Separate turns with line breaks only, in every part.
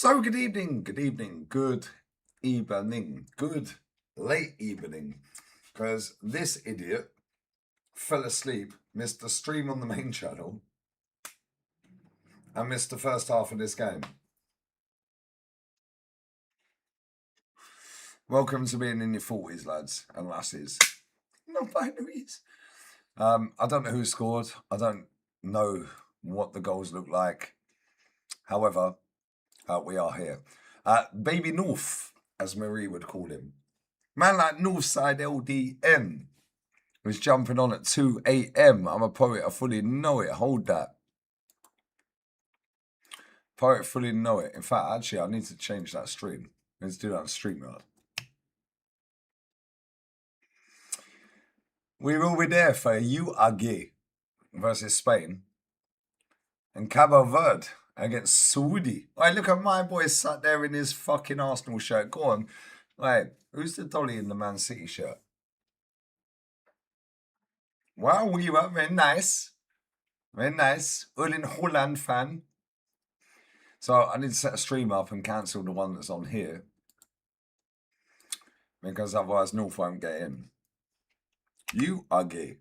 So good evening, good late evening, because this idiot fell asleep, missed the stream on the main channel, and missed the first half of this game. Welcome to being in your 40s, lads and lasses. Not binaries. I don't know who scored. I don't know what the goals look like. However, we are here. Baby North, as Marie would call him. Man like Northside LDN was jumping on at 2 a.m. I'm a poet, I fully know it. Hold that. Poet, fully know it. In fact, actually, I need to change that stream. Let's do that on StreamYard. We will be there for UAG versus Spain and Cabo Verde against Saudi. Right, look at my boy sat there in his fucking Arsenal shirt. Go on. Right, who's the dolly in the Man City shirt? Wow, you are very nice. Very nice. Erling Haaland fan. So I need to set a stream up and cancel the one that's on here, because otherwise North won't get in. You are gay.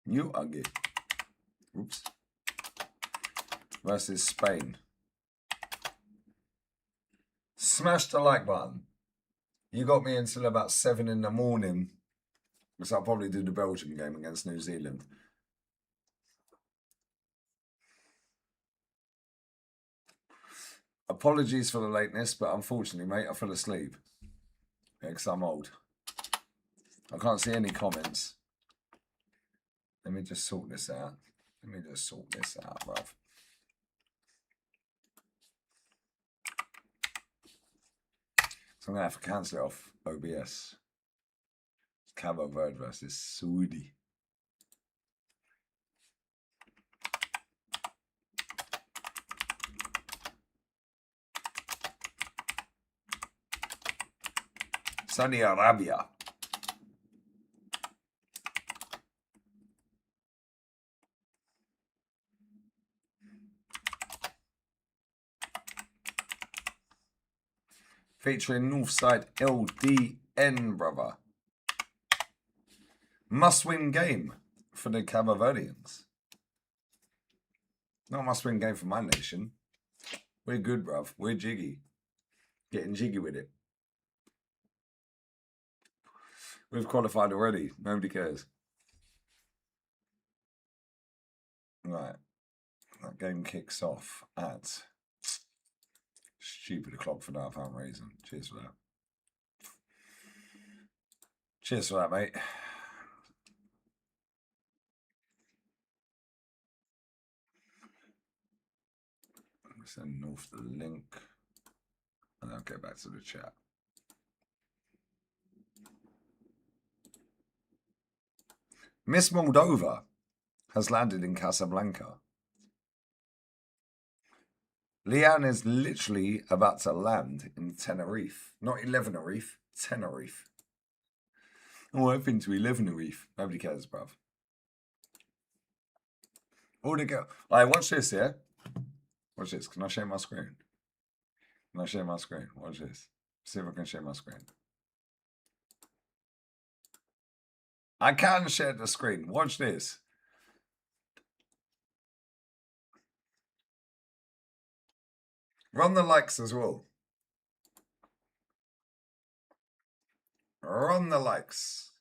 You are gay. Oops. Versus Spain. Smash the like button. You got me until about 7 in the morning, because I'll probably do the Belgium game against New Zealand. Apologies for the lateness, but unfortunately, mate, I fell asleep. Yeah, because I'm old. I can't see any comments. Let me just sort this out. Bruv. So I'm going to have to cancel it off OBS. Cabo Verde versus Saudi. Saudi Arabia. Featuring Northside LDN, brother. Must-win game for the Cabo Verdeans. Not a must-win game for my nation. We're good, bruv. We're jiggy. Getting jiggy with it. We've qualified already. Nobody cares. Right. That game kicks off at stupid o'clock for that reason. Cheers for that. Cheers for that, mate. Send North the link, and I'll get back to the chat. Miss Moldova has landed in Casablanca. Leanne is literally about to land in Tenerife. Not 11-Arife, Tenerife. Oh, I've been to 11-Arife. Nobody cares, bruv. Oh, they go. Alright, watch this, yeah? Watch this. Can I share my screen? Can I share my screen? Watch this. See if I can share my screen. I can share the screen. Watch this. Run the likes as well. Run the likes.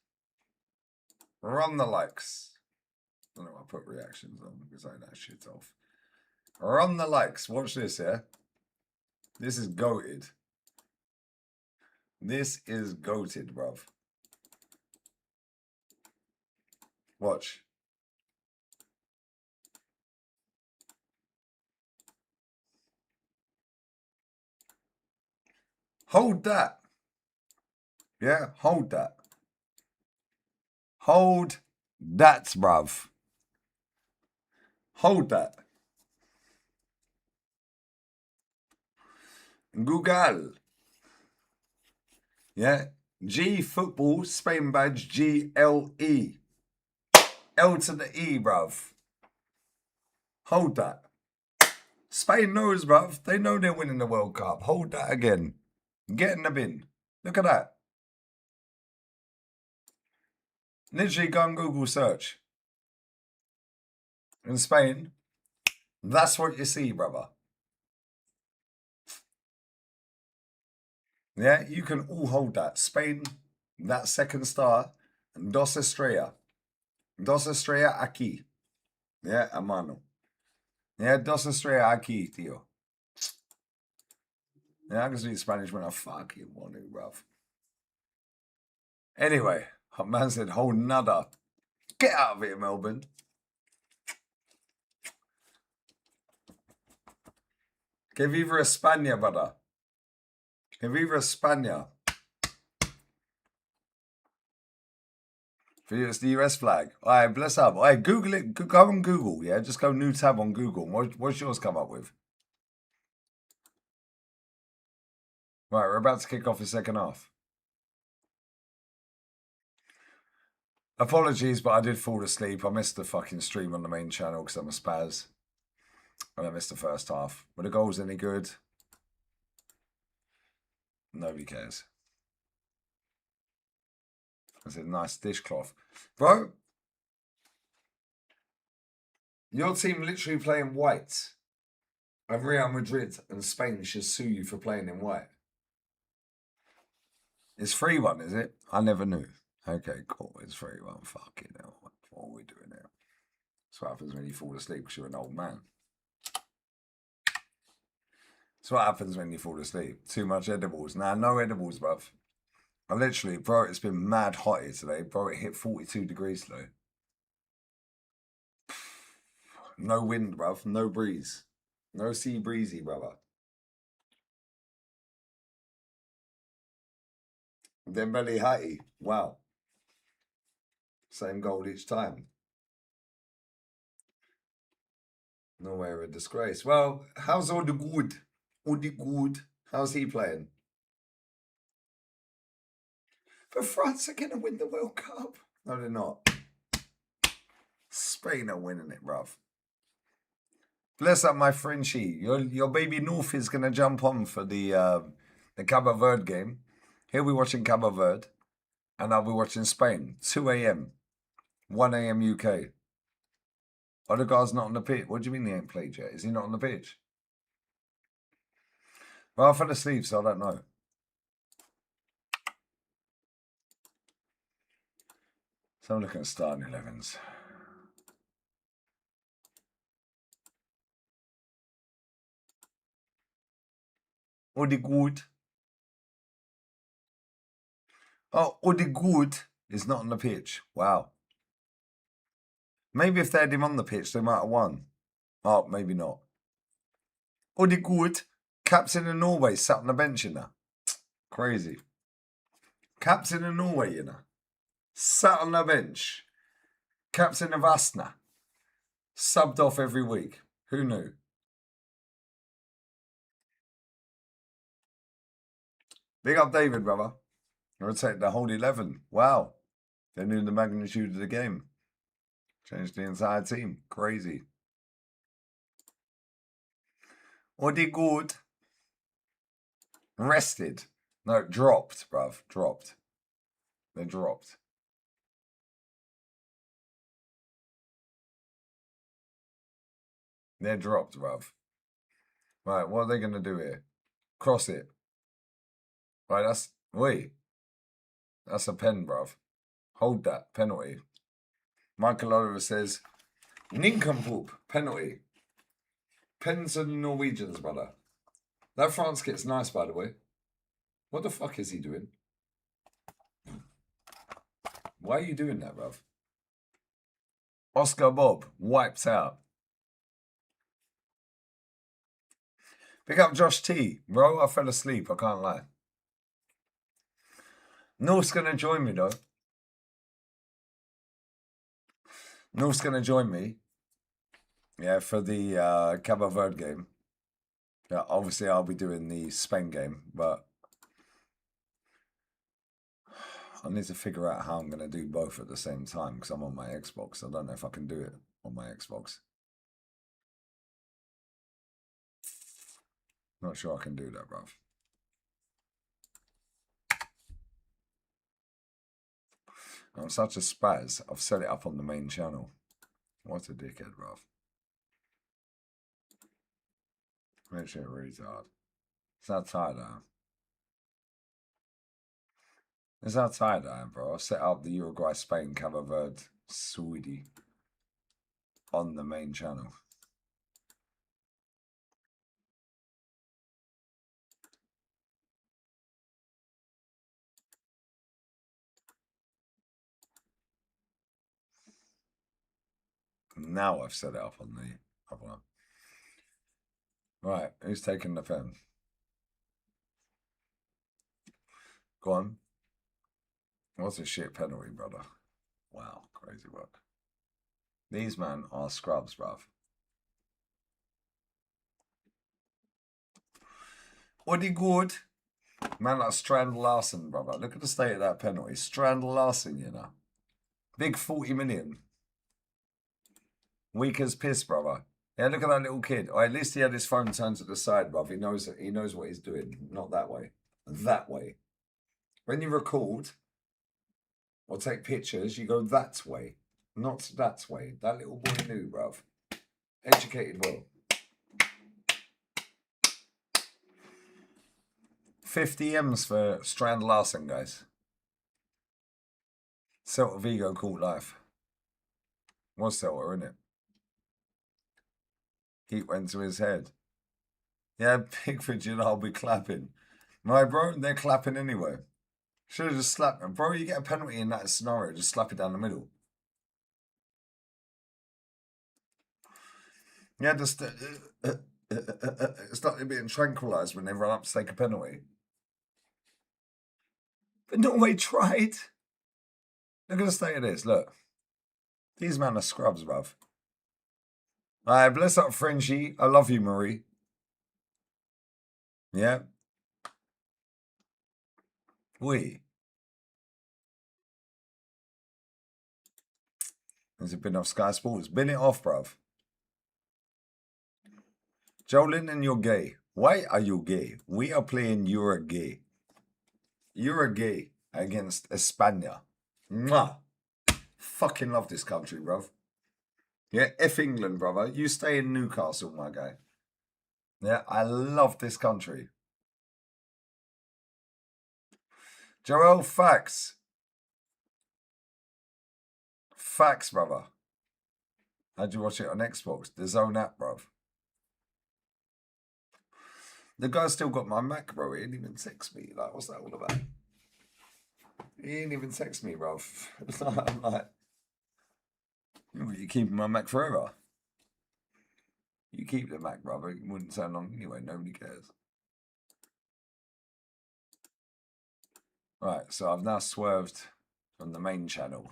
Run the likes. I don't know, I put reactions on because I that shit off. Run the likes. Watch this, yeah? This is goated. This is goated, bruv. Watch. Hold that. Yeah, hold that. Hold that, bruv. Hold that. Google. Yeah. G football, Spain badge, GLE. L to the E, bruv. Hold that. Spain knows, bruv. They know they're winning the World Cup. Hold that again. Get in the bin. Look at that. Literally go and Google search. In Spain, that's what you see, brother. Yeah, you can all hold that. Spain, that second star, dos estrella. Dos estrella aquí. Yeah, a mano. Yeah, dos estrella aquí, tío. Yeah, I can speak Spanish when I fucking want to, bruv. Anyway, man said, hold nada. Get out of here, Melbourne. Que viva España, brother. Que viva España. It's the US flag. All right, bless up. All right, Google it. Go on Google, yeah? Just go new tab on Google. What's yours come up with? Right, we're about to kick off the second half. Apologies, but I did fall asleep. I missed the fucking stream on the main channel because I'm a spaz. And I missed the first half. Were the goals any good? Nobody cares. I said, nice dishcloth. Bro, your team literally playing white. And Real Madrid and Spain should sue you for playing in white. It's 3-1, is it? I never knew. Okay, cool. It's 3-1. Fucking hell. What are we doing now? That's what happens when you fall asleep because you're an old man. That's what happens when you fall asleep. Too much edibles. Nah, no edibles, bruv. I literally, bro, it's been mad hot here today. Bro, it hit 42 degrees though. No wind, bruv. No breeze. No sea breezy, brother. Dembele Hattie. Wow. Same goal each time. Norway are a disgrace. Well, how's Odegaard? Odegaard. How's he playing? But France are going to win the World Cup. No, they're not. Spain are winning it, bruv. Bless up my Frenchie. Your baby North is going to jump on for the Cabo Verde game. He'll be watching Cabo Verde. And I'll be watching Spain. 2 a.m. 1 a.m. UK. Odegaard's not on the pitch. What do you mean he ain't played yet? Is he not on the pitch? Well, I fell asleep, so I don't know. So I'm looking at starting 11s. Odegaard. Oh, Odegaard is not on the pitch. Wow. Maybe if they had him on the pitch, they might have won. Oh, maybe not. Odegaard, captain of Norway, sat on the bench, you know. Crazy. Captain of Norway, you know. Sat on the bench. Captain of Asna. Subbed off every week. Who knew? Big up David, brother. I would take the whole 11. Wow. They knew the magnitude of the game. Changed the entire team. Crazy. Odegaard. Rested. No, dropped, bruv. Dropped. They dropped. They're dropped, bruv. Right, what are they going to do here? Cross it. Right, that's... Wait. That's a pen, bruv. Hold that. Penalty. Michael Oliver says, nincompoop. Penalty. Pens and Norwegians, brother. That France kit's nice, by the way. What the fuck is he doing? Why are you doing that, bruv? Oscar Bob, wiped out. Pick up Josh T. Bro, I fell asleep, I can't lie. North's going to join me, though. North's going to join me. Yeah, for the Cabo Verde game. Yeah, obviously, I'll be doing the Spain game, but I need to figure out how I'm going to do both at the same time because I'm on my Xbox. I don't know if I can do it on my Xbox. Not sure I can do that, bruv. I'm such a spaz. I've set it up on the main channel. What a dickhead, bruv. Make sure it retard. It's how tired I am. It's how tired I am, bro. I set up the Uruguay, Spain, Cabo Verde, Sweden on the main channel. Now I've set it up on the other one. Right, who's taking the pen? Go on. What's a shit penalty, brother? Wow, crazy work. These men are scrubs, bruv. What good? Man like Strand Larson, brother. Look at the state of that penalty. Strand Larson, you know. Big 40 million. Weak as piss, brother. Yeah, look at that little kid. Or at least he had his phone turned to the side, bruv. He knows what he's doing. Not that way. That way. When you record or take pictures, you go that way. Not that way. That little boy knew, bruv. Educated well. 50 M's for Strand Larson, guys. Celta Vigo caught life. Was Celta, innit? Heat went to his head. Yeah, Pickford, you know, I'll be clapping. My bro, they're clapping anyway. Should have just slapped him. Bro, you get a penalty in that scenario, just slap it down the middle. Yeah, just started being tranquilized when they run up to take a penalty. But Norway tried. Look at the state of this. Look. These men are scrubs, bruv. Alright, bless up Frenchie. I love you, Marie. Yeah. We. Has it been off Sky Sports? Bin it off, bruv. Jolin, you're gay. Why are you gay? We are playing You're Gay. You're Gay against España. Mwah. Fucking love this country, bruv. Yeah, F England, brother. You stay in Newcastle, my guy. Yeah, I love this country. Joel, facts. Facts, brother. How'd you watch it on Xbox? The Zone app, bruv. The guy still got my Mac, bro. He didn't even text me. Like, what's that all about? He didn't even text me, bruv. I'm like, you keeping my Mac forever? You keep the Mac, brother. It wouldn't turn on anyway. Nobody cares. Right, so I've now swerved from the main channel.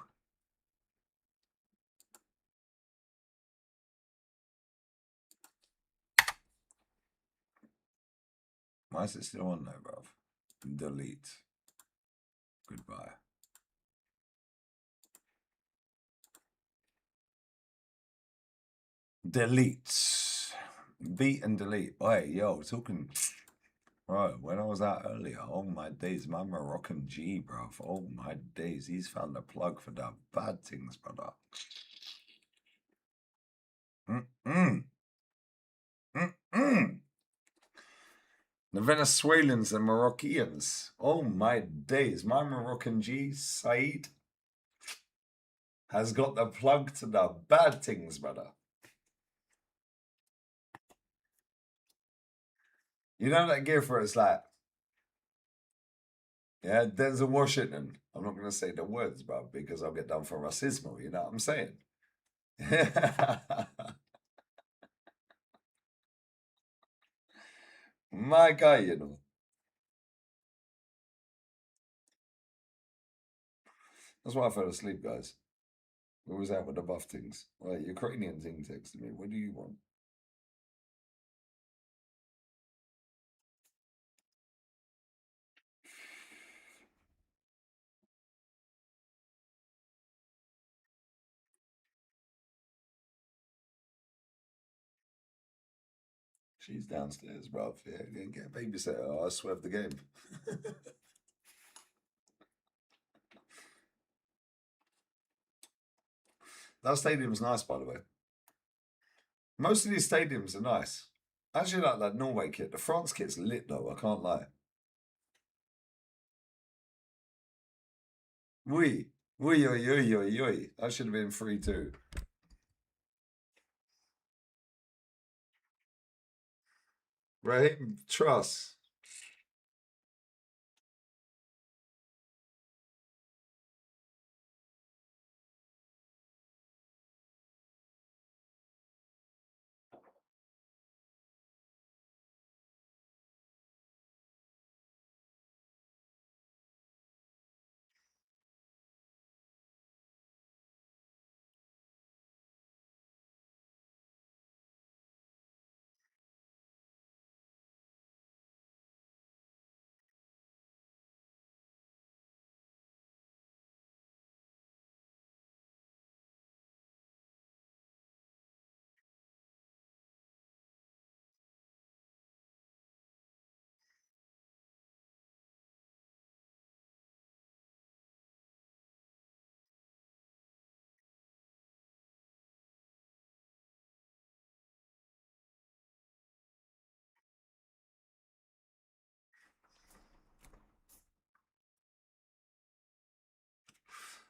Why is it still on there, bruv? Delete. Goodbye. Delete. Beat and delete. Hey, yo, talking. Right, when I was out earlier, oh my days, my Moroccan G, bruv. Oh my days, he's found a plug for the bad things, brother. The Venezuelans and Moroccans. Oh my days, my Moroccan G, Said, has got the plug to the bad things, brother. You know that gear for it's like, yeah, Denzel Washington. I'm not going to say the words, bro, because I'll get done for racism. You know what I'm saying? My guy, you know. That's why I fell asleep, guys. What was that with the buff things? Like, Ukrainian thing texted me. What do you want? She's downstairs, bruv. Yeah, get a babysitter. I swerve the game. That stadium's nice, by the way. Most of these stadiums are nice. I actually like that Norway kit. The France kit's lit, though. I can't lie. Oui. Oui, oi, oi, oi, oi. That should have been 3-2. Raheem Truss.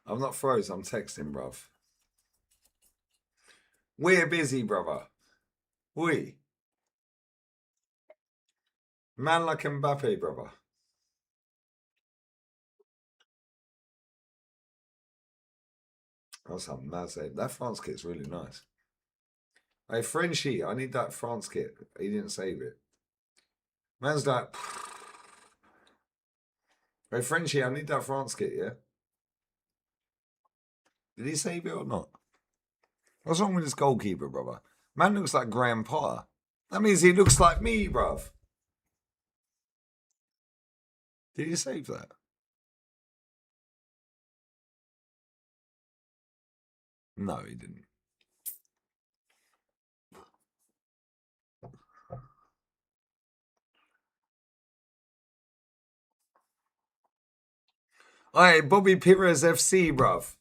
I'm not froze. I'm texting, bruv. We're busy, brother. We. Man like Mbappe, brother. That's something mad save. That France kit's really nice. Hey, Frenchie, I need that France kit. He didn't save it. Man's like, hey, Frenchie, I need that France kit, yeah? Did he save it or not? What's wrong with this goalkeeper, brother? Man looks like Graham Potter. That means he looks like me, bruv. Did he save that? No, he didn't. Hey, Bobby Pires FC, bruv.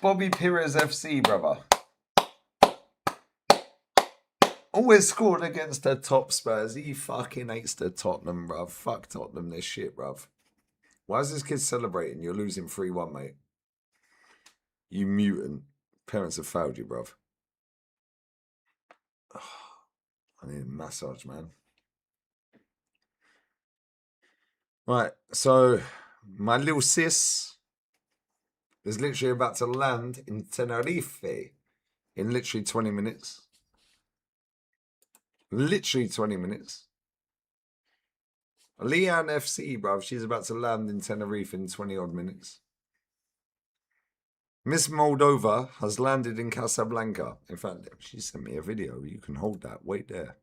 Bobby Pires FC, brother. Always scored against the top Spurs. He fucking hates the Tottenham, bruv. Fuck Tottenham, this shit, bruv. Why is this kid celebrating? You're losing 3-1, mate. You mutant. Parents have failed you, bruv. I need a massage, man. Right, so my little sis is literally about to land in Tenerife in literally 20 minutes. Literally 20 minutes. Leanne FC, bruv, she's about to land in Tenerife in 20 odd minutes. Miss Moldova has landed in Casablanca. In fact, she sent me a video. You can hold that. Wait there.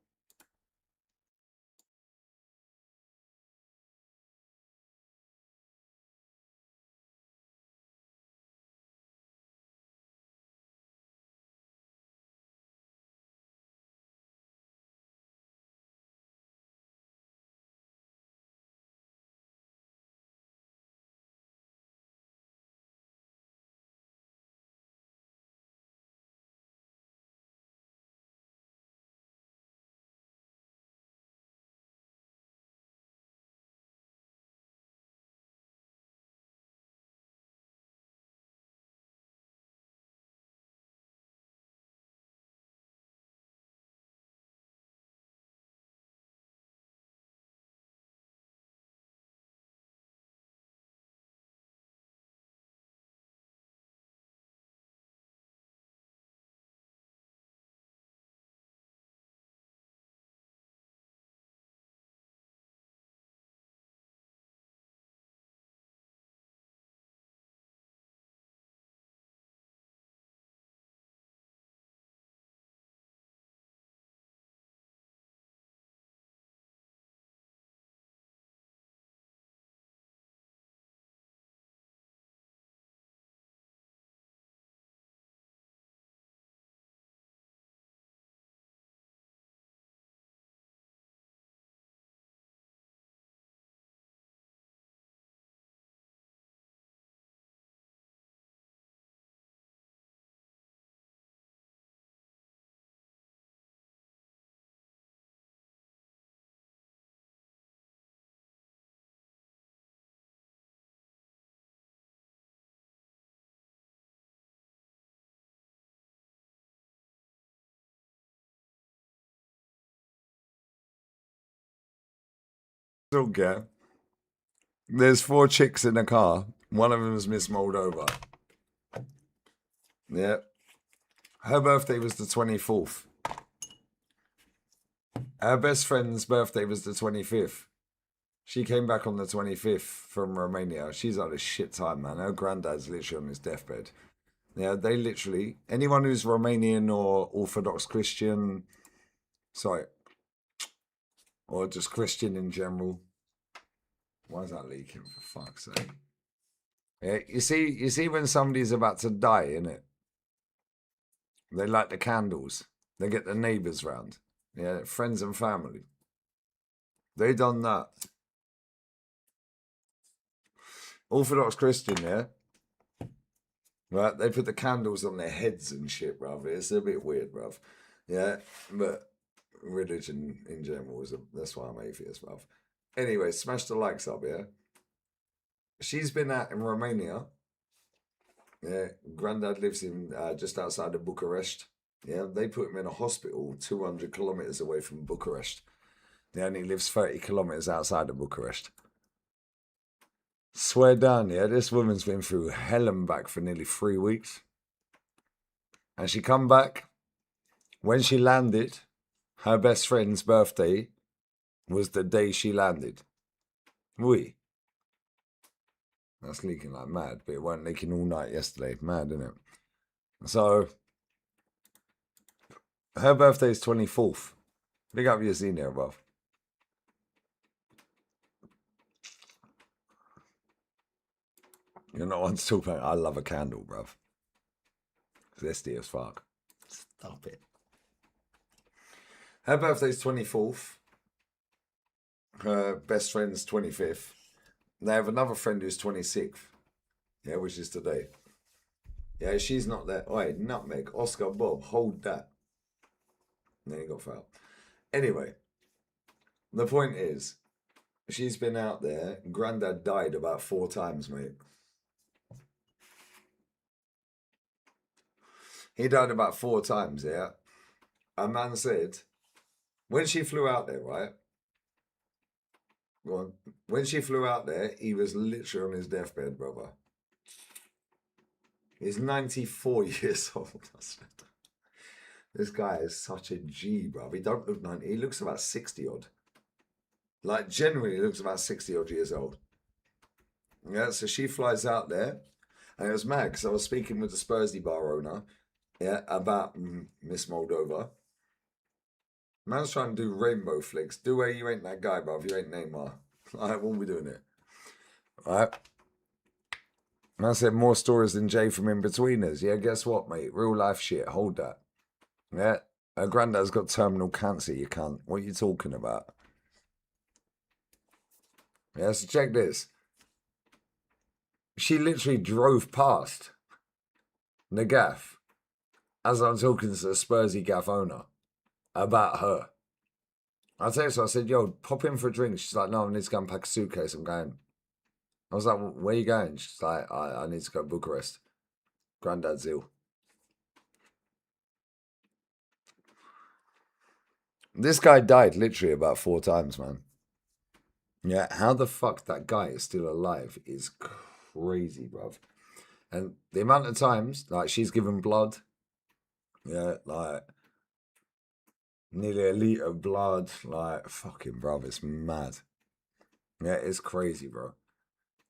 Look, yeah. There's 4 chicks in a car. One of them is Miss Moldova. Yeah. Her birthday was the 24th. Her best friend's birthday was the 25th. She came back on the 25th from Romania. She's had a shit time, man. Her granddad's literally on his deathbed. Yeah, they literally, anyone who's Romanian or Orthodox Christian, sorry, or just Christian in general. Why is that leaking, for fuck's sake? Yeah, you see when somebody's about to die, innit? They light the candles. They get the neighbours round. Yeah, friends and family. They done that. Orthodox Christian, yeah? Right, they put the candles on their heads and shit, bruv. It's a bit weird, bruv. Yeah, but religion in general that's why I'm atheist, bruv. Anyway, smash the likes up, yeah? She's been out in Romania. Yeah, granddad lives in just outside of Bucharest. Yeah, they put him in a hospital 200 kilometers away from Bucharest. Yeah, and he lives 30 kilometers outside of Bucharest. Swear down, yeah, this woman's been through hell and back for nearly 3 weeks. And she come back. When she landed, her best friend's birthday was the day she landed. Oui. That's leaking like mad, but it weren't leaking all night yesterday. Mad, isn't it? So, her birthday is 24th. Big up your senior, bruv. You're not one to talk about. I love a candle, bruv. Zesty as fuck. Stop it. Her birthday's 24th. Her best friend's 25th. They have another friend who's 26th. Yeah, which is today. Yeah, she's not there. Oi, nutmeg, Oscar Bob, hold that. Then he got fouled. Anyway, the point is, she's been out there. Granddad died about 4 times, mate. He died about 4 times, yeah. A man said, when she flew out there, right? Go on. When she flew out there, he was literally on his deathbed, brother. He's 94 years old. This guy is such a G, bruv. He don't look 90. He looks about 60 odd. Like, generally, he looks about 60 odd years old. Yeah, so she flies out there. And it was mad because I was speaking with the Spursy bar owner, yeah, about Miss Moldova. Man's trying to do rainbow flicks. Do where you ain't that guy, bruv. You ain't Neymar. Like, won't be doing it. Right? And I said, more stories than Jay from In-Betweeners. Yeah, guess what, mate? Real life shit. Hold that. Yeah. Her granddad's got terminal cancer, you can't. What are you talking about? Yeah, so check this. She literally drove past the gaff as I'm talking to the Spursy gaff owner about her. I tell you, so I said, yo, pop in for a drink. She's like, no, I need to go and pack a suitcase. I'm going. I was like, where are you going? She's like, I need to go to Bucharest. Granddad's ill. This guy died literally about 4 times, man. Yeah, how the fuck that guy is still alive is crazy, bruv. And the amount of times, like, she's given blood. Yeah, like, nearly a litre of blood. Like, fucking, bruv, it's mad. Yeah, it's crazy, bro.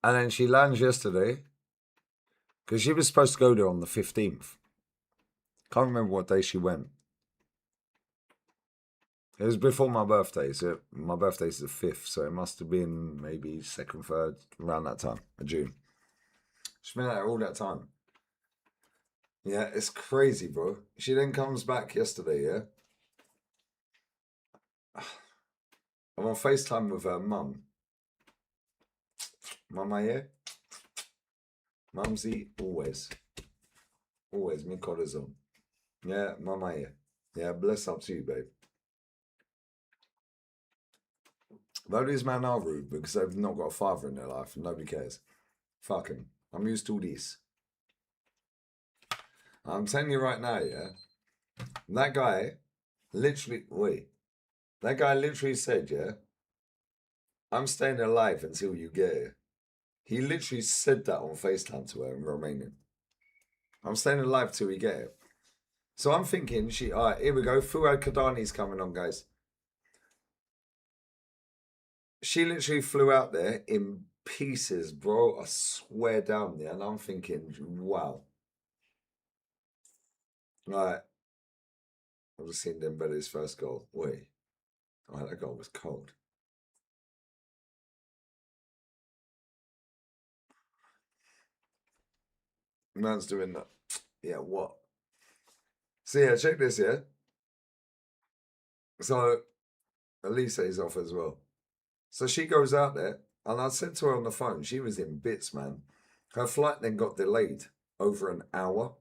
And then she lands yesterday, because she was supposed to go there on the 15th. Can't remember what day she went. It was before my birthday, so my birthday's the 5th, so it must have been maybe 2nd, 3rd, around that time, of June. She's been out there all that time. Yeah, it's crazy, bro. She then comes back yesterday, yeah? I'm on FaceTime with her mum. Mama, yeah? Mumsy, always. Always, me corazon. Yeah, mama, yeah. Yeah, bless up to you, babe. Though these men are rude because they've not got a father in their life and nobody cares. Fuck 'em. I'm used to all this. I'm telling you right now, yeah? That guy literally, wait. That guy literally said, yeah? I'm staying alive until you get here. He literally said that on FaceTime to her in Romanian. I'm staying alive till we get here. So I'm thinking, all right, here we go. Fuad Kadani's coming on, guys. She literally flew out there in pieces, bro. I swear down there. And I'm thinking, wow. Right. I've just seen Dembele's first goal. Wait. Oh, that goal was cold. Man's doing that. Yeah, what? So yeah, check this, yeah? So Elise's off as well. So she goes out there, and I said to her on the phone, she was in bits, man. Her flight then got delayed over an hour.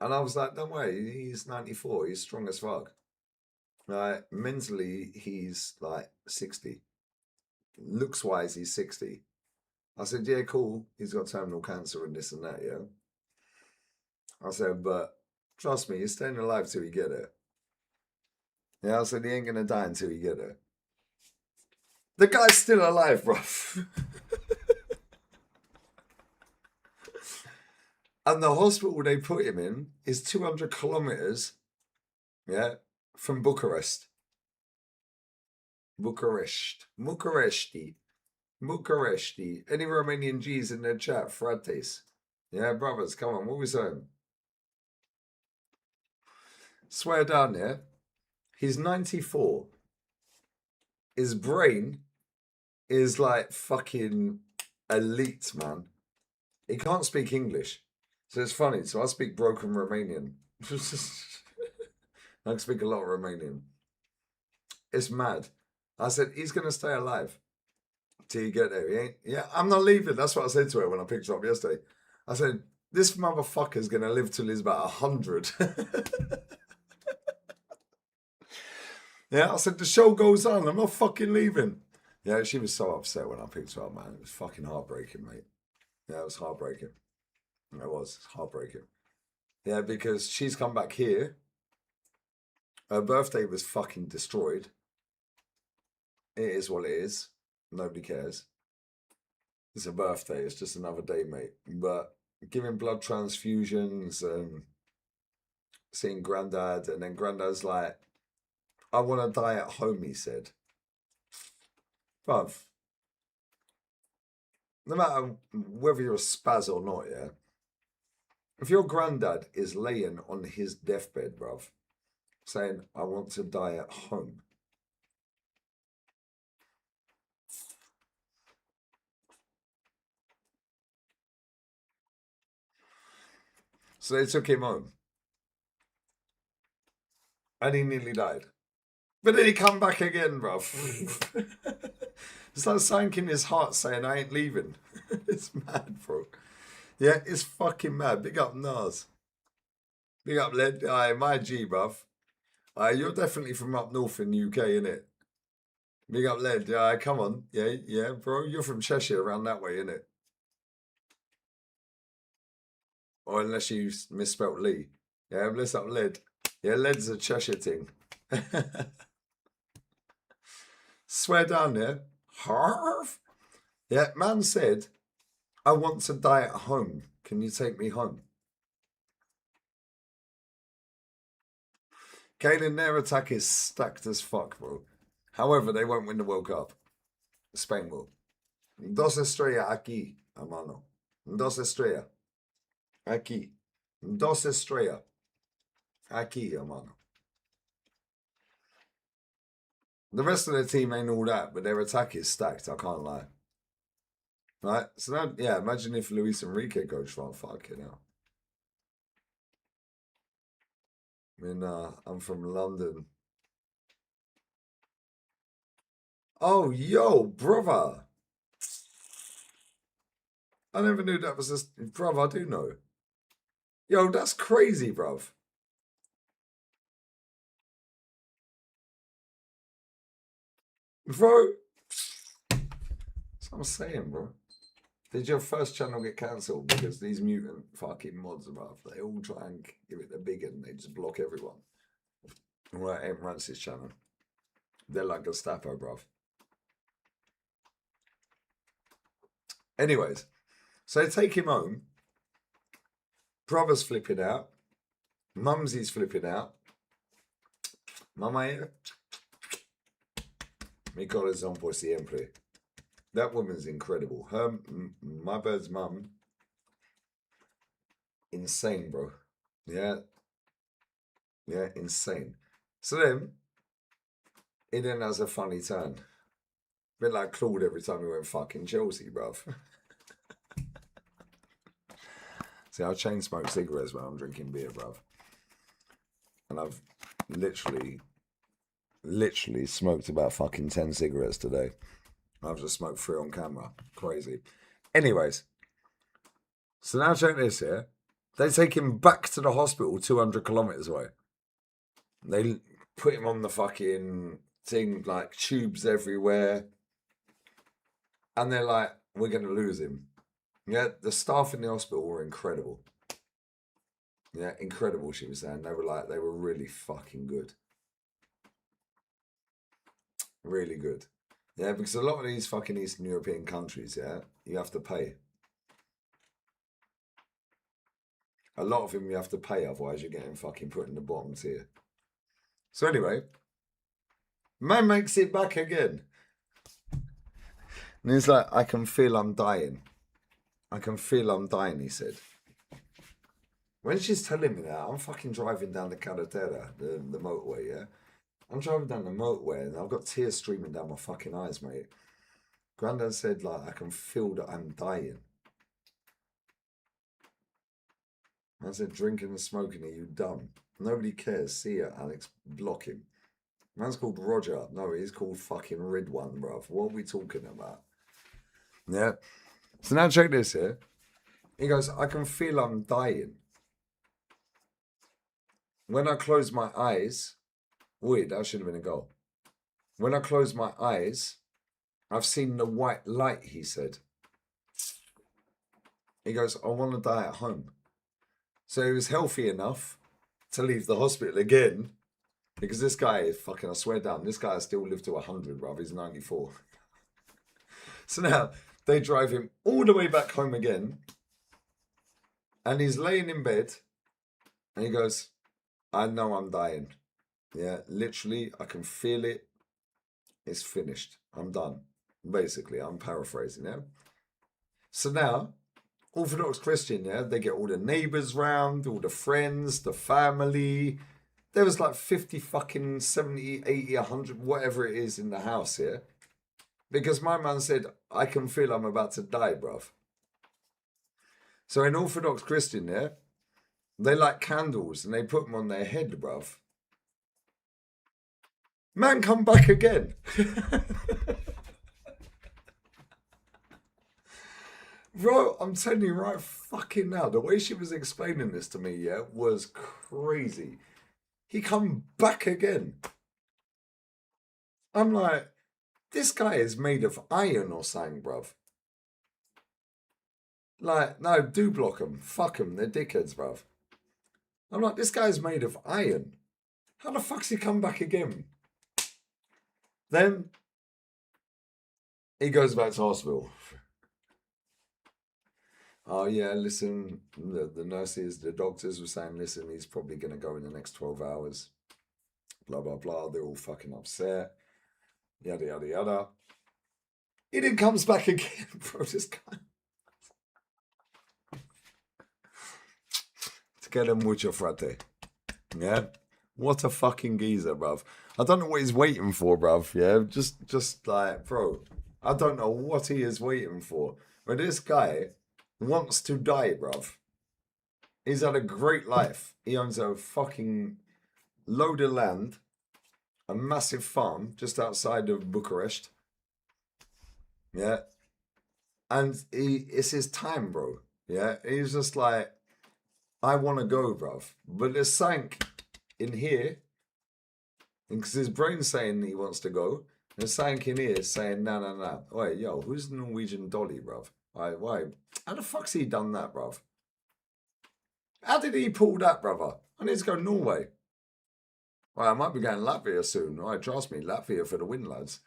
And I was like, don't worry, he's 94, he's strong as fuck. Mentally, he's like 60. Looks wise, he's 60. I said, yeah, cool. He's got terminal cancer and this and that, yeah. I said, but trust me, he's staying alive till he get it. Yeah, I said, he ain't gonna die until he get it. The guy's still alive, bro. And the hospital they put him in is 200 kilometers, yeah, from Bucharest. Bucharesti. Any Romanian G's in their chat, frates. Yeah, brothers, come on, what we saying? Swear down, yeah? He's 94. His brain is like fucking elite, man. He can't speak English. So it's funny. So I speak broken Romanian. I can speak a lot of Romanian. It's mad. I said, he's going to stay alive till you get there. He ain't. Yeah, I'm not leaving. That's what I said to her when I picked her up yesterday. I said, this motherfucker's going to live till he's about 100. Yeah, I said, the show goes on. I'm not fucking leaving. Yeah, she was so upset when I picked her up, man. It was fucking heartbreaking, mate. Yeah, it was heartbreaking. It was heartbreaking. Yeah, because she's come back here. Her birthday was fucking destroyed. It is what it is. Nobody cares. It's a birthday. It's just another day, mate. But giving blood transfusions and seeing Grandad, and then Grandad's like, I want to die at home, he said. Bruv, no matter whether you're a spaz or not, yeah? If your granddad is laying on his deathbed, bruv, saying, I want to die at home. So they took him home. And he nearly died. But then he come back again, bruv. It's like something in his heart saying, I ain't leaving. It's mad, bro. Yeah, it's fucking mad. Big up Nas. Big up Led. Aye, my G, bruv. Aye, you're definitely from up north in the UK, innit? Big up Led. Aye, come on. Yeah, bro. You're from Cheshire around that way, innit? Or unless you misspelt Lee. Yeah, bless up Led. Yeah, Led's a Cheshire thing. Swear down there. Harv? Yeah, man said, I want to die at home. Can you take me home? Kaylin, their attack is stacked as fuck, bro. However, they won't win the World Cup. Spain will. Dos estrellas aquí, hermano. Dos estrellas. Aquí. Dos estrellas. Aquí, hermano. The rest of the team ain't all that, but their attack is stacked, I can't lie. Right? So now, yeah, imagine if Luis Enrique goes from fucking hell. I mean, I'm from London. Oh, yo, brother. I never knew that was just, bruv, I do know. Yo, that's crazy, bruv. Bro. That's what I'm saying, bro. Did your first channel get cancelled because these mutant fucking mods, bruv, they all try and give it the big and they just block everyone. Right, Aim Rance's channel. They're like Gestapo, bruv. Anyways, so they take him home. Brother's flipping out. Mumsy's flipping out. Mama here. Mi corazón por siempre. That woman's incredible. My bird's mum, insane, bro. Yeah. Yeah, insane. So then, it then has a funny turn. Bit like Claude every time he went fucking Chelsea, bruv. See, I chain smoke cigarettes when I'm drinking beer, bruv. And I've literally smoked about fucking 10 cigarettes today. I've just smoked 3 on camera. Crazy. Anyways, so now check this here. They take him back to the hospital 200 kilometers away. They put him on the fucking thing, like tubes everywhere. And they're like, we're going to lose him. Yeah, the staff in the hospital were incredible. Yeah, incredible, she was saying. They were really fucking good. Really good. Yeah, because a lot of these fucking Eastern European countries, yeah, you have to pay. A lot of them you have to pay, otherwise you're getting fucking put in the bottom tier. So anyway, man makes it back again. And he's like, I can feel I'm dying. I can feel I'm dying, he said. When she's telling me that, I'm fucking driving down the carretera, the motorway, yeah? I'm driving down the motorway and I've got tears streaming down my fucking eyes, mate. Grandad said, like, I can feel that I'm dying. I said, drinking and smoking, are you dumb? Nobody cares. See ya, Alex. Block him. Man's called Roger. No, he's called fucking Ridwan, bruv. What are we talking about? Yeah. So now check this here. He goes, I can feel I'm dying. When I close my eyes, wait, that should have been a goal. When I close my eyes, I've seen the white light, he said. He goes, I want to die at home. So he was healthy enough to leave the hospital again, because this guy is fucking, I swear down, this guy still lived to 100, bruv. He's 94. So now they drive him all the way back home again, and he's laying in bed, and he goes, I know I'm dying. Yeah, literally, I can feel it. It's finished. I'm done. Basically, I'm paraphrasing, yeah? So now, Orthodox Christian, yeah, they get all the neighbours round, all the friends, the family. There was like 50 fucking 70, 80, 100, whatever it is in the house here. Because my man said, I can feel I'm about to die, bruv. So in Orthodox Christian, yeah, they light candles and they put them on their head, bruv. Man, come back again. Bro, I'm telling you right fucking now, the way she was explaining this to me, yeah, was crazy. He come back again. I'm like, this guy is made of iron or something, bruv. Like, no, do block them. Fuck them, they're dickheads, bruv. I'm like, this guy's made of iron. How the fuck's he come back again? Then he goes back to hospital. Oh yeah, listen, the nurses, the doctors were saying, listen, he's probably going to go in the next 12 hours. Blah, blah, blah. They're all fucking upset. Yada, yada, yada. He then comes back again, bro. This guy. Together mucho frate. Yeah? What a fucking geezer, bruv. I don't know what he's waiting for, bruv. Yeah? Just like, bro, I don't know what he is waiting for. But this guy wants to die, bruv. He's had a great life. He owns a fucking load of land, a massive farm just outside of Bucharest. Yeah. And it's his time, bro. Yeah. He's just like, I want to go, bruv. But there's sank in here, because his brain's saying he wants to go. There's sank in here saying, no. Wait, yo, who's the Norwegian dolly, bruv? Why? How the fuck's he done that, bruv? How did he pull that, brother? I need to go Norway. Well, I might be going Latvia soon. Right, trust me, Latvia for the win, lads.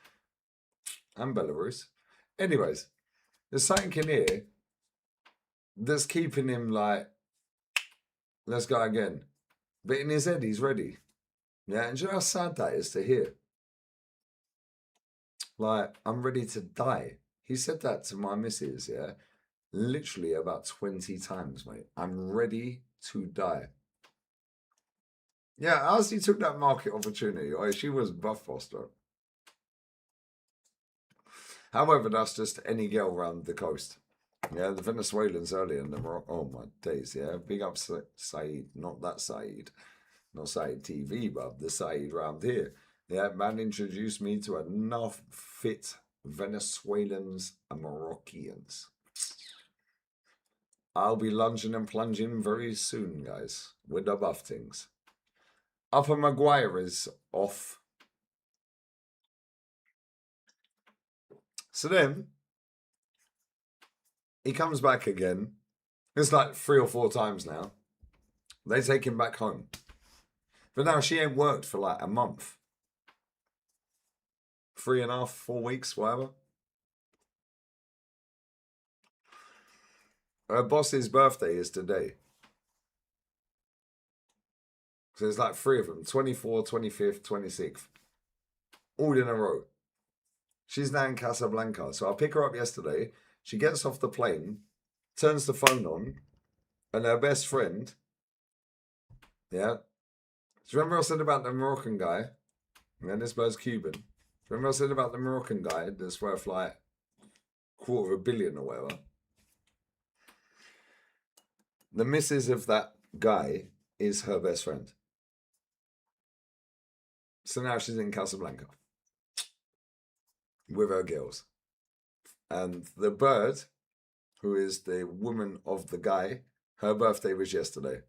And Belarus. Anyways, there's something in here that's keeping him like, let's go again. But in his head, he's ready. Yeah, and do you know how sad that is to hear? Like, I'm ready to die. He said that to my missus, yeah, literally about 20 times, mate. I'm ready to die. Yeah, as he took that market opportunity, she was buff foster. However, that's just any girl around the coast. Yeah, the Venezuelans earlier in the Morocco. Oh my days, yeah. Big up Saeed, not that Saeed. Not Saeed TV, but the Saeed round here. Yeah, man introduced me to enough fit Venezuelans and Moroccans. I'll be lunging and plunging very soon, guys, with the buff things. Upper Maguire is off. So then, he comes back again. It's like 3 or 4 times now. They take him back home. But now she ain't worked for like a month. 3.5, 4 weeks, whatever. Her boss's birthday is today. So there's like 3 of them, 24th, 25th, 26th. All in a row. She's now in Casablanca. So I pick her up yesterday. She gets off the plane, turns the phone on, and her best friend, yeah. Do you remember I said about the Moroccan guy? And this bird's Cuban. Remember I said about the Moroccan guy that's worth like $250 million or whatever? The missus of that guy is her best friend. So now she's in Casablanca with her girls. And the bird, who is the woman of the guy, her birthday was yesterday.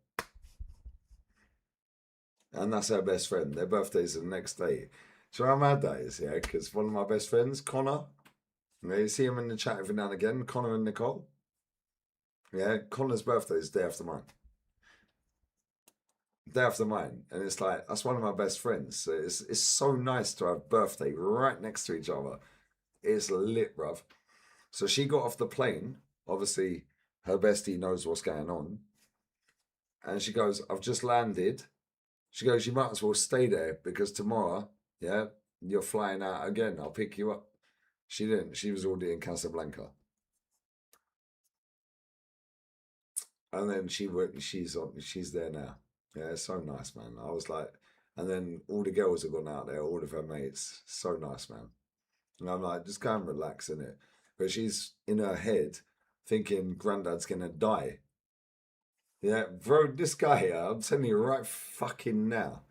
And that's her best friend. Their birthdays are the next day. So how mad that is, yeah? Because one of my best friends, Connor, you see him in the chat every now and again, Connor and Nicole. Yeah, Connor's birthday is the day after mine. Day after mine. And it's like, that's one of my best friends. So it's so nice to have birthday right next to each other. It's lit, bruv. So she got off the plane. Obviously, her bestie knows what's going on. And she goes, I've just landed. She goes, you might as well stay there because tomorrow, yeah, you're flying out again. I'll pick you up. She didn't. She was already in Casablanca. And then she's there now. Yeah, it's so nice, man. I was like, and then all the girls have gone out there, all of her mates. So nice, man. And I'm like, just go and relax in it. But she's in her head thinking granddad's gonna die. Yeah, bro, this guy here, I'm telling you right fucking now.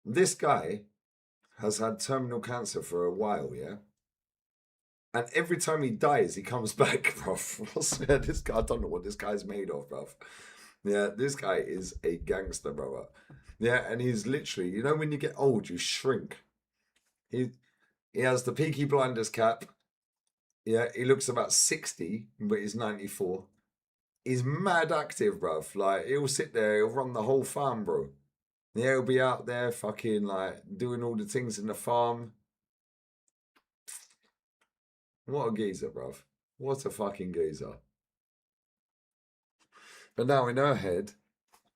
This guy has had terminal cancer for a while, yeah? And every time he dies, he comes back, bro. I swear, this guy, I don't know what this guy's made of, bro. Yeah, this guy is a gangster, brother. Yeah, and he's literally, you know, when you get old, you shrink. He has the Peaky Blinders cap. Yeah, he looks about 60, but he's 94. He's mad active, bruv. Like, he'll sit there, he'll run the whole farm, bro. Yeah, he'll be out there fucking, like, doing all the things in the farm. What a geezer, bruv. What a fucking geezer. But now in her head,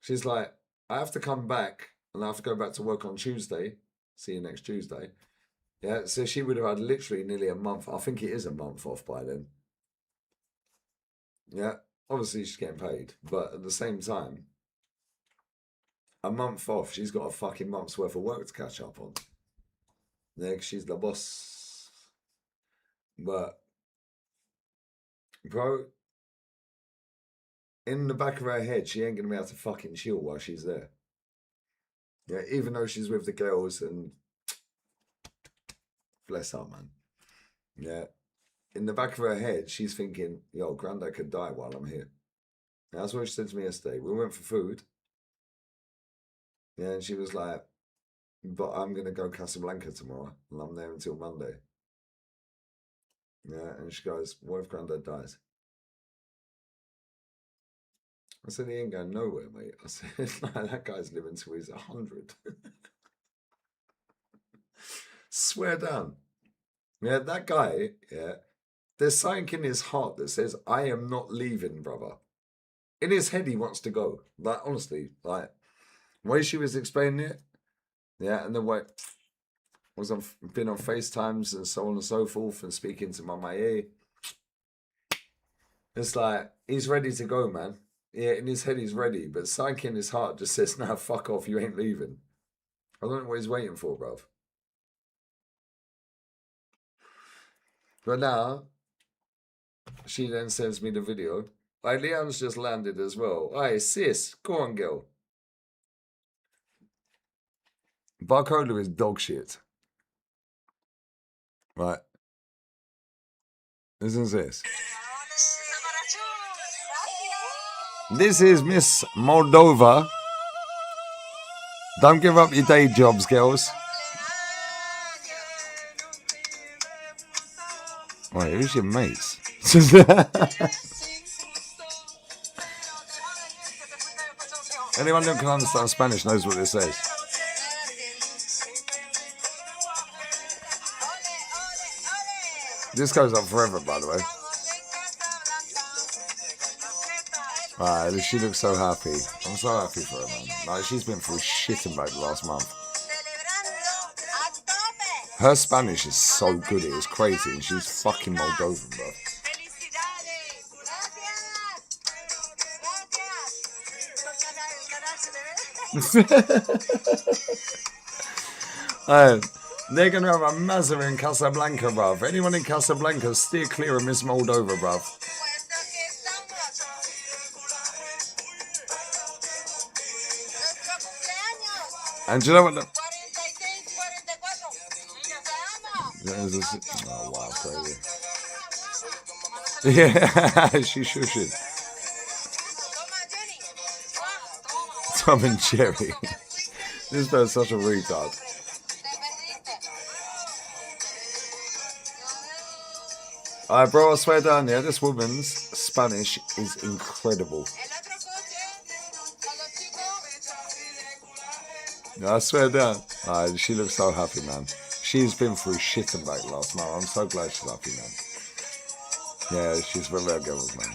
she's like, I have to come back and I have to go back to work on Tuesday. See you next Tuesday. Yeah, so she would have had literally nearly a month. I think it is a month off by then. Yeah, obviously she's getting paid, but at the same time, a month off, she's got a fucking month's worth of work to catch up on. Yeah, 'cause she's the boss. But, bro, in the back of her head, she ain't gonna be able to fucking chill while she's there. Yeah, even though she's with the girls and bless her, man. Yeah, in the back of her head, she's thinking, yo, granddad could die while I'm here. And that's what she said to me yesterday. We went for food. Yeah, and she was like, but I'm going to go Casablanca tomorrow and I'm there until Monday. Yeah, and she goes, what if granddad dies? I said, he ain't going nowhere, mate. I said, like, that guy's living till he's 100. Swear down. Yeah, that guy, yeah, there's something in his heart that says, I am not leaving, brother. In his head, he wants to go. Like, honestly, like, the way she was explaining it, yeah, and the way was on been on FaceTimes and so on and so forth and speaking to my ear. It's like he's ready to go, man. Yeah, in his head he's ready, but something in his heart just says, "Nah, fuck off, you ain't leaving." I don't know what he's waiting for, bruv. But now she then sends me the video. Like Leanne's just landed as well. Hey sis, go on, girl. Barcola is dog shit. Right. Listen to this. This is Miss Moldova. Don't give up your day jobs, girls. Wait, who's your mates? Anyone who can understand Spanish knows what this says. This goes on forever, by the way. She looks so happy. I'm so happy for her, man. Like, she's been through shit about the last month. Her Spanish is so good, it is crazy, and she's fucking Moldovan, bro. They're going to have a Mazza in Casablanca, bruv. Anyone in Casablanca, steer clear of Miss Moldova, bruv. And do you know what? Oh, wow, crazy. Yeah, she should. Tom and Jerry. This bird's such a retard. Alright, bro, I swear down, yeah, this woman's Spanish is incredible. I swear down. She looks so happy, man. She's been through shit and back last night. I'm so glad she's happy, man. Yeah, she's with her girls, man.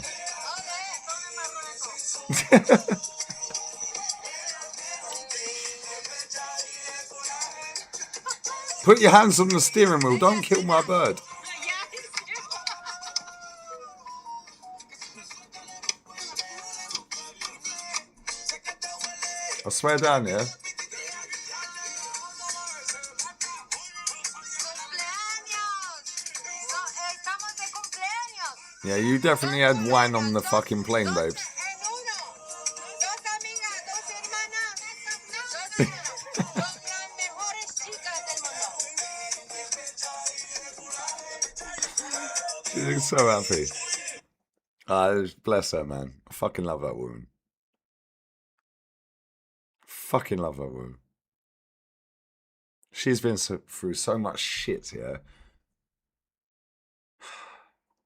Put your hands on the steering wheel. Don't kill my bird. I swear down, yeah. Yeah, you definitely had wine on the fucking plane, babes. She looks so happy. Bless her, man. I fucking love that woman. Fucking love that woman. She's been through so much shit, yeah.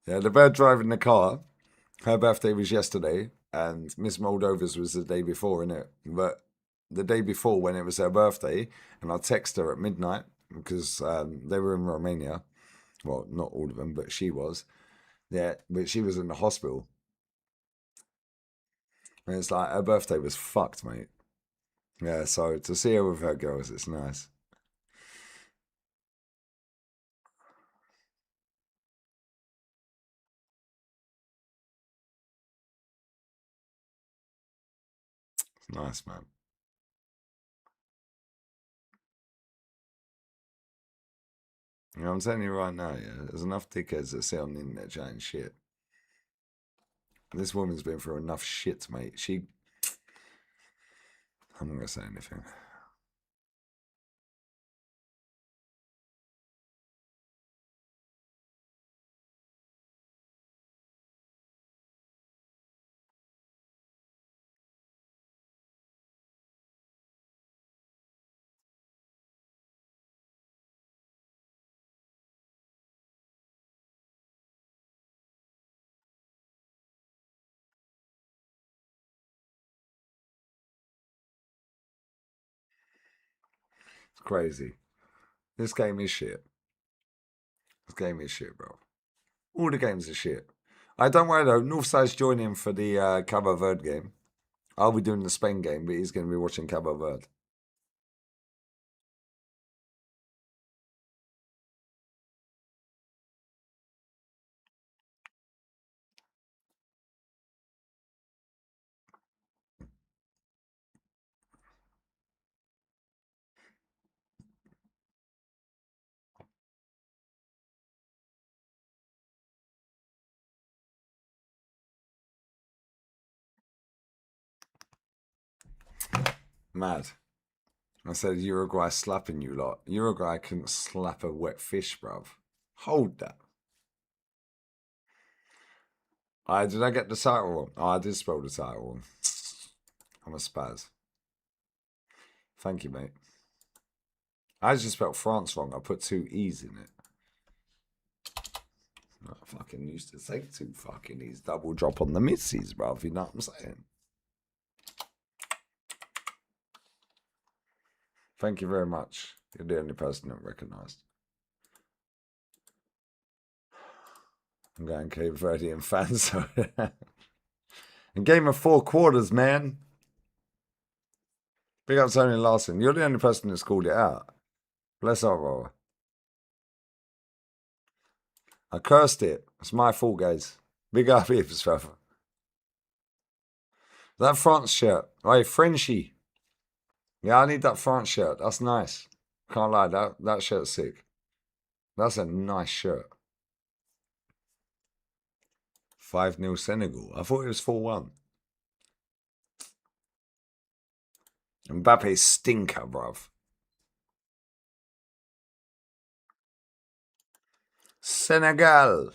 Yeah, the bird driving the car, her birthday was yesterday, and Miss Moldova's was the day before, innit? But the day before, when it was her birthday, and I texted her at midnight, because they were in Romania. Well, not all of them, but she was. Yeah, but she was in the hospital. And it's like, her birthday was fucked, mate. Yeah, so to see her with her girls, it's nice. It's nice, man. You know, I'm telling you right now, yeah, there's enough dickheads that sit on the internet chatting shit. This woman's been through enough shit, mate. I'm not going to say anything. It's crazy. This game is shit. This game is shit, bro. All the games are shit. I don't worry though. Northside's joining for the Cabo Verde game. I'll be doing the Spain game, but he's going to be watching Cabo Verde. Mad. I said Uruguay slapping you lot. Uruguay couldn't slap a wet fish, bruv. Hold that. Did I get the title wrong? Oh, I did spell the title wrong. I'm a spaz. Thank you, mate. I just spelled France wrong. I put 2 E's in it. I fucking used to take 2 fucking E's. Double drop on the missies, bruv. You know what I'm saying? Thank you very much. You're the only person that recognised. I'm going Cape Verdean fans. So a game of 4 quarters, man. Big up Tony Larson. You're the only person that's called it out. Bless our roller. I cursed it. It's my fault, guys. Big up Ibs, brother. That France shirt. Hey, Frenchie. Yeah, I need that France shirt. That's nice. Can't lie, that shirt's sick. That's a nice shirt. 5-0 Senegal. I thought it was 4-1. Mbappe stinker, bruv. Senegal.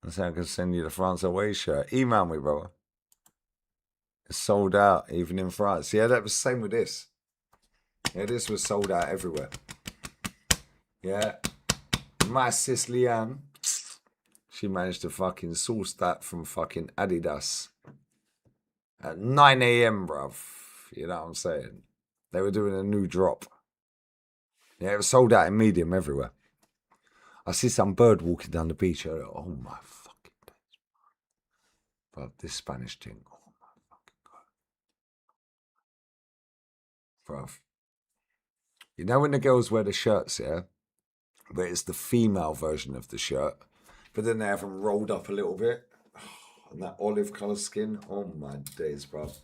I said I could send you the France away shirt. Email me, brother. It's sold out, even in France. Yeah, that was the same with this. Yeah, this was sold out everywhere. Yeah. My sis Leanne, she managed to fucking source that from fucking Adidas at 9 a.m, bruv. You know what I'm saying? They were doing a new drop. Yeah, it was sold out in medium everywhere. I see some bird walking down the beach. Oh my fucking days. Bruv, this Spanish thing. Oh my fucking God. Bruv. You know when the girls wear the shirts, yeah? But it's the female version of the shirt. But then they have them rolled up a little bit. And that olive colour skin. Oh my days, bruv.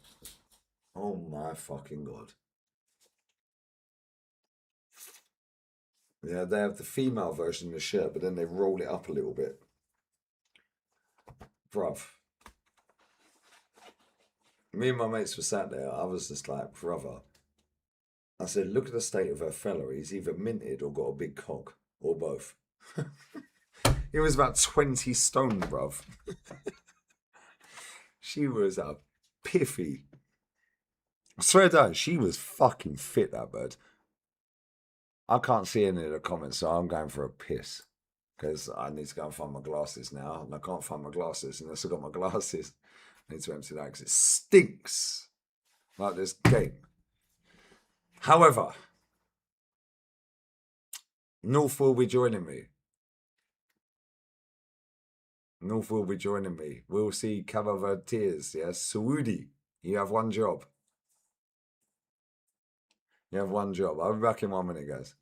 Oh my fucking God. Yeah, they have the female version of the shirt, but then they roll it up a little bit. Bruv. Me and my mates were sat there. I was just like, brother. I said, look at the state of her fella. He's either minted or got a big cock. Or both. He was about 20 stone, bruv. She was a piffy. I swear down, she was fucking fit, that bird. I can't see any of the comments, so I'm going for a piss. Because I need to go and find my glasses now. And I can't find my glasses unless I've got my glasses. I need to empty that because it stinks. Like this game. However, North will be joining me. North will be joining me. We'll see Cabo Verde tears, yes? Saudi, you have one job. You have one job. I'll be back in 1 minute, guys.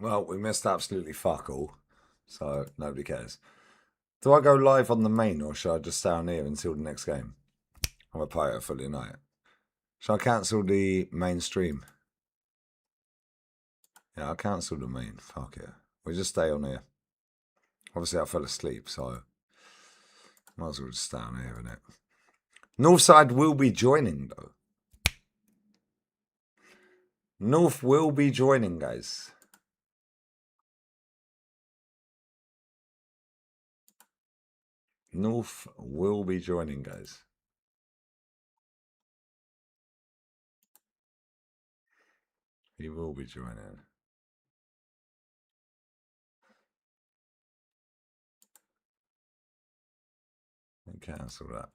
Well, we missed absolutely fuck all, so nobody cares. Do I go live on the main, or should I just stay on here until the next game? I'm a player fully night. Shall I cancel the main stream? Yeah, I'll cancel the main. Fuck it. We just stay on here. Obviously, I fell asleep, so might as well just stay on here, innit? Northside will be joining, though. North will be joining, guys. North will be joining, guys. He will be joining. And cancel that.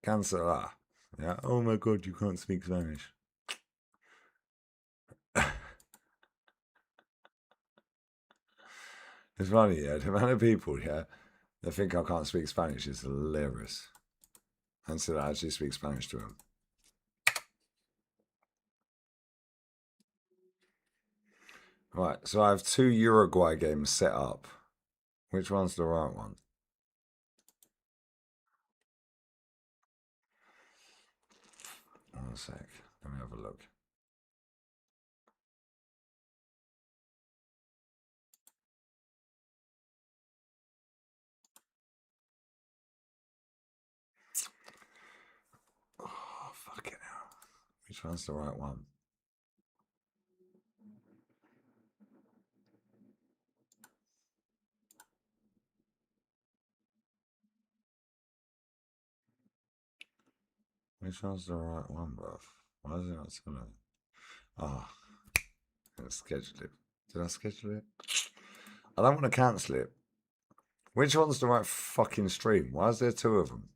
Cancel that. Yeah. Oh my god, you can't speak Spanish. It's funny, yeah. The amount of people, yeah, that think I can't speak Spanish is hilarious. Until I actually speak Spanish to them. Right, so I have 2 Uruguay games set up. Which one's the right one? One sec. Let me have a look. Oh, fucking hell. Which one's the right one? Which one's the right one, bruv? Why is it not telling? Ah, let's schedule it. Did I schedule it? I don't want to cancel it. Which one's the right fucking stream? Why is there 2 of them?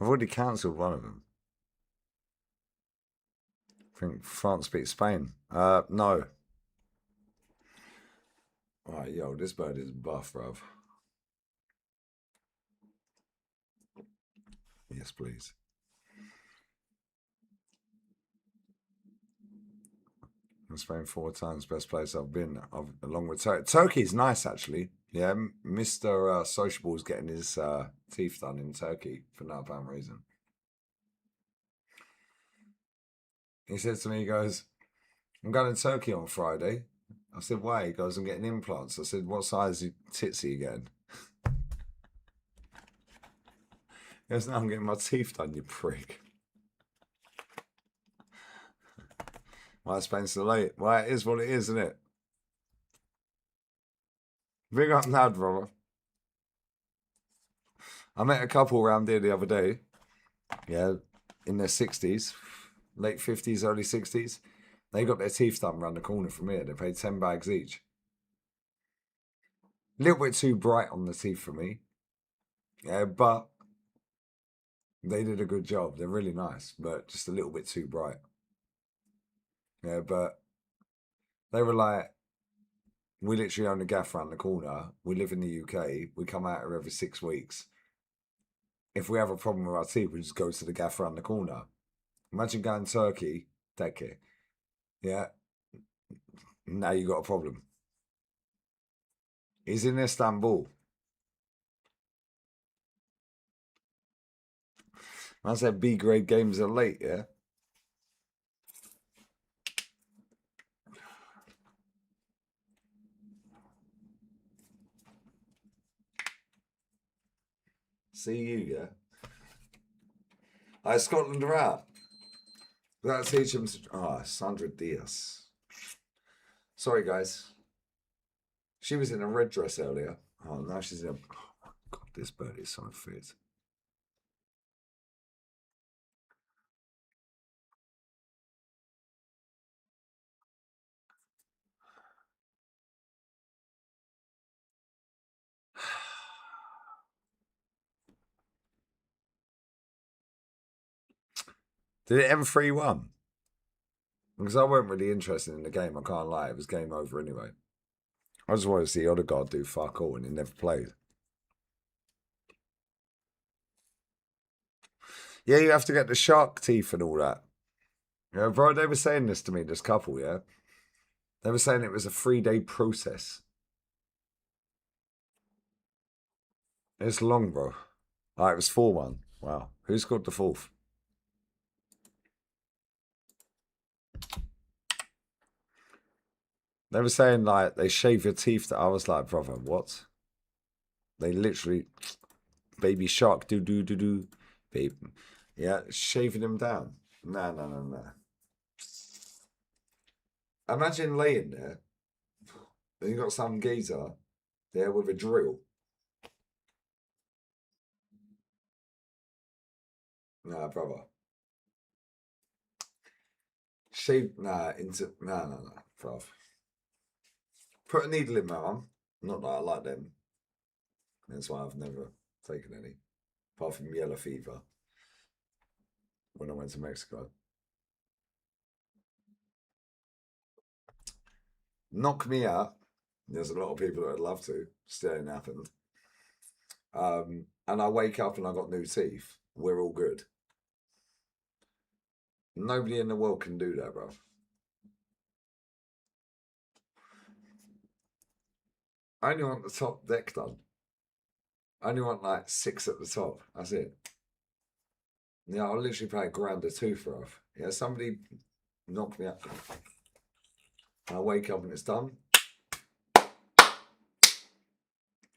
I've already cancelled one of them. I think France beat Spain. No. Alright, yo, this bird is buff, bruv. Yes, please. In Spain 4 times, best place I've been, along with Turkey. Turkey's nice, actually. Yeah, Mr. Sociable's getting his teeth done in Turkey for no apparent reason. He said to me, he goes, I'm going to Turkey on Friday. I said, why? He goes, I'm getting implants. I said, what size tits are you getting? He goes, no, I'm getting my teeth done, you prick. Why Spain's so late? Well, it is what it is, isn't it? Big up Nad, brother. I met a couple around here the other day. Yeah, in their 60s, late 50s, early 60s. They got their teeth done around the corner from here. They paid 10 bags each. A little bit too bright on the teeth for me. Yeah, but they did a good job. They're really nice, but just a little bit too bright. Yeah, but they were like, we literally own a gaff around the corner. We live in the UK. We come out here every 6 weeks. If we have a problem with our teeth, we just go to the gaff around the corner. Imagine going to Turkey, take care. Yeah, now you got a problem. He's in Istanbul. I said B grade games are late, yeah? See you, yeah? Scotland are out. That'll teach him to. Ah, Sandra Diaz. Sorry, guys. She was in a red dress earlier. Oh, now she's in a. Oh my god, this bird is so fit. Did it end 3-1? Because I weren't really interested in the game, I can't lie. It was game over anyway. I just wanted to see Odegaard do fuck all, and he never played. Yeah, you have to get the shark teeth and all that. Yeah, bro, they were saying this to me, this couple, yeah? They were saying it was a 3-day process. It's long, bro. It was 4-1. Wow. Who scored the fourth? They were saying, like, they shave your teeth. I was like, brother, what? They literally, baby shark, do. Baby. Yeah, shaving them down. No. Imagine laying there, and you got some geezer there with a drill. Nah, brother. Shave, no, bruv. Put a needle in my arm. Not that I like them. That's why I've never taken any. Apart from yellow fever when I went to Mexico. Knock me out. There's a lot of people that would love to. Still ain't happened. And I wake up and I got new teeth. We're all good. Nobody in the world can do that, bruv. I only want the top deck done. I only want like 6 at the top. That's it. Yeah, I'll literally pay £1,000 a tooth, bruv. Yeah, somebody knock me out. I wake up and it's done.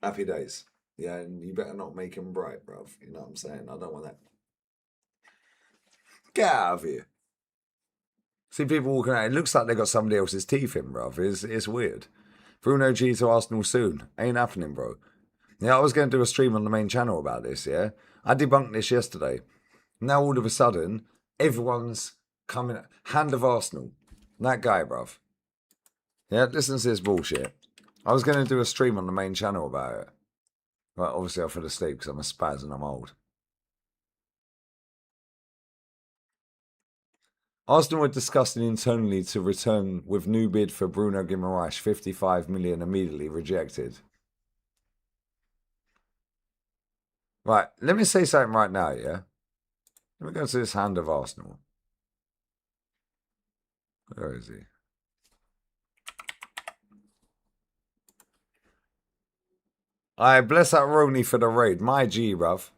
Happy days. Yeah, and you better not make them bright, bruv. You know what I'm saying? I don't want that. Get out of here. See people walking around. It looks like they got somebody else's teeth in, bruv. It's weird. Bruno G to Arsenal soon. Ain't happening, bro. Yeah, I was going to do a stream on the main channel about this, yeah? I debunked this yesterday. Now all of a sudden, everyone's coming. Hand of Arsenal. That guy, bruv. Yeah, listen to this bullshit. I was going to do a stream on the main channel about it. Well, obviously I fell asleep because I'm a spaz and I'm old. Arsenal were discussing internally to return with new bid for Bruno Guimaraes, 55 million immediately rejected. Right, let me say something right now, yeah? Let me go to this hand of Arsenal. Where is he? I bless that Roni for the raid. My G, bruv.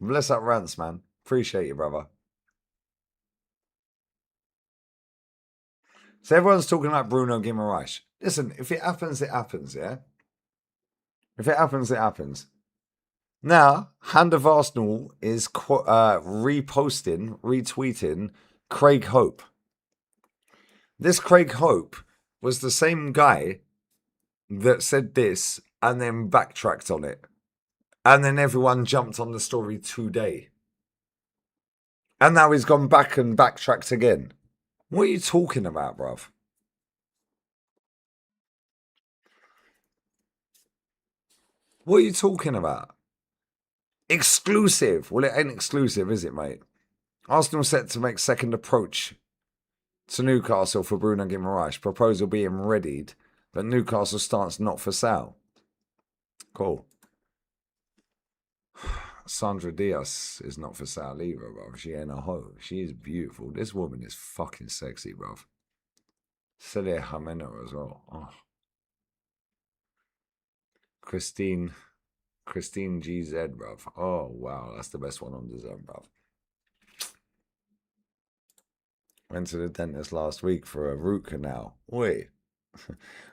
Bless that Rants, man. Appreciate you, brother. So everyone's talking about Bruno Guimaraes. Listen, if it happens, it happens, yeah? If it happens, it happens. Now, Hand of Arsenal is retweeting Craig Hope. This Craig Hope was the same guy that said this and then backtracked on it. And then everyone jumped on the story today. And now he's gone back and backtracked again. What are you talking about, bruv? What are you talking about? Exclusive. Well, it ain't exclusive, is it, mate? Arsenal set to make second approach to Newcastle for Bruno Guimaraes. Proposal being readied, but Newcastle starts not for sale. Cool. Sandra Diaz is not for sale either, bruv. She ain't a hoe. She is beautiful. This woman is fucking sexy, bruv. Celia Jimeno as well. Oh. Christine GZ, bruv. Oh, wow. That's the best one on the zone, bruv. Went to the dentist last week for a root canal. Wait.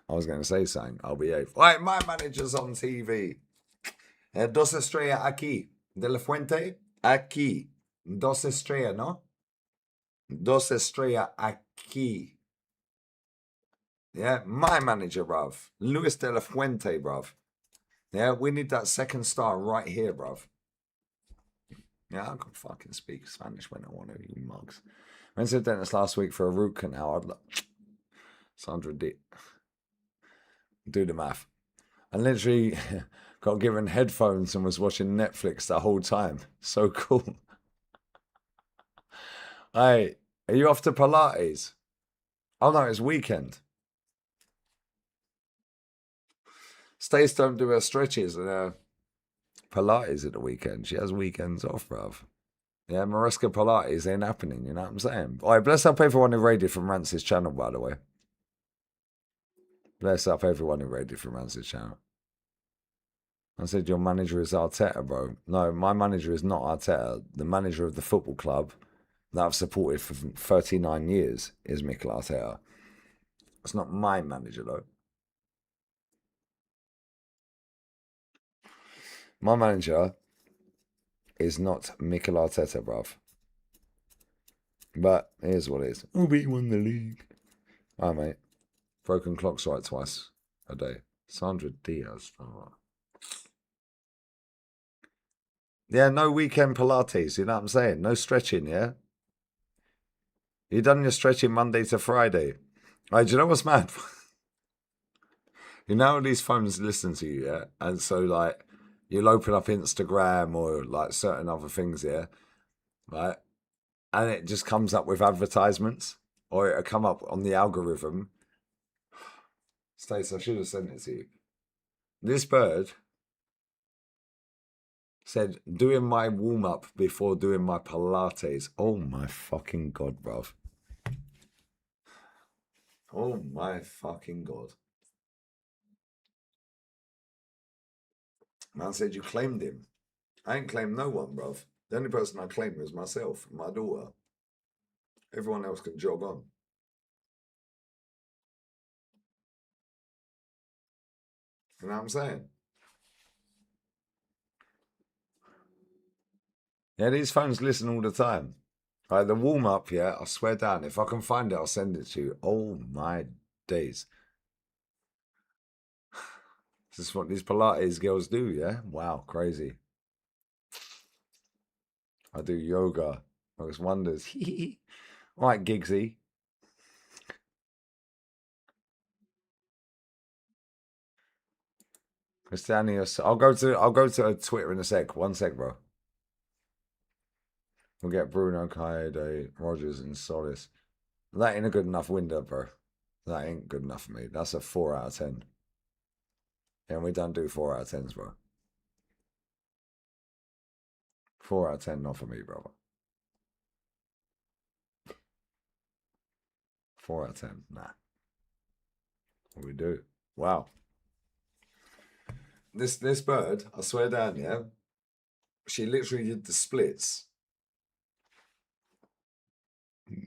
I was going to say something. I'll behave. Right, my manager's on TV. Dos estrellas aquí. De la Fuente, aquí. Dos estrellas, ¿no? Dos estrellas aquí. Yeah, my manager, bruv. Luis de la Fuente, bruv. Yeah, we need that second star right here, bruv. Yeah, I can fucking speak Spanish when I want to, you mugs. Went to the dentist last week for a root canal. I'd like Sandra D. Do the math. I literally got given headphones and was watching Netflix the whole time. So cool. Hey, are you off to Pilates? Oh no, it's weekend. Stace don't do her stretches and Pilates at the weekend. She has weekends off, bruv. Yeah, Mariska Pilates ain't happening, you know what I'm saying? All right, bless up everyone who raided from Rance's channel, by the way. Bless up everyone who raided from Rance's channel. I said, your manager is Arteta, bro. No, my manager is not Arteta. The manager of the football club that I've supported for 39 years is Mikel Arteta. It's not my manager, though. My manager is not Mikel Arteta, bruv. But here's what it is. Oh, but you won the league. All right, mate. Broken clock's right twice a day. Sandra Diaz. Oh. Yeah, no weekend Pilates, you know what I'm saying? No stretching, yeah? You done your stretching Monday to Friday. Right, do you know what's mad? You know all these phones listen to you, yeah? And so, like, you'll open up Instagram or, like, certain other things, yeah? Right? And it just comes up with advertisements. Or it'll come up on the algorithm. Stace, I should have sent it to you. This bird said, doing my warm-up before doing my Pilates. Oh, my fucking God, bruv. Oh, my fucking God. Man said you claimed him. I ain't claimed no one, bruv. The only person I claimed was myself and my daughter. Everyone else can jog on. You know what I'm saying? Yeah, these phones listen all the time. Right, the warm-up, yeah, I swear down. If I can find it, I'll send it to you. Oh, my days. This is what these Pilates girls do, yeah? Wow, crazy. I do yoga. Works wonders. All right, Giggsy. Christianius. I'll go to Twitter in a sec. One sec, bro. We'll get Bruno, Kaede, Rogers, and Solis. That ain't a good enough window, bro. That ain't good enough for me. That's a 4 out of 10. And we don't do 4 out of 10s, bro. 4 out of 10, not for me, brother. 4 out of 10, nah. What we do? Wow. This bird, I swear down, yeah. She literally did the splits.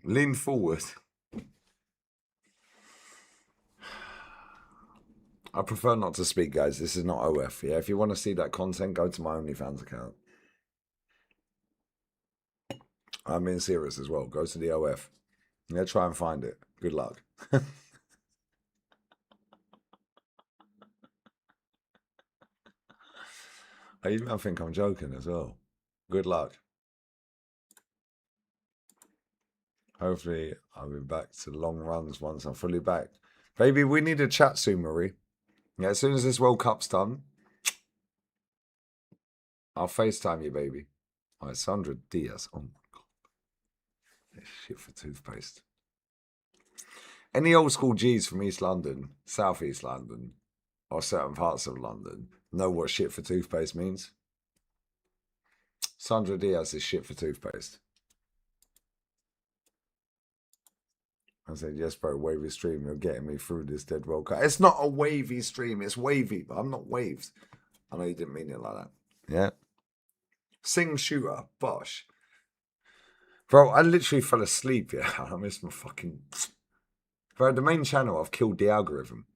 Lean forward. I prefer not to speak, guys. This is not OF. Yeah, if you want to see that content, go to my OnlyFans account. I'm being serious as well. Go to the OF. Yeah, try and find it. Good luck. I think I'm joking as well. Good luck. Hopefully, I'll be back to long runs once I'm fully back. Baby, we need a chat soon, Marie. Yeah, as soon as this World Cup's done, I'll FaceTime you, baby. All right, Sandra Diaz. Oh, my God. This shit for toothpaste. Any old school G's from East London, South East London, or certain parts of London know what shit for toothpaste means? Sandra Diaz is shit for toothpaste. I said, yes, bro, wavy stream. You're getting me through this dead World Cup. It's not a wavy stream. It's wavy, but I'm not waved. I know you didn't mean it like that. Yeah. Sing shooter. Bosh. Bro, I literally fell asleep. Yeah, I missed my fucking... Bro, the main channel, I've killed the algorithm.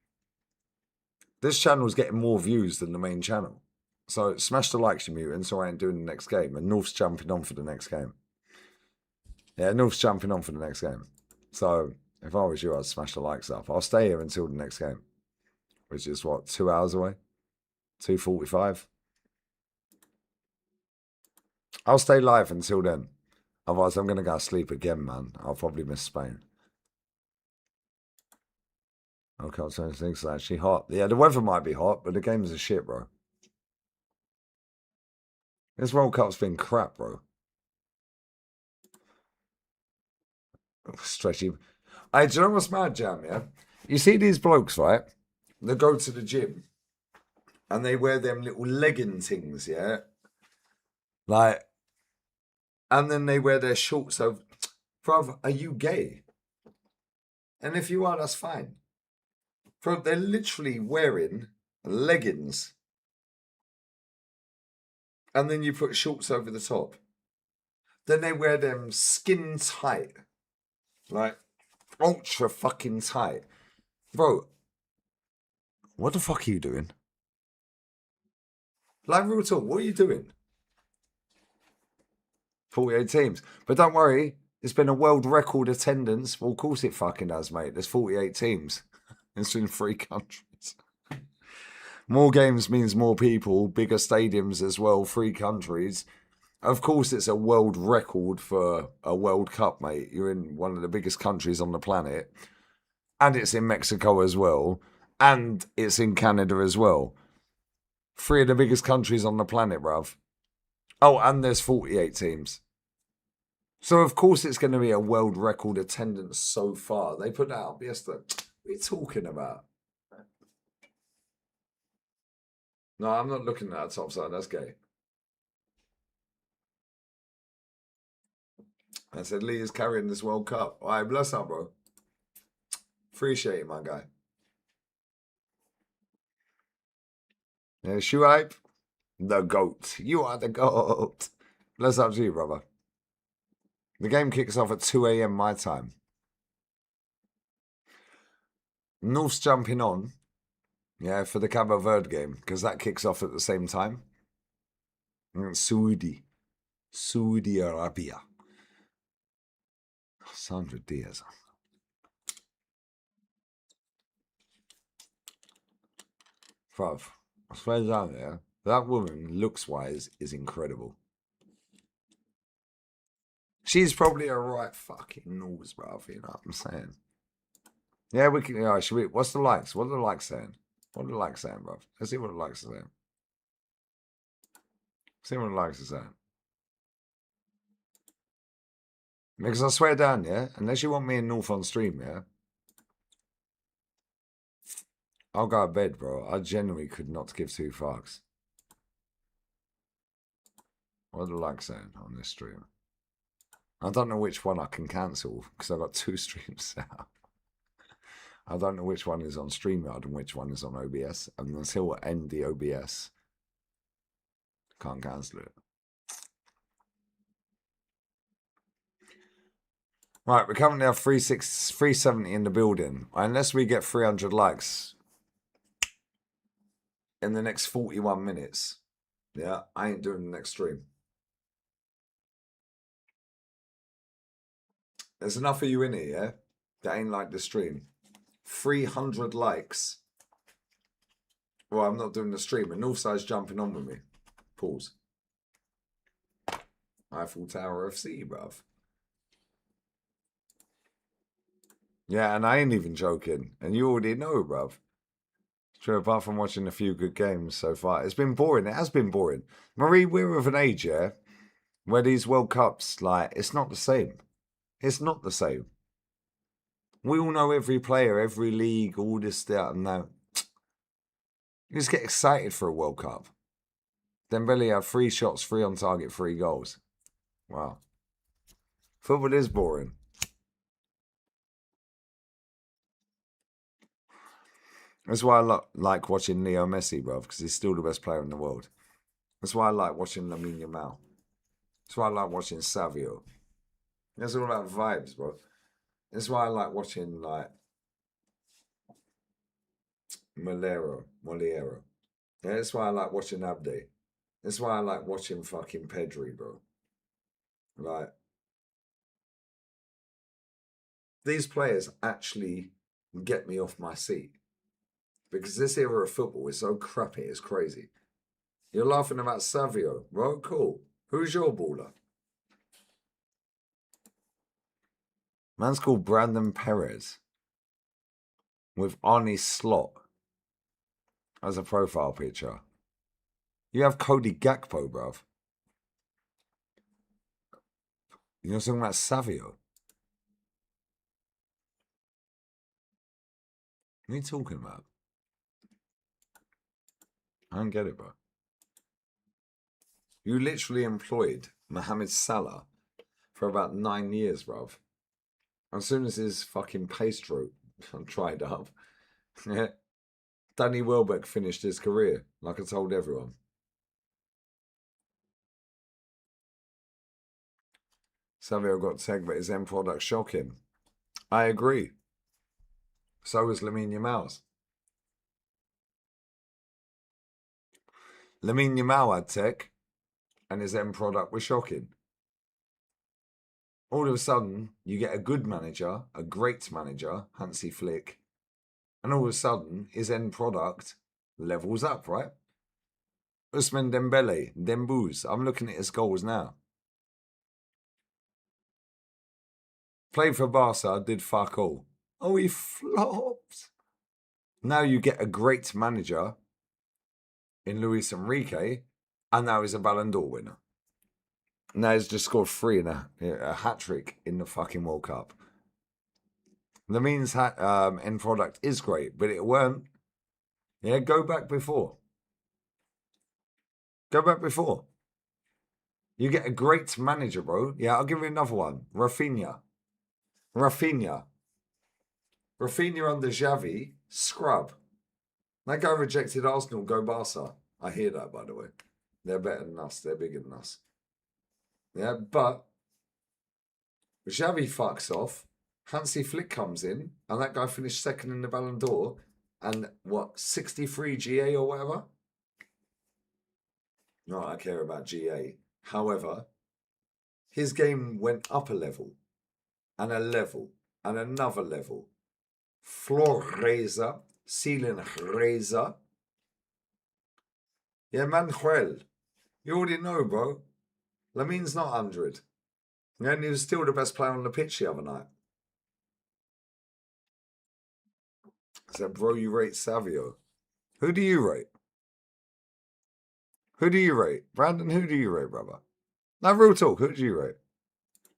This channel's getting more views than the main channel. So smash the likes, you mutants, or I ain't doing the next game. And North's jumping on for the next game. Yeah, North's jumping on for the next game. So if I was you, I'd smash the likes up. I'll stay here until the next game, which is what, 2 hours away? 2:45. I'll stay live until then. Otherwise, I'm going to go sleep again, man. I'll probably miss Spain. Okay, I'll turn things actually hot. Yeah, the weather might be hot, but the games are shit, bro. This World Cup's been crap, bro. Stretchy. Hey, do you know what's mad, Jam, yeah? You see these blokes, right? They go to the gym and they wear them little legging things, yeah? Like, And then they wear their shorts over. Bruv, are you gay? And if you are, that's fine. Bro, they're literally wearing leggings. And then you put shorts over the top. Then they wear them skin tight. Like, ultra fucking tight. Bro, what the fuck are you doing? Like, real talk, what are you doing? 48 teams. But don't worry, it's been a world record attendance. Well, of course it fucking does, mate. There's 48 teams. It's in 3 countries. More games means more people, bigger stadiums as well, 3 countries. Of course, it's a world record for a World Cup, mate. You're in one of the biggest countries on the planet. And it's in Mexico as well. And it's in Canada as well. 3 of the biggest countries on the planet, bruv. Oh, and there's 48 teams. So, of course, it's going to be a world record attendance so far. They put that up yesterday. What are you talking about? No, I'm not looking at that top side. That's gay. I said, Lee is carrying this World Cup. All right, bless up, bro. Appreciate it, my guy. Yeah, Shuaib, the GOAT. You are the GOAT. Bless up to you, brother. The game kicks off at 2 a.m. my time. North's jumping on, yeah, for the Cabo Verde game, because that kicks off at the same time. And Saudi Arabia. Sandra Diaz. Bruv, I swear down there, that woman, looks-wise, is incredible. She's probably a right fucking nose, bruv, you know what I'm saying? Yeah, we can, should we, what's the likes? What are the likes saying? What are the likes saying, bruv? Let's see what the likes are saying. See what the likes are saying. Because I swear down, yeah, unless you want me in North on stream, yeah, I'll go to bed, bro. I genuinely could not give 2 fucks. What are the likes saying on this stream? I don't know which one I can cancel because I've got 2 streams set up. I don't know which one is on StreamYard and which one is on OBS. And until I end the OBS, can't cancel it. Right, we currently have 370 in the building. Unless we get 300 likes in the next 41 minutes, yeah, I ain't doing the next stream. There's enough of you in here, yeah? That ain't like the stream. 300 likes. Well, I'm not doing the stream. And Northside's jumping on with me. Pause. Eiffel Tower FC, bruv. Yeah, and I ain't even joking. And you already know, bruv. True, apart from watching a few good games so far. It's been boring. It has been boring. Marie, we're of an age, yeah, where these World Cups, like, it's not the same. It's not the same. We all know every player, every league, all this, that, and that. You just get excited for a World Cup. Dembele had 3 shots, 3 on target, 3 goals. Wow. Football is boring. That's why I like watching Leo Messi, bruv, because he's still the best player in the world. That's why I like watching Lamine Yamal. That's why I like watching Savio. It's all about vibes, bro. That's why I like watching, like, Moliero. Yeah, that's why I like watching Abde. That's why I like watching fucking Pedri, bro. Like, these players actually get me off my seat. Because this era of football is so crappy, it's crazy. You're laughing about Savio, right? Cool. Who's your baller? Man's called Brandon Perez with Arnie Slot as a profile picture. You have Cody Gakpo, bruv. You're talking about Savio. What are you talking about? I don't get it, bro. You literally employed Mohamed Salah for about 9 years, bruv. As soon as his fucking pace route dried up, Danny Welbeck finished his career, like I told everyone. Savio got tagged, but his end product shocking. I agree. So was Lamine Yamal's. Lamine Yamal had tech, and his end product was shocking. All of a sudden, you get a good manager, a great manager, Hansi Flick, and all of a sudden, his end product levels up, right? Ousmane Dembele, Dembouz. I'm looking at his goals now. Played for Barca, did fuck all. Oh, he flopped. Now you get a great manager in Luis Enrique, and now he's a Ballon d'Or winner. Now he's just scored 3 in a hat-trick in the fucking World Cup. Lamine's end product is great, but it weren't. Yeah, go back before. Go back before. You get a great manager, bro. Yeah, I'll give you another one. Rafinha under Xavi, scrub. That guy rejected Arsenal, go Barca. I hear that, by the way. They're better than us. They're bigger than us. Yeah, but Xavi fucks off. Hansi Flick comes in, and that guy finished second in the Ballon d'Or. And what, 63 GA or whatever? Not I care about GA. However, his game went up a level, and another level. Floor raiser, ceiling raiser. Yeah, Manuel. You already know, bro. Lamine's not 100. And he was still the best player on the pitch the other night. So, bro, you rate Savio. Who do you rate? Who do you rate? Brandon, who do you rate, brother? Now, real talk, who do you rate?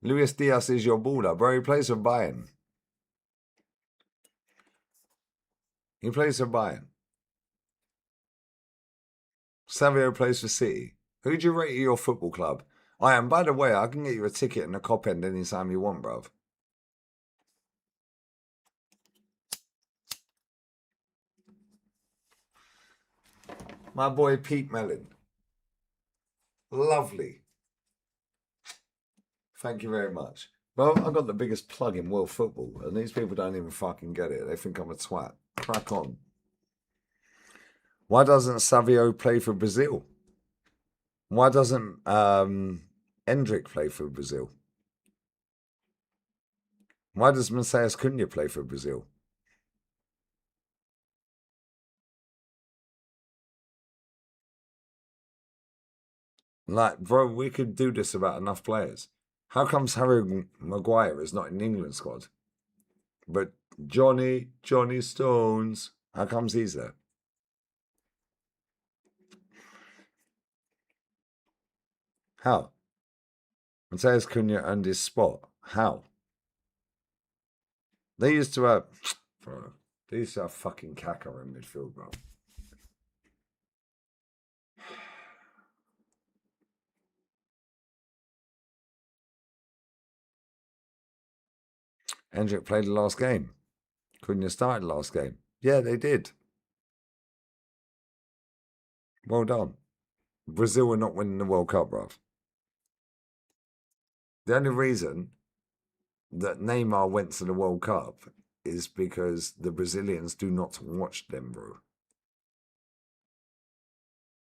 Luis Diaz is your baller, bro. He plays for Bayern. He plays for Bayern. Savio plays for City. Who do you rate at your football club? And by the way, I can get you a ticket and a cop end anytime you want, bruv. My boy Pete Mellon. Lovely. Thank you very much. Well, I got the biggest plug in world football, and these people don't even fucking get it. They think I'm a twat. Crack on. Why doesn't Savio play for Brazil? Why doesn't Endrick play for Brazil? Why does Messias Cunha play for Brazil? Like, bro, we could do this about enough players. How comes Harry Maguire is not in the England squad? But Johnny Stones, how comes he's there? How? Mateus Cunha earned his spot. How? They used to have, bro, they used to have fucking Kaka in midfield, bro. Hendrick played the last game. Cunha started the last game. Yeah, they did. Well done. Brazil were not winning the World Cup, bruv. The only reason that Neymar went to the World Cup is because the Brazilians do not watch them, bro.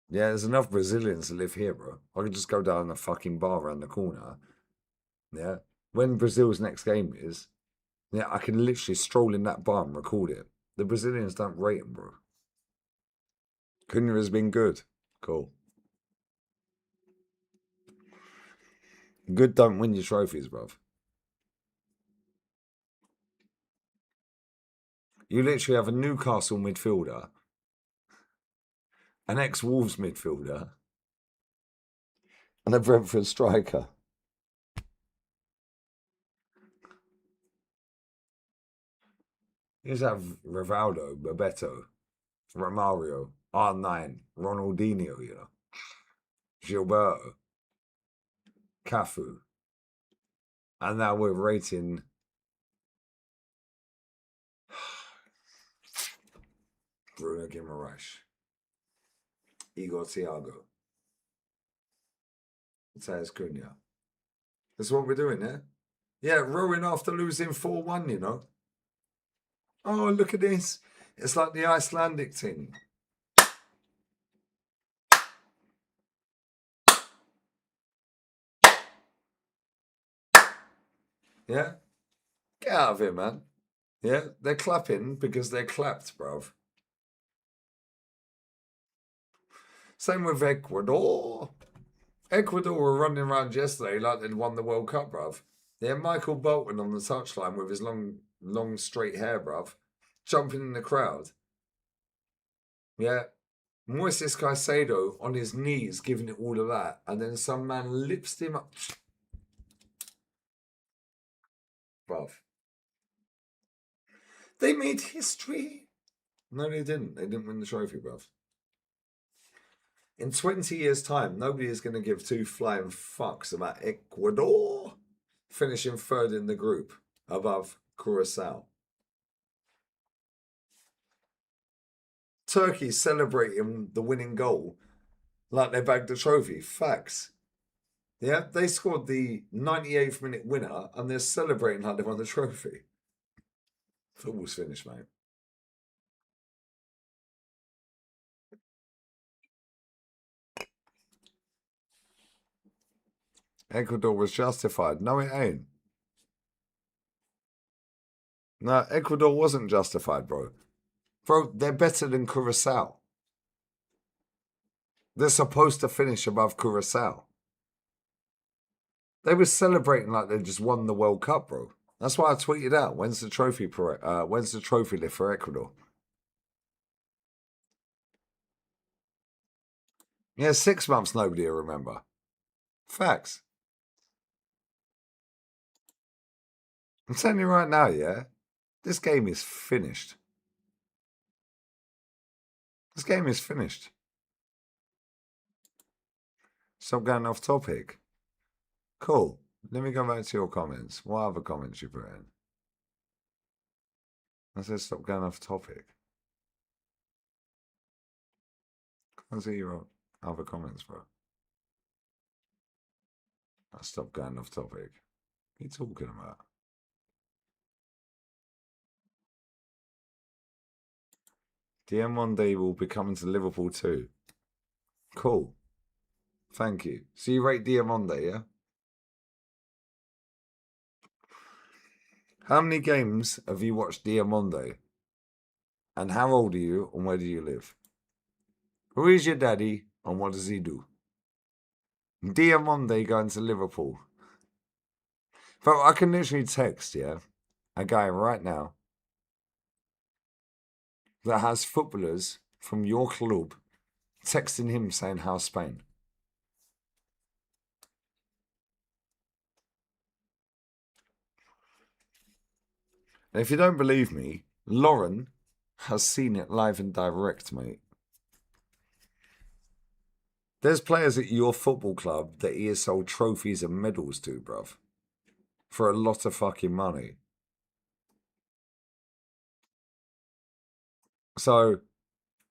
Yeah, there's enough Brazilians to live here, bro. I could just go down the fucking bar around the corner. Yeah. When Brazil's next game is, yeah, I can literally stroll in that bar and record it. The Brazilians don't rate him, bro. Cunha has been good. Cool. Good don't win your trophies, bruv. You literally have a Newcastle midfielder, an ex-Wolves midfielder, and a Brentford striker. You just have Rivaldo, Bebeto, Romario, R9, Ronaldinho, you know, Gilberto, Cafu. And now we're rating Bruno Guimaraes, Igor Thiago, Matheus Cunha. That's what we're doing, yeah? Yeah, rowing after losing 4-1, you know. Oh, look at this. It's like the Icelandic thing. Yeah? Get out of here, man. Yeah? They're clapping because they're clapped, bruv. Same with Ecuador. Ecuador were running around yesterday like they'd won the World Cup, bruv. They had Michael Bolton on the touchline with his long straight hair, bruv, jumping in the crowd. Yeah. Moises Caicedo on his knees giving it all of that, and then some man lifts him up. Bruv. They made history. No, they didn't. They didn't win the trophy, bruv. In 20 years' time, nobody is going to give two flying fucks about Ecuador finishing third in the group above Curacao. Turkey celebrating the winning goal like they bagged the trophy. Facts. Yeah, they scored the 98th minute winner and they're celebrating like they won the trophy. Football's finished, mate. Ecuador was justified. No, it ain't. No, Ecuador wasn't justified, bro. Bro, they're better than Curacao. They're supposed to finish above Curacao. They were celebrating like they just won the World Cup, bro. That's why I tweeted out, when's the trophy lift for Ecuador? Yeah, 6 months nobody will remember. Facts. I'm telling you right now, yeah, this game is finished. This game is finished. Stop going off topic. Cool. Let me go back to your comments. What other comments you put in? I said stop going off topic. Can't see your other comments, bro. I stopped going off topic. What are you talking about? Diamonde will be coming to Liverpool too. Cool. Thank you. So you rate Diamonde, yeah? How many games have you watched Diamonde? And how old are you and where do you live? Who is your daddy and what does he do? Diamonde going to Liverpool. But I can literally text, yeah, a guy right now that has footballers from your club texting him saying, how's Spain? And if you don't believe me, Lauren has seen it live and direct, mate. There's players at your football club that he has sold trophies and medals to, bruv. For a lot of fucking money. So,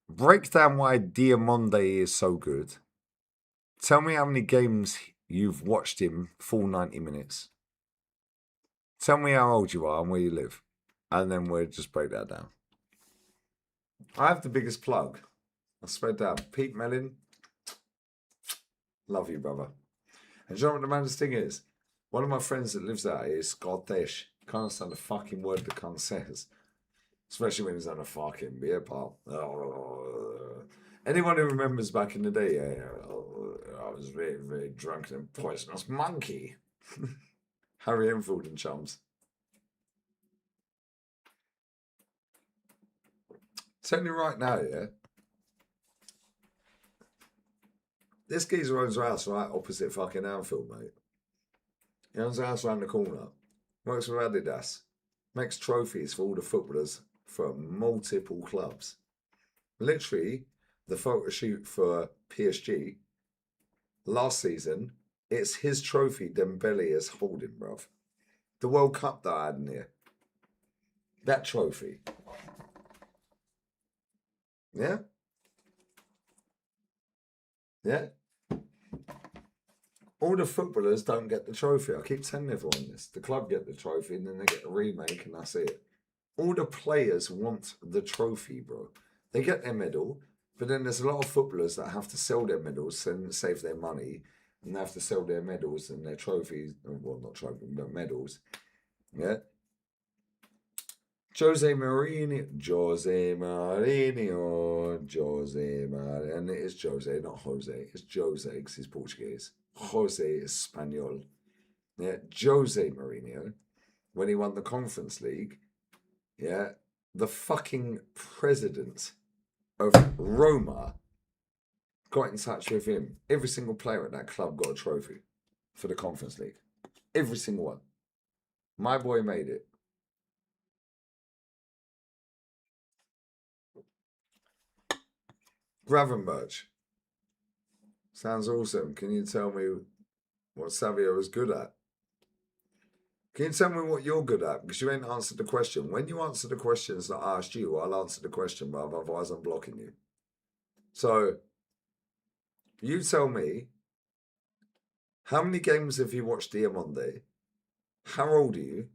break down why Diamonde is so good. Tell me how many games you've watched him full 90 minutes. Tell me how old you are and where you live. And then we'll just break that down. I have the biggest plug. I spread down. Pete Mellin. Love you, brother. And do you know what the maddest thing is? One of my friends that lives there is Scottish. Can't understand the fucking word the cunt says. Especially when he's on a fucking beer pub. Anyone who remembers back in the day, I was very, very drunk and poisonous monkey. Harry Enfield and chums. Tell you right now, yeah. This geezer owns a house right opposite fucking Anfield, mate. He owns a house around the corner. Works with Adidas. Makes trophies for all the footballers for multiple clubs. Literally, the photo shoot for PSG last season, it's his trophy Dembele is holding, bruv. The World Cup that I had in here. That trophy. Yeah? Yeah? All the footballers don't get the trophy. I keep telling everyone this. The club get the trophy and then they get a remake and that's it. All the players want the trophy, bro. They get their medal, but then there's a lot of footballers that have to sell their medals and save their money, and they have to sell their medals and their trophies. Well, not trophies, but medals. Yeah. Jose Mourinho, and it is Jose, not Jose. It's Jose because he's Portuguese. Jose is Spanish. Yeah, Jose Mourinho, when he won the Conference League, yeah, the fucking president of Roma got in touch with him. Every single player at that club got a trophy for the Conference League. Every single one. My boy made it. Gravenberch. Sounds awesome. Can you tell me what Savio was good at? Can you tell me what you're good at? Because you ain't answered the question. When you answer the questions that I asked you, I'll answer the question, but otherwise I'm blocking you. So, you tell me, how many games have you watched Diamande? How old are you?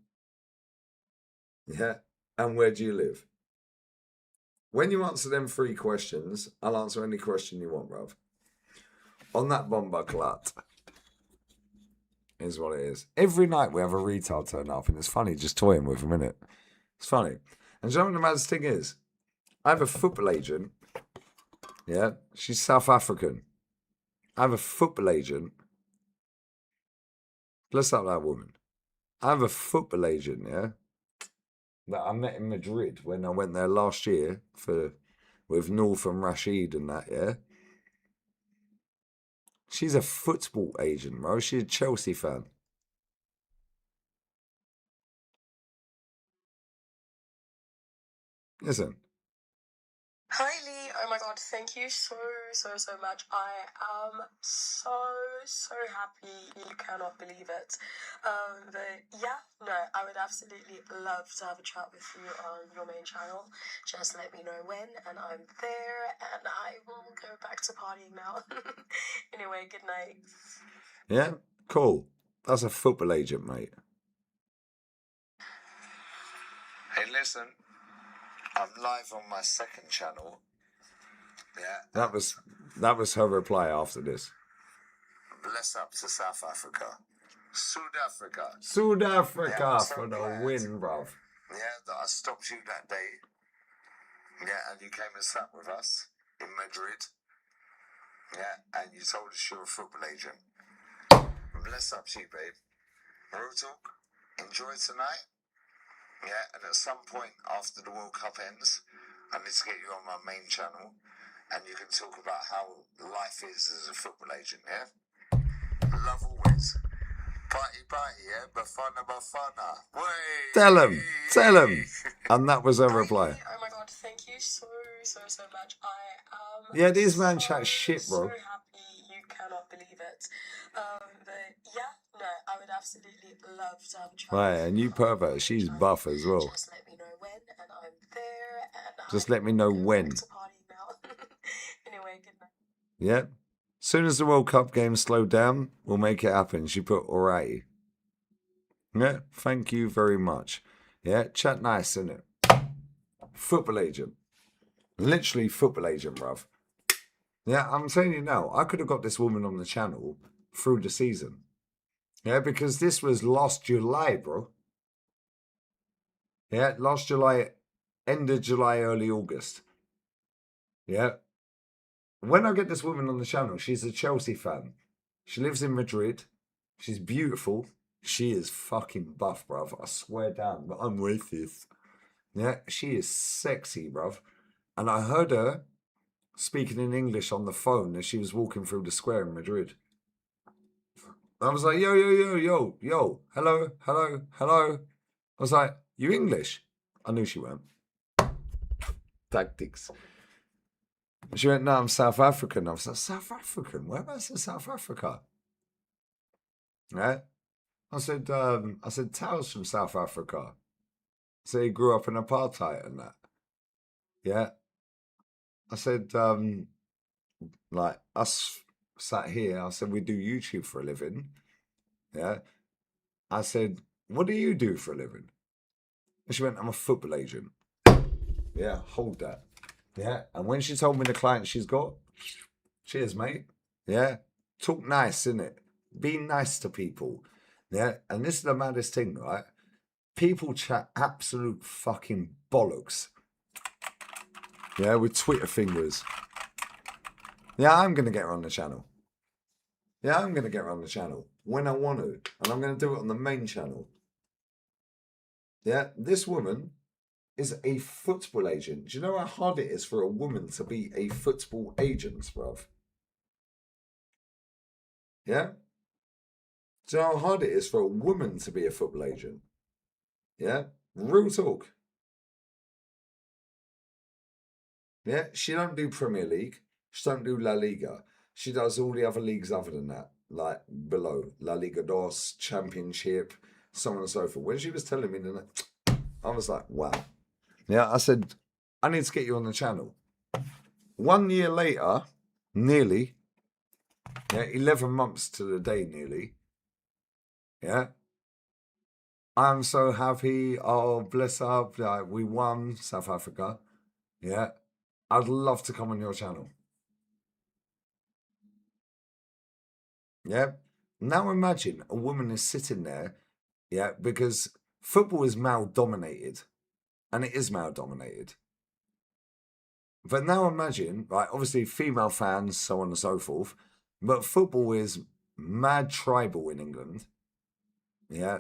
Yeah. And where do you live? When you answer them 3 questions, I'll answer any question you want, bruv. On that bomba clat is what it is. Every night we have a retard turn up, and it's funny just toying with him, innit? It's funny. And do you know what the maddest thing is? I have a football agent. Yeah, she's South African. I have a football agent. Bless up that woman. I have a football agent, yeah, that I met in Madrid when I went there last year with North and Rashid and that, yeah. She's a football agent, bro. She's a Chelsea fan. Listen.
Hi Lee, oh my god, thank you so much. I am so happy, you cannot believe it. But yeah, no, I would absolutely love to have a chat with you on your main channel. Just let me know when, and I'm there, and I will go back to partying now. Anyway, good night.
Yeah, cool. That's a football agent, mate. Hey, listen. I'm live on my second channel. Yeah. That was her reply after this. Bless up to South Africa. South Africa for the win, bruv. Yeah, that I stopped you that day. Yeah, and you came and sat with us in Madrid. Yeah, and you told us you're a football agent. Bless up to you, babe. Real talk. Enjoy tonight. Yeah, and at some point after the World Cup ends, I need to get you on my main channel and you can talk about how life is as a football agent, yeah? Love always. Party, yeah? Bafana. Way! Tell him. And that was her reply.
Oh my god, thank you so much. I am
yeah, this man chats shit, bro.
So happy, you cannot believe it. But yeah, no, I would absolutely love to have a chat.
Right, and you pervert, she's buff as well.
Just let me know when, and I'm there, and
just let me know when.
Anyway, good night.
Yep. Soon as the World Cup games slow down, we'll make it happen. She put alrighty. Yeah, thank you very much. Yeah, chat nice, innit? Football agent. Literally football agent, bruv. Yeah, I'm telling you now, I could have got this woman on the channel through the season. Yeah, because this was last July, bro. Yeah, last July, end of July, early August. Yeah. When I get this woman on the channel, she's a Chelsea fan. She lives in Madrid. She's beautiful. She is fucking buff, bruv. I swear down, but I'm racist. Yeah, she is sexy, bruv. And I heard her speaking in English on the phone as she was walking through the square in Madrid. I was like, yo, hello. I was like, you English? I knew she went. Tactics. She went, no, I'm South African. I was like, South African? Whereabouts in South Africa? Yeah. I said, Tao's from South Africa. So he grew up in apartheid and that. Yeah. I said, like us sat here, I said, we do YouTube for a living. Yeah. I said, what do you do for a living? And she went, I'm a football agent. Yeah, hold that. Yeah. And when she told me the client she's got, cheers, mate. Yeah. Talk nice, innit? Be nice to people. Yeah. And this is the maddest thing, right? People chat absolute fucking bollocks. Yeah, with Twitter fingers. Yeah, I'm going to get her on the channel. Yeah, I'm going to get her on the channel when I want to. And I'm going to do it on the main channel. Yeah, this woman is a football agent. Do you know how hard it is for a woman to be a football agent, bruv? Yeah? Do you know how hard it is for a woman to be a football agent? Yeah? Real talk. Yeah? She don't do Premier League. She don't do La Liga. She does all the other leagues other than that. Like below. La Liga Dos, Championship, so on and so forth. When she was telling me that, I was like, wow. Yeah, I said, I need to get you on the channel. 1 year later, nearly, yeah, 11 months to the day nearly, yeah, I'm so happy. Oh, bless up. Like, we won South Africa. Yeah, I'd love to come on your channel. Yeah. Now imagine a woman is sitting there, yeah, because football is male dominated, and it is male dominated. But now imagine, right, obviously female fans, so on and so forth, but football is mad tribal in England. Yeah.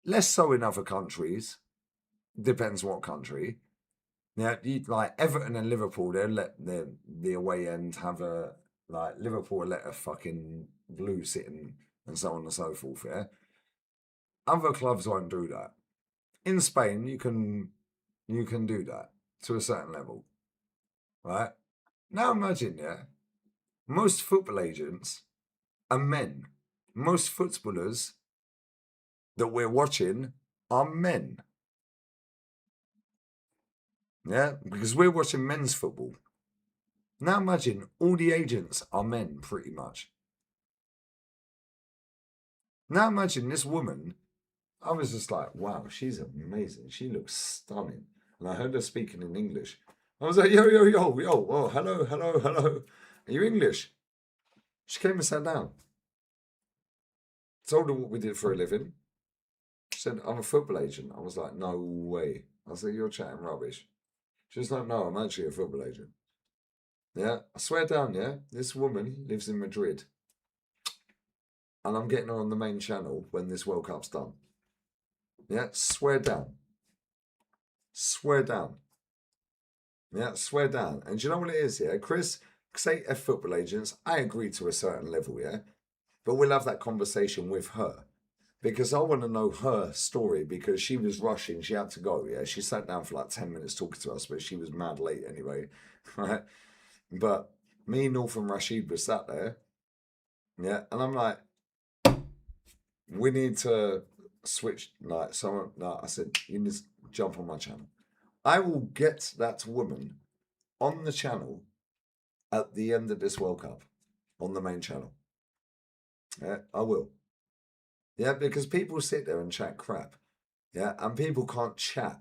Less so in other countries. Depends what country. Yeah, like Everton and Liverpool, they'll let the away end have a, like Liverpool will let a fucking blue sitting and so on and so forth. Yeah. Other clubs won't do that. In Spain, you can do that to a certain level. Right? Now imagine, yeah, most football agents are men. Most footballers that we're watching are men. Yeah, because we're watching men's football. Now imagine all the agents are men, pretty much. Now imagine this woman. I was just like, wow, she's amazing. She looks stunning. And I heard her speaking in English. I was like, yo, yo, yo, yo, oh, hello, hello, hello. Are you English? She came and sat down. Told her what we did for a living. She said, I'm a football agent. I was like, no way. I said, you're chatting rubbish. She was like, no, I'm actually a football agent. Yeah, I swear down, yeah, this woman lives in Madrid. And I'm getting her on the main channel when this World Cup's done. Yeah, swear down. Swear down. Yeah, swear down. And do you know what it is, yeah? Chris, say F football agents, I agree to a certain level, yeah? But we'll have that conversation with her. Because I want to know her story because she was rushing. She had to go, yeah? She sat down for like 10 minutes talking to us, but she was mad late anyway, right? But me, North and Rashid were sat there, yeah? And I'm like, we need to switch, like, someone, no, I said, you need to jump on my channel. I will get that woman on the channel at the end of this World Cup on the main channel. Yeah, I will. Yeah, because people sit there and chat crap. Yeah, and people can't chat.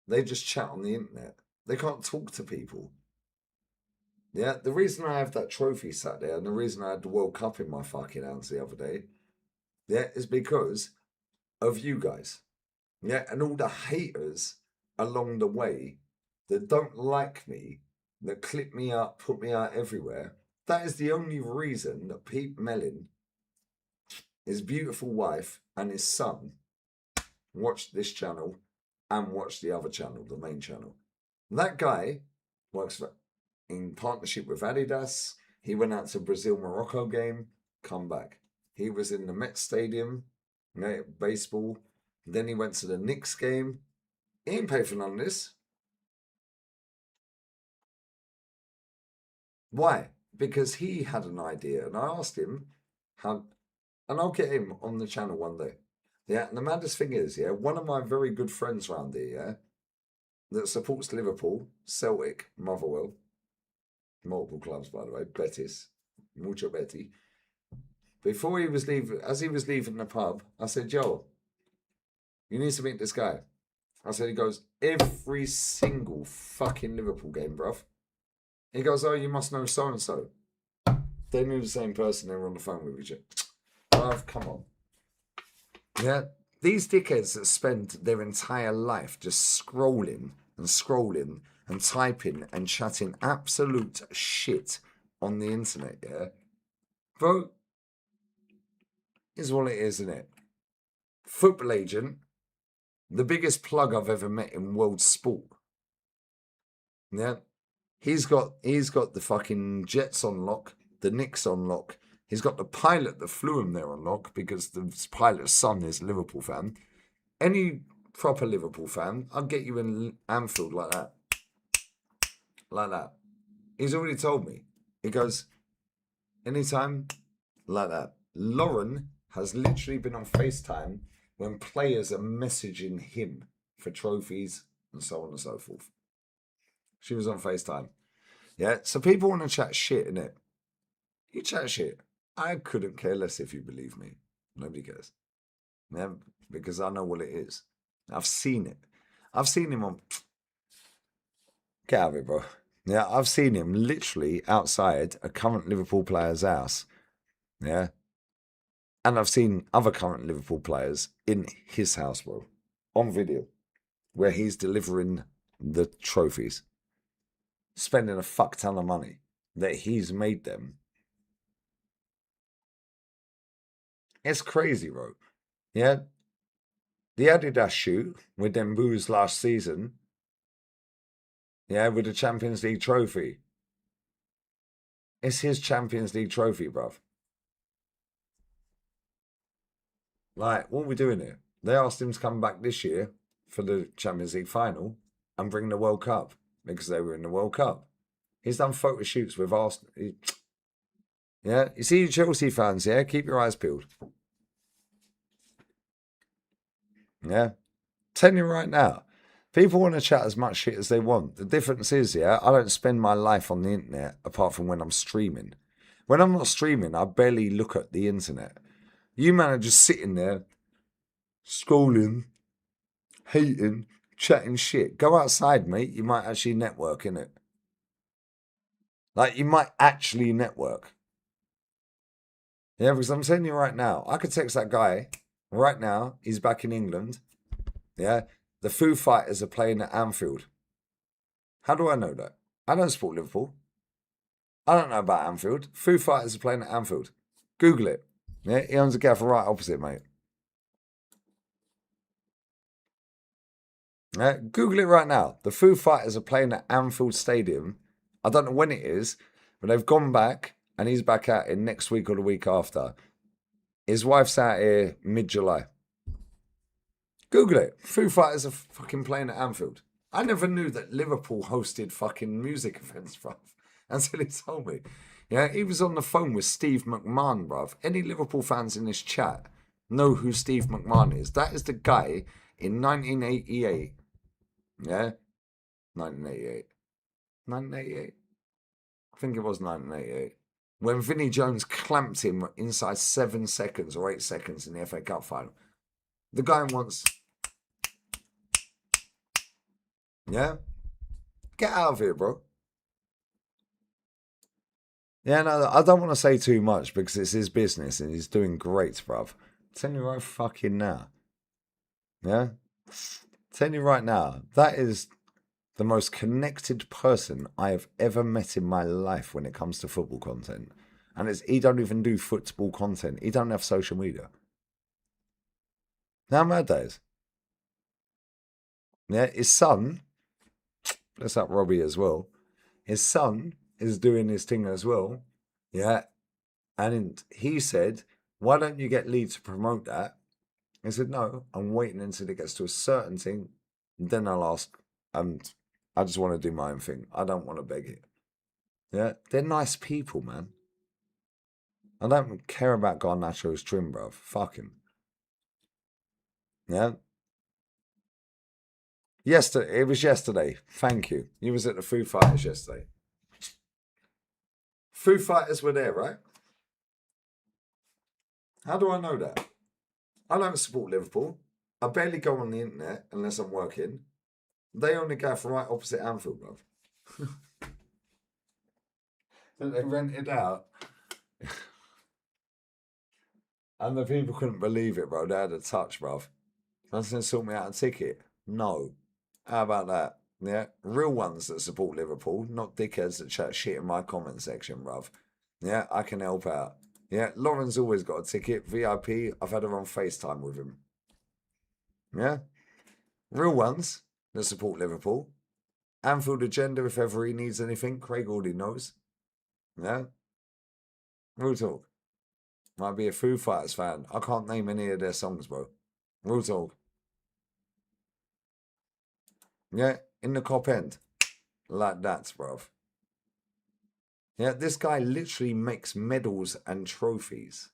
They just chat on the internet. They can't talk to people. Yeah, the reason I have that trophy sat there and the reason I had the World Cup in my fucking hands the other day, yeah, is because of you guys. Yeah, and all the haters along the way that don't like me, that clip me up, put me out everywhere. That is the only reason that Pete Mellin, his beautiful wife, and his son watched this channel and watched the other channel, the main channel. That guy works in partnership with Adidas. He went out to Brazil Morocco game, come back. He was in the Met Stadium, baseball. Then he went to the Knicks game. He ain't paid for none of this. Why? Because he had an idea, and I asked him how, and I'll get him on the channel one day. Yeah, and the maddest thing is, yeah, one of my very good friends around here, yeah, that supports Liverpool, Celtic, Motherwell, multiple clubs by the way, Betis, mucho Betty. Before he was leaving, as he was leaving the pub, I said, Joel, you need to meet this guy. I said, he goes, every single fucking Liverpool game, bruv. He goes, oh, you must know so and so. They knew the same person, they were on the phone with each other. Bruv, come on. Yeah, these dickheads that spend their entire life just scrolling and typing and chatting absolute shit on the internet, yeah? Bro, is what it is, isn't it? Football agent, the biggest plug I've ever met in world sport. Yeah. He's got the fucking Jets on lock, the Knicks on lock. He's got the pilot that flew him there on lock because the pilot's son is a Liverpool fan. Any proper Liverpool fan, I'll get you in Anfield like that. Like that. He's already told me. He goes, anytime, like that. Lauren has literally been on FaceTime when players are messaging him for trophies and so on and so forth. She was on FaceTime. Yeah, so people want to chat shit, innit? You chat shit. I couldn't care less if you believe me. Nobody cares. Yeah, because I know what it is. I've seen it. I've seen him on... Get out of it, bro. Yeah, I've seen him literally outside a current Liverpool player's house. Yeah. And I've seen other current Liverpool players in his house, bro. On video. Where he's delivering the trophies. Spending a fuck ton of money that he's made them. It's crazy, bro. Yeah. The Adidas shoe with them boos last season. Yeah, with the Champions League trophy. It's his Champions League trophy, bruv. Like, what are we doing here? They asked him to come back this year for the Champions League final and bring the World Cup because they were in the World Cup. He's done photo shoots with Arsenal. Yeah, you see you Chelsea fans, yeah? Keep your eyes peeled. Yeah. Telling you right now, people want to chat as much shit as they want. The difference is, yeah, I don't spend my life on the internet apart from when I'm streaming. When I'm not streaming, I barely look at the internet. You man are just sitting there, scrolling, hating, chatting shit. Go outside, mate. You might actually network, innit? Like, you might actually network. Yeah, because I'm telling you right now, I could text that guy right now. He's back in England. Yeah, the Foo Fighters are playing at Anfield. How do I know that? I don't support Liverpool. I don't know about Anfield. Foo Fighters are playing at Anfield. Google it. Yeah, he owns a gaff right opposite, mate. Yeah, Google it right now. The Foo Fighters are playing at Anfield Stadium. I don't know when it is, but they've gone back and he's back out in next week or the week after. His wife's out here mid-July. Google it. Foo Fighters are fucking playing at Anfield. I never knew that Liverpool hosted fucking music events, bruv, until he told me. Yeah, he was on the phone with Steve McMahon, bruv. Any Liverpool fans in this chat know who Steve McMahon is. That is the guy in 1988. Yeah? 1988. 1988? I think it was 1988. When Vinnie Jones clamped him inside 7 seconds or 8 seconds in the FA Cup final. The guy wants... Yeah? Get out of here, bro. Yeah, no, I don't want to say too much because it's his business and he's doing great, bruv. Tell you right fucking now. Yeah? Tell you right now, that is the most connected person I have ever met in my life when it comes to football content. And he don't even do football content. He don't have social media. How mad that is. Yeah, his son, bless up Robbie as well. His son is doing his thing as well. Yeah. And he said, why don't you get Lee to promote that? I said, no, I'm waiting until it gets to a certain thing. Then I'll ask. And I just want to do my own thing. I don't want to beg it. Yeah. They're nice people, man. I don't care about Garnacho's trim, bruv. Fuck him. Yeah. Yesterday, it was yesterday. Thank you. You was at the Foo Fighters yesterday. Foo Fighters were there, right? How do I know that? I don't support Liverpool. I barely go on the internet unless I'm working. They own the gaff right opposite Anfield, bruv. They rented out. And the people couldn't believe it, bro. They had a touch, bruv. I was going to sort me out a ticket. No. How about that? Yeah. Real ones that support Liverpool, not dickheads that chat shit in my comment section, bruv. Yeah, I can help out. Yeah, Lauren's always got a ticket. VIP. I've had her on FaceTime with him. Yeah. Real ones that support Liverpool. Anfield agenda if ever he needs anything. Craig already knows. Yeah. Real talk. Might be a Foo Fighters fan. I can't name any of their songs, bro. Real talk. Yeah. In the cop end. Like that, bruv. Yeah. This guy literally makes medals and trophies.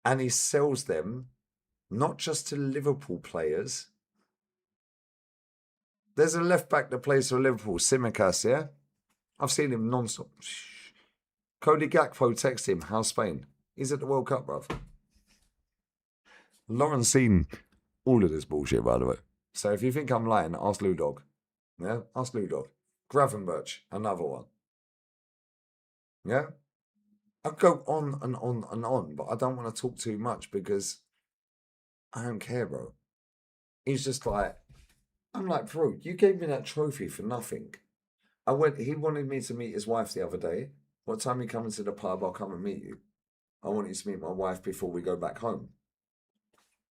And he sells them not just to Liverpool players. There's a left back that plays for Liverpool, Simicas, yeah? I've seen him non-stop. Cody Gakpo texted him, how's Spain? He's at the World Cup, bruv. Lauren's seen all of this bullshit, by the way. So if you think I'm lying, ask Lou Dog. Yeah? Ask Lou Dog. Gravenberch, another one. Yeah? I go on and on and on, but I don't want to talk too much because I don't care, bro. He's just like, I'm like, bro, you gave me that trophy for nothing. He wanted me to meet his wife the other day. What time you coming to the pub? I'll come and meet you. I want you to meet my wife before we go back home.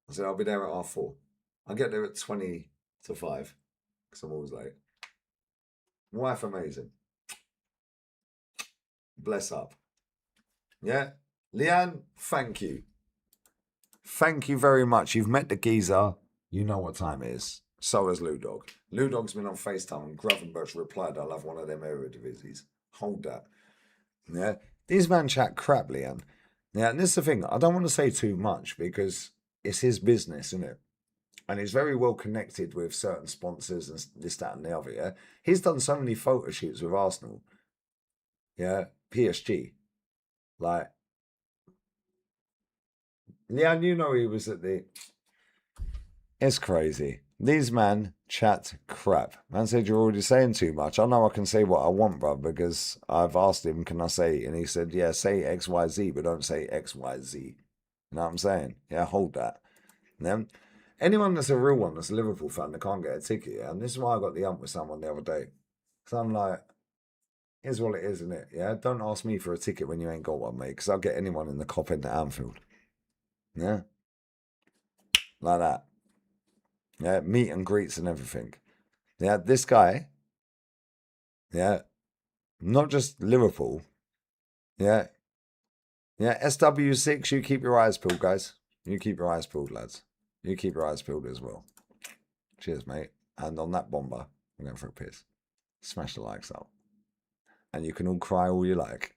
I said, I'll be there at 4:30. I get there at 20 to 5 because I'm always late. Wife amazing. Bless up. Yeah. Leanne, thank you. Thank you very much. You've met the geezer. You know what time it is. So has Lou Dog. Lou Dog's been on FaceTime and Gravenberch replied, I'll have one of them Eredivises. Hold that. Yeah. These man chat crap, Leanne. Yeah, and this is the thing. I don't want to say too much because it's his business, isn't it? And he's very well connected with certain sponsors and this, that, and the other. Yeah. He's done so many photo shoots with Arsenal. Yeah. PSG. Like, Leanne, you know he was at the. It's crazy. These man chat crap. Man said you're already saying too much. I know I can say what I want, bruv, because I've asked him, can I say? And he said, yeah, say XYZ, but don't say XYZ. You know what I'm saying? Yeah, hold that. Then anyone that's a real one, that's a Liverpool fan, that can't get a ticket, yeah? And this is why I got the ump with someone the other day. Because I'm like, here's what it is, isn't it? Yeah, don't ask me for a ticket when you ain't got one, mate, because I'll get anyone in the cop into Anfield. Yeah? Like that. Yeah, meet and greets and everything. Yeah, this guy, yeah, not just Liverpool. Yeah, yeah, SW6, you keep your eyes peeled, guys. You keep your eyes peeled, lads. You keep your eyes peeled as well. Cheers, mate. And on that bomber, I'm going for a piss. Smash the likes up. And you can all cry all you like.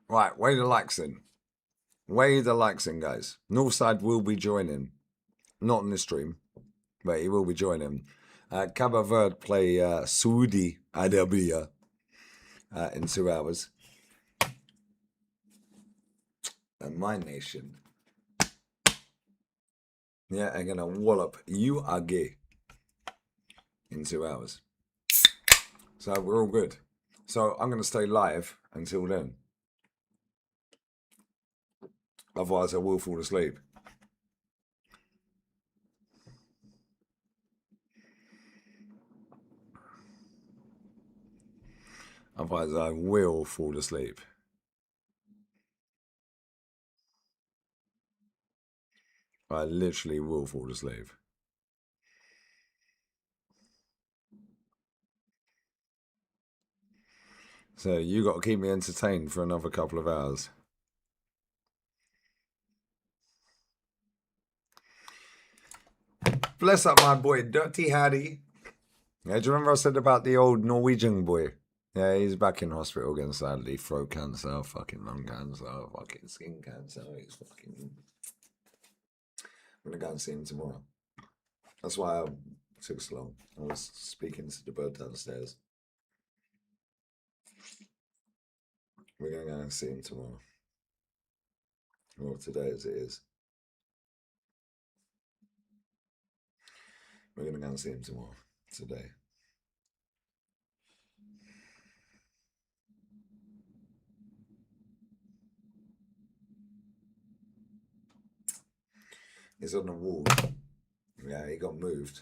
Right, way the likes in. Way the likes in, guys. Northside will be joining. Not in this stream, but he will be joining. Cabo Verde play Saudi Arabia in 2 hours. And my nation, yeah, I'm going to wallop you are gay in 2 hours. So we're all good. So I'm going to stay live until then. Otherwise, I will fall asleep. Otherwise, I will fall asleep. I literally will fall asleep. So you got to keep me entertained for another couple of hours. Bless up my boy, Dirty Hattie. Yeah, do you remember I said about the old Norwegian boy? Yeah, he's back in hospital again, sadly. Throat cancer, fucking lung cancer, fucking skin cancer. He's fucking... I'm going to go and see him tomorrow. That's why I took so long. I was speaking to the bird downstairs. We're going to go and see him tomorrow. Well, today as it is. We're going to go and see him tomorrow. Today. He's on the wall. Yeah, he got moved.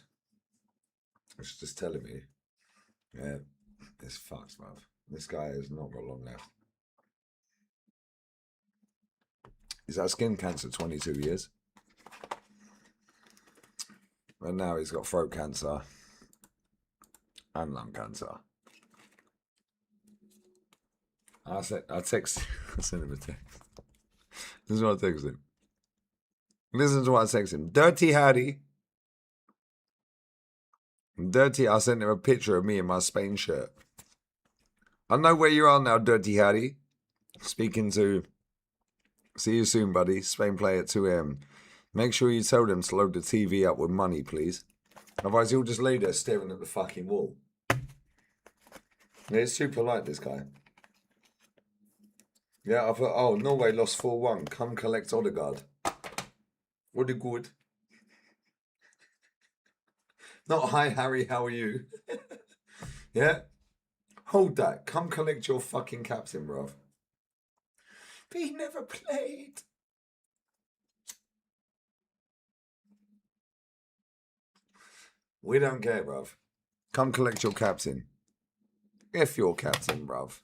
It's just telling me. Yeah, it's fucked, bruv. This guy has not got long left. He's had skin cancer 22 years. And now he's got throat cancer and lung cancer. I sent him a text. This is what I texted him. Listen to what I texted him. Dirty Hattie. Dirty, I sent him a picture of me in my Spain shirt. I know where you are now, Dirty Hattie. Speaking to, see you soon, buddy. Spain play at 2 a.m. Make sure you tell them to load the TV up with money, please. Otherwise, he'll just lay there staring at the fucking wall. Yeah, he's super polite, this guy. Yeah, I thought, oh, Norway lost 4-1. Come collect Odegaard. Odegaard. Not, hi, Harry, how are you? Yeah? Hold that. Come collect your fucking captain, bruv. But he never played. We don't care, bruv. Come collect your captain. If you're captain, bruv.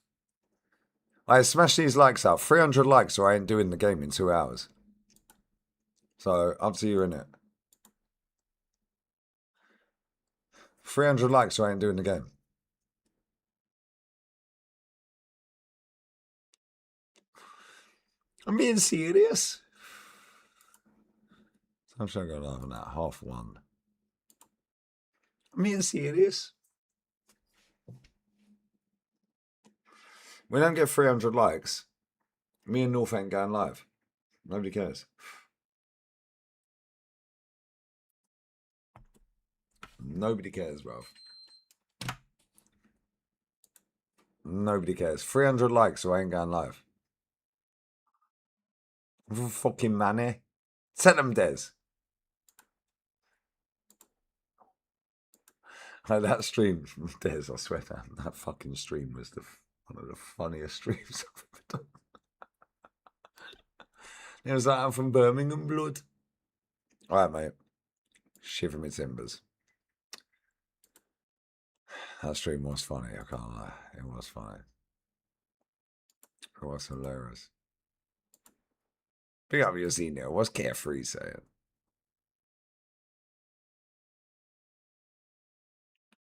I smash these likes out. 300 likes or I ain't doing the game in 2 hours. So, up to you, innit? 300 likes or I ain't doing the game. I'm being serious. I'm sure I'm going to have that 1:30. I'm being serious. We don't get 300 likes. Me and North ain't going live. Nobody cares. Nobody cares, bro. Nobody cares. 300 likes or I ain't going live. Fucking money. Tell them, Des. Like that stream, Des, I swear that fucking stream was one of the funniest streams I've ever done. It was like, I'm from Birmingham, blood. Alright, mate. Shiver me timbers. That stream was funny, I can't lie. It was funny. It was hilarious. Big up your Zeno. What's Carefree saying?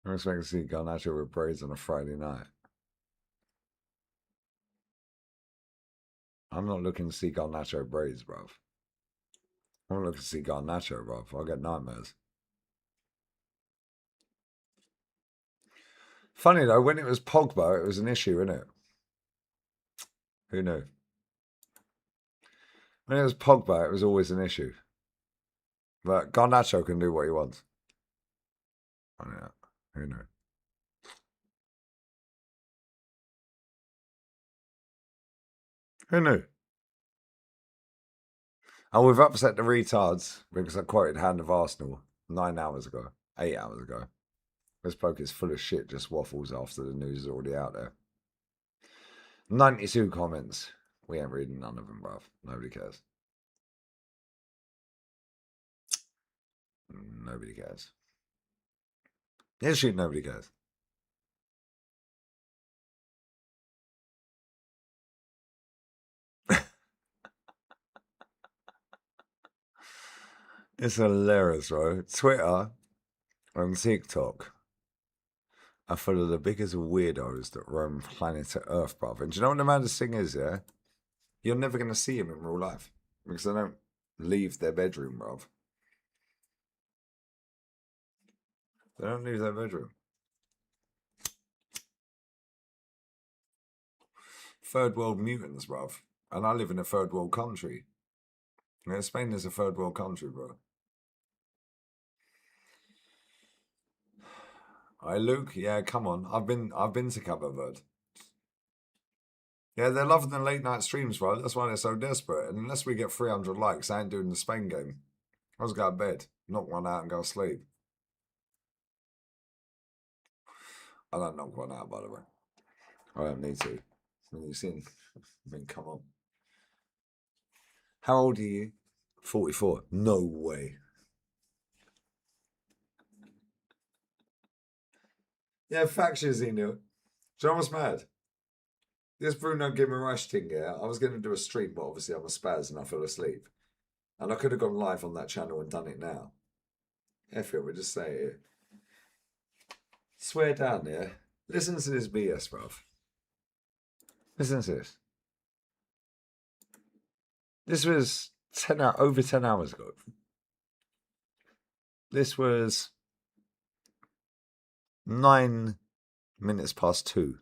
I'm expecting to see Garnacho with braids on a Friday night. I'm not looking to see Garnacho braids, bruv. I'm not looking to see Garnacho, bruv. I'll get nightmares. Funny though, when it was Pogba, it was an issue, innit? Who knew? When it was Pogba, it was always an issue. But Garnacho can do what he wants. I don't know. Who knows? Who knew? And we've upset the retards because I quoted Hand of Arsenal 9 hours ago, 8 hours ago. This bloke is full of shit, just waffles after the news is already out there. 92 comments. We ain't reading none of them, bruv. Nobody cares. Nobody cares. Yeah, shoot, nobody cares. It's hilarious, bro. Twitter and TikTok are full of the biggest weirdos that roam planet Earth, bruv. And do you know what the maddest thing is, yeah? You're never going to see them in real life because they don't leave their bedroom, bruv. They don't leave their bedroom. Third world mutants, bruv. And I live in a third world country. Yeah, Spain is a third world country, bro. Hi, Luke. Yeah, come on. I've been to Cabo Verde. Yeah, they're loving the late night streams, bro. That's why they're so desperate. And unless we get 300 likes, I ain't doing the Spain game. I was go to bed, knock one out, and go to sleep. I don't knock one out, by the way. I don't need to. When you've seen, I mean, come on. How old are you? 44. No way. Yeah, factions, he knew. John was mad. This Bruno Guimaraes thing, yeah, I was going to do a stream, but obviously I'm a spaz and I fell asleep. And I could have gone live on that channel and done it now. F it, we'll just say it here. Swear down, yeah. Listen to this BS, bruv. Listen to this. This was over 10 hours ago. This was 9 minutes past 2.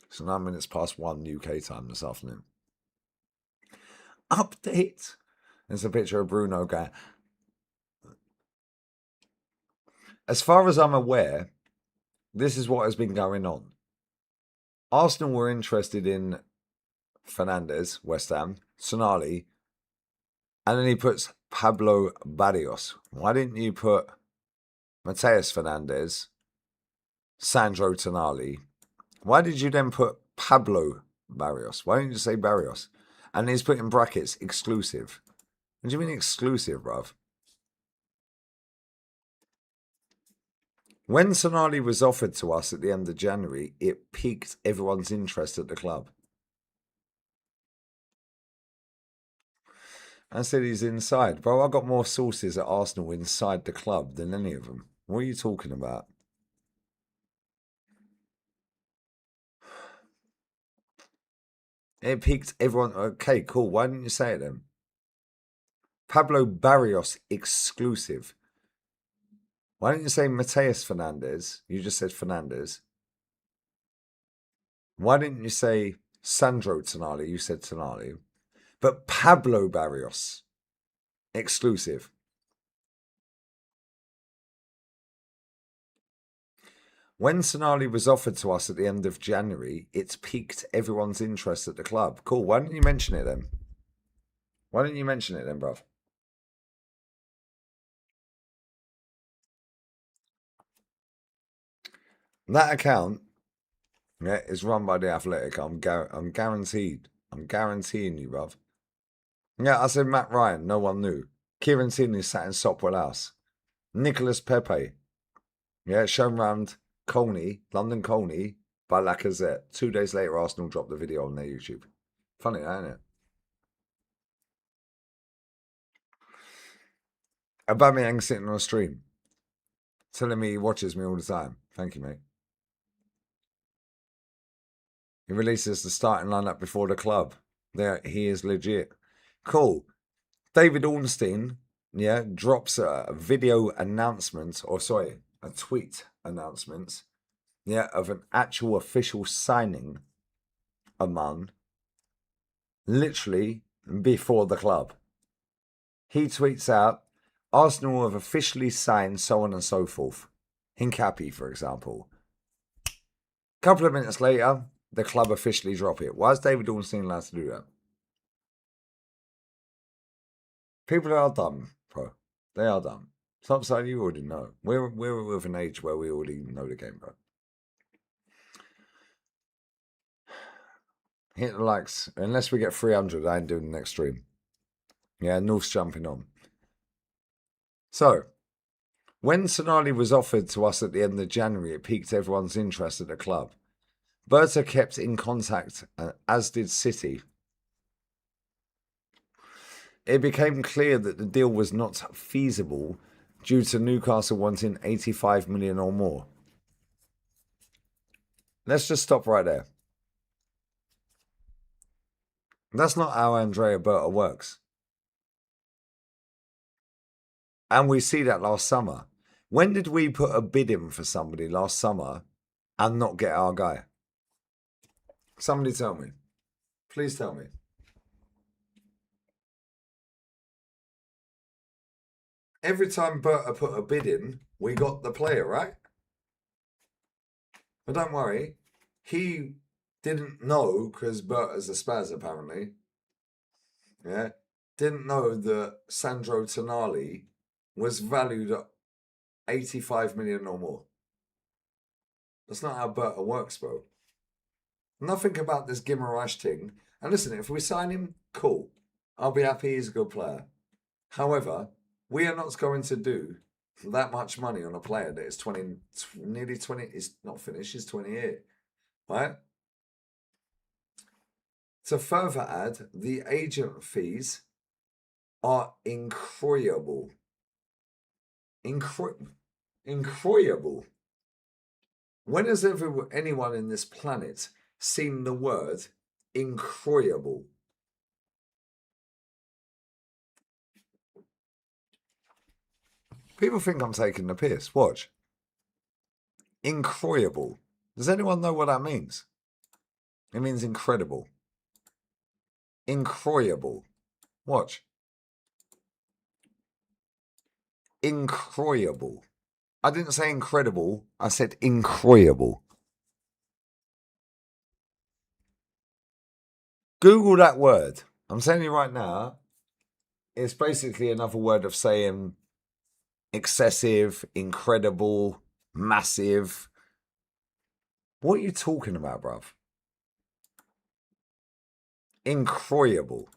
So 9 minutes past 1 UK time this afternoon. Update. There's a picture of Bruno going. As far as I'm aware, this is what has been going on. Arsenal were interested in Fernandes, West Ham, Sonali, and then he puts Pablo Barrios. Why didn't you put Mateus Fernandes, Sandro Tonali? Why did you then put Pablo Barrios? Why didn't you say Barrios? And he's put in brackets, exclusive. What do you mean exclusive, bruv? When Sonali was offered to us at the end of January, it piqued everyone's interest at the club. I said he's inside. Bro, I got more sources at Arsenal inside the club than any of them. What are you talking about? It piqued everyone. Okay, cool. Why didn't you say it then? Pablo Barrios exclusive. Why didn't you say Mateus Fernandes? You just said Fernandes. Why didn't you say Sandro Tonali? You said Tonali. But Pablo Barrios exclusive. When Sonali was offered to us at the end of January, it's piqued everyone's interest at the club. Cool. Why didn't you mention it then? Why didn't you mention it then, bruv? That account, yeah, is run by the Athletic. I'm guaranteed. I'm guaranteeing you, bruv. Yeah, I said Matt Ryan. No one knew. Kieran Tierney sat in Sopwell House. Nicholas Pepe. Yeah, shown round Colney, London Colney, by Lacazette. 2 days later, Arsenal dropped the video on their YouTube. Funny, isn't it? Aubameyang sitting on a stream, telling me he watches me all the time. Thank you, mate. He releases the starting lineup before the club. There, he is legit. Cool. David Ornstein, yeah, drops a video announcement, or sorry, a tweet announcement, yeah, of an actual official signing among literally before the club. He tweets out, Arsenal have officially signed so on and so forth. Hincapi, for example. A couple of minutes later, the club officially drop it. Why is David Ornstein allowed to do that? People are dumb, bro. They are dumb. Stop saying you already know. We're of an age where we already know the game, bro. Hit the likes. Unless we get 300, I ain't doing the next stream. Yeah, North's jumping on. So, when Sonali was offered to us at the end of January, it piqued everyone's interest at the club. Banter kept in contact, as did City. It became clear that the deal was not feasible due to Newcastle wanting 85 million or more. Let's just stop right there. That's not how Andrea Berta works. And we see that last summer. When did we put a bid in for somebody last summer and not get our guy? Somebody tell me. Please tell me. Every time Berta put a bid in, we got the player, right? But don't worry. He didn't know, because Berta's a spaz apparently. Yeah. Didn't know that Sandro Tonali was valued at 85 million or more. That's not how Berta works, bro. Nothing about this Guimaraes thing. And listen, if we sign him, cool. I'll be happy he's a good player. However, we are not going to do that much money on a player that is nearly 20, is not finished, he's 28, right? To further add, the agent fees are incroyable. Incroyable. When has anyone in this planet seen the word incroyable? People think I'm taking the piss. Watch. Incroyable. Does anyone know what that means? It means incredible. Incroyable. Watch. Incroyable. I didn't say incredible. I said incroyable. Google that word. I'm saying it right now. It's basically another word of saying excessive, incredible, massive. What are you talking about, bruv? Incroyable.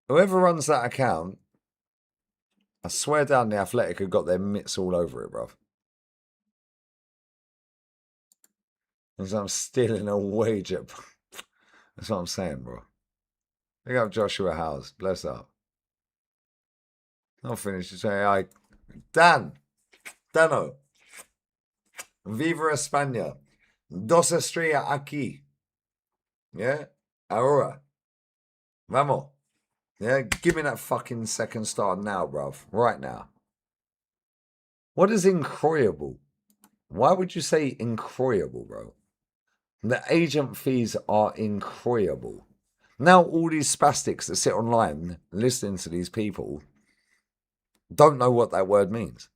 Whoever runs that account, I swear down the Athletic have got their mitts all over it, bruv. Because I'm stealing a wage at... That's what I'm saying, bro. Look up Joshua Howes. Bless up. I'll finish. Say, Dano. Viva España. Dos estrellas aquí. Yeah? Ahora. Vamos. Yeah? Give me that fucking second star now, bruv. Right now. What is incroyable? Why would you say incroyable, bro? The agent fees are incroyable. Now all these spastics that sit online listening to these people don't know what that word means.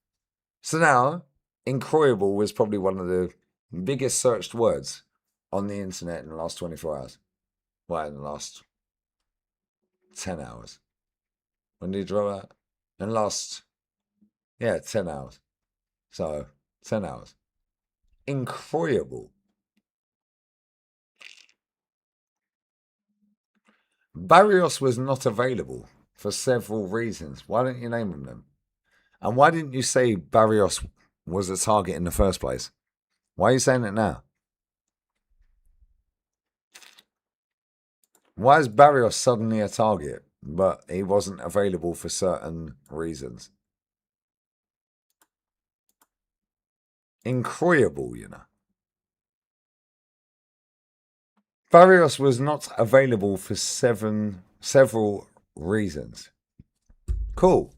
So now, incroyable was probably one of the biggest searched words on the internet in the last 24 hours. Well, in the last 10 hours. When did you draw that? In the last, 10 hours. So, 10 hours. Incroyable. Barrios was not available for several reasons. Why didn't you name them then? And why didn't you say Barrios was a target in the first place? Why are you saying it now? Why is Barrios suddenly a target, but he wasn't available for certain reasons? Incroyable, you know. Barrios was not available for several reasons. Cool.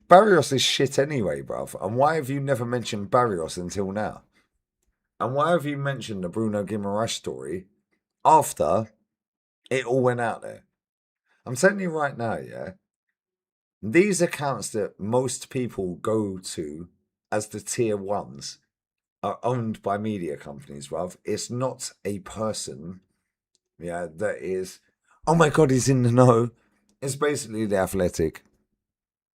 Barrios is shit anyway, bruv. And why have you never mentioned Barrios until now? And why have you mentioned the Bruno Guimaraes story after It all went out there. I'm telling you right now, yeah. These accounts that most people go to as the tier ones are owned by media companies, bruv. It's not a person, yeah, that is, oh my God, he's in the know. It's basically The Athletic.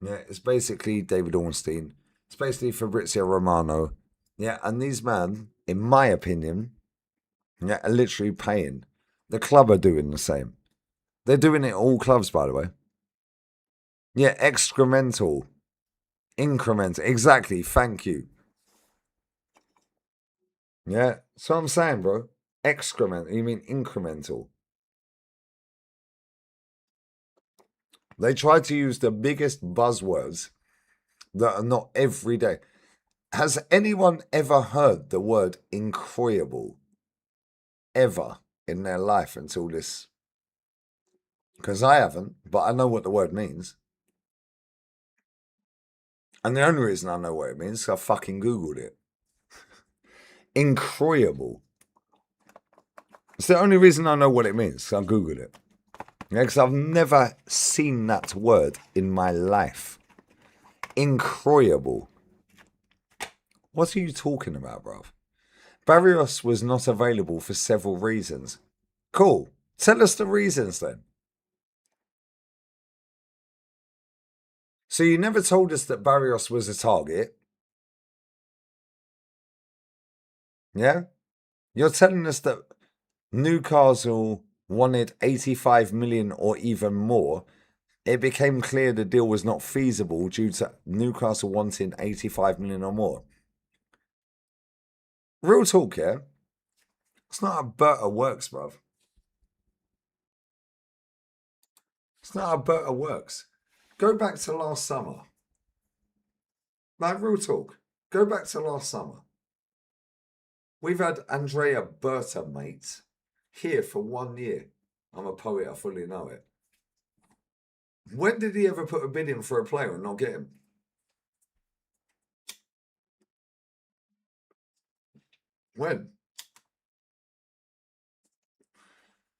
Yeah, it's basically David Ornstein. It's basically Fabrizio Romano. Yeah, and these men, in my opinion, yeah, are literally paying. The club are doing the same. They're doing it all clubs, by the way. Yeah, excremental. Incremental. Exactly. Thank you. Yeah. So I'm saying, bro. Excrement. You mean incremental? They try to use the biggest buzzwords that are not every day. Has anyone ever heard the word incroyable ever in their life until this? Because I haven't, but I know what the word means. And the only reason I know what it means is I fucking Googled it. Incroyable. It's the only reason I know what it means. I Googled it. Yeah, because I've never seen that word in my life. Incroyable. What are you talking about, bruv? Barrios was not available for several reasons. Cool. Tell us the reasons then. So you never told us that Barrios was a target. Yeah? You're telling us that Newcastle wanted 85 million or even more. It became clear the deal was not feasible due to Newcastle wanting 85 million or more. Real talk, yeah? It's not how Berta works, bruv. It's not how Berta works. Go back to last summer. Like, real talk. Go back to last summer. We've had Andrea Berta, mate, here for 1 year. I'm a poet, I fully know it. When did he ever put a bid in for a player and not get him? When?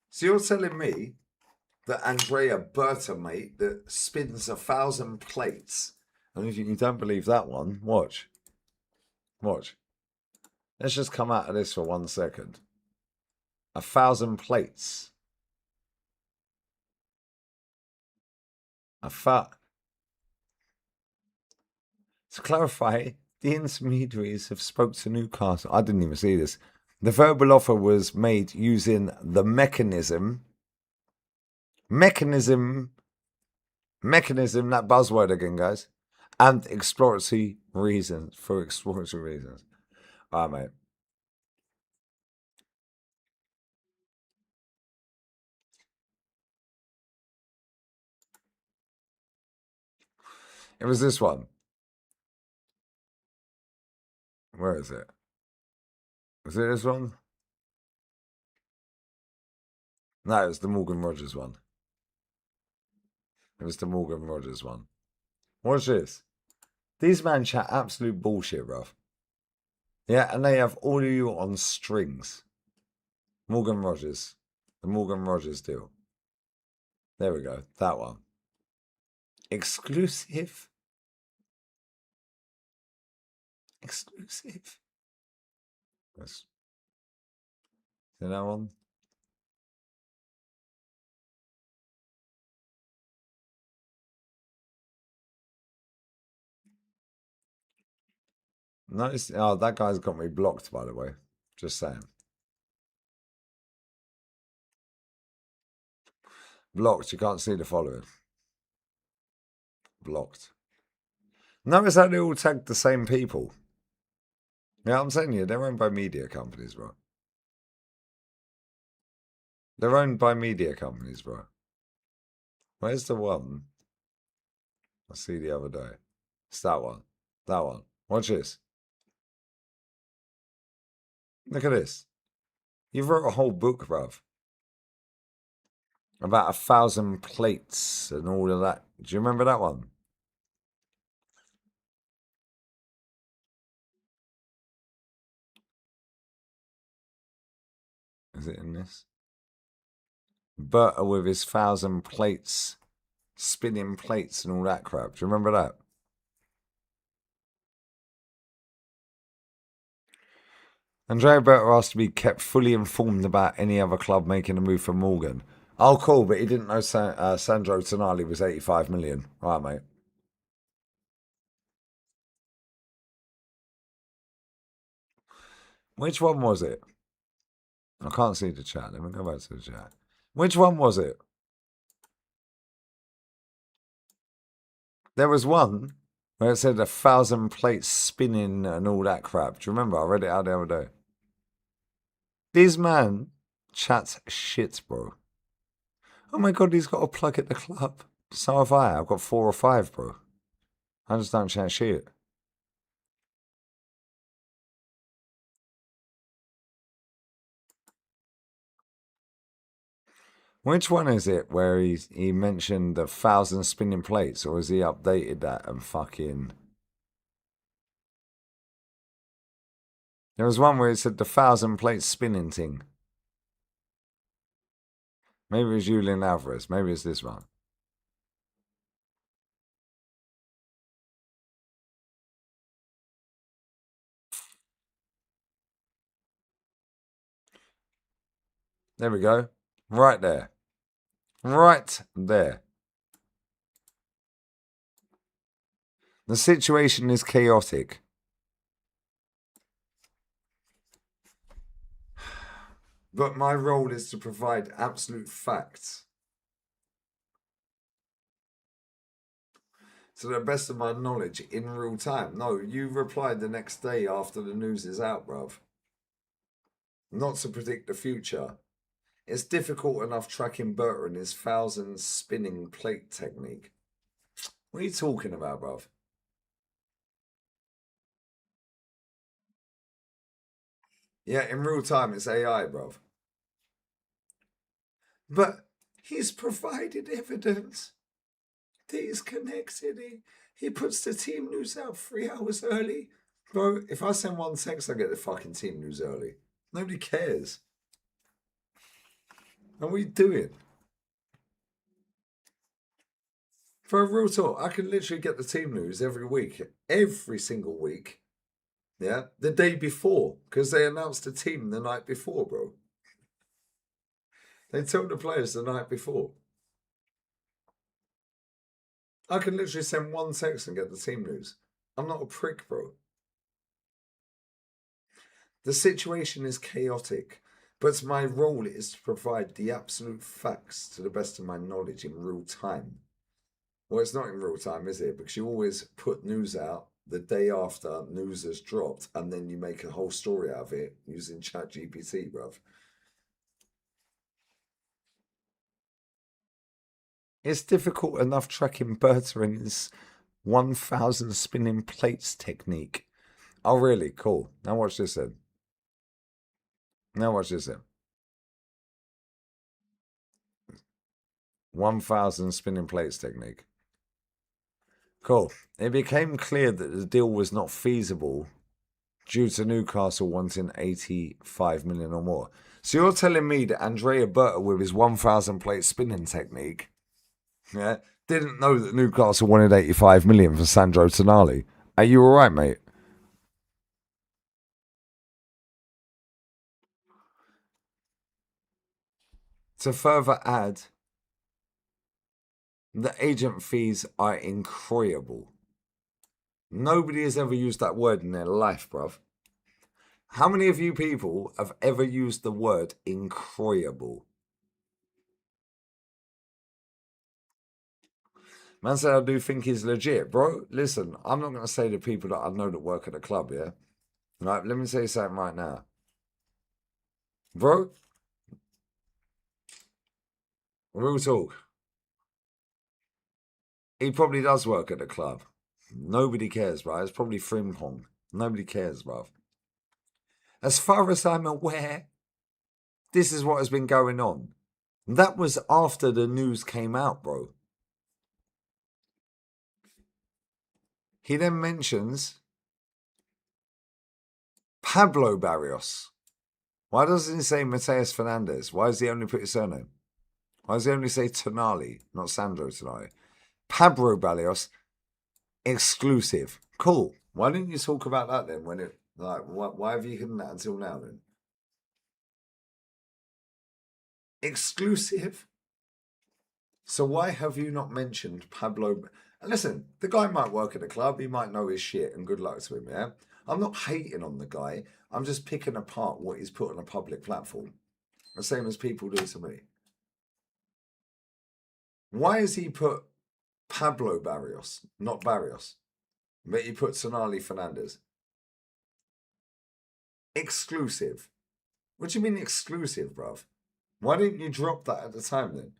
So you're telling me that Andrea Berta, mate, that spins 1,000 plates, and if you don't believe that one, watch. Watch. Let's just come out of this for 1 second. 1,000 plates. To clarify, the intermediaries have spoke to Newcastle. I didn't even see this. The verbal offer was made using the mechanism, that buzzword again, guys, and exploratory reasons. All right, mate. It was this one. Where is it? Was it this one? No, it was the Morgan Rogers one. It was the Morgan Rogers one. What's this? These men chat absolute bullshit, bruv. Yeah, and they have all of you on strings. Morgan Rogers. The Morgan Rogers deal. There we go. That one. Exclusive. Exclusive. Yes. See that one? Notice, oh, that guy's got me blocked, by the way. Just saying. Blocked. You can't see the following. Blocked. Notice how they all tagged the same people. Yeah, I'm saying you, they're owned by media companies, bro. They're owned by media companies, bro. Where's the one I see the other day? It's that one. That one. Watch this. Look at this. You wrote a whole book, bruv, about 1,000 plates and all of that. Do you remember that one? Is it in this? Berta with his 1,000 plates, spinning plates and all that crap. Do you remember that? Andrea Berta asked to be kept fully informed about any other club making a move for Morgan. Oh, cool, but he didn't know Sandro Tonali was 85 million. All right, mate. Which one was it? I can't see the chat. Let me go back to the chat. Which one was it? There was one where it said 1,000 plates spinning and all that crap. Do you remember? I read it out the other day. This man chats shit, bro. Oh my god, he's got a plug at the club. So have I. I've got 4 or 5, bro. I just don't chat shit. Which one is it where he mentioned the 1,000 spinning plates, or has he updated that and fucking... There was one where it said the 1,000 plates spinning thing. Maybe it was Julian Alvarez. Maybe it's this one. There we go. Right there. Right there. The situation is chaotic. But my role is to provide absolute facts. To the best of my knowledge, in real time. No, you replied the next day after the news is out, bruv. Not to predict the future. It's difficult enough tracking Berta and his 1,000 spinning plate technique. What are you talking about, bruv? Yeah, in real time, it's AI, bruv. But he's provided evidence that he's connected. He puts the team news out 3 hours early. Bro, if I send one text, I get the fucking team news early. Nobody cares. And what are you doing? For a real talk, I can literally get the team news every week. Every single week. Yeah, the day before, because they announced the team the night before, bro. They told the players the night before. I can literally send one text and get the team news. I'm not a prick, bro. The situation is chaotic, but my role is to provide the absolute facts to the best of my knowledge in real time. Well, it's not in real time, is it? Because you always put news out the day after news has dropped, and then you make a whole story out of it using ChatGPT, bruv. It's difficult enough tracking Berta and his 1,000 spinning plates technique. Oh, really? Cool. Now watch this then. Now watch this then. 1,000 spinning plates technique. Cool. It became clear that the deal was not feasible due to Newcastle wanting 85 million or more. So you're telling me that Andrea Berta with his 1,000 plate spinning technique, yeah, didn't know that Newcastle wanted 85 million for Sandro Tonali? Are you all right, mate? To further add, the agent fees are incroyable. Nobody has ever used that word in their life, bruv. How many of you people have ever used the word incroyable? Man said I do think he's legit. Bro, listen, I'm not going to say to people that I know that work at the club, yeah? Right, let me say something right now. Bro, real talk. He probably does work at the club. Nobody cares, bro. It's probably Frimpong. Nobody cares, bro. As far as I'm aware, this is what has been going on. That was after the news came out, bro. He then mentions Pablo Barrios. Why doesn't he say Mateus Fernandez? Why does he only put his surname? Why does he only say Tonali, not Sandro Tonali? Pablo Barrios, exclusive. Cool. Why didn't you talk about that then? When it why have you hidden that until now then? Exclusive. So why have you not mentioned Pablo? And listen, the guy might work at a club. He might know his shit, and good luck to him. Yeah, I'm not hating on the guy. I'm just picking apart what he's put on a public platform, the same as people do to me. Why has he put Pablo Barrios, not Barrios, but he put Sonali Fernandez? Exclusive. What do you mean exclusive, bruv? Why didn't you drop that at the time then?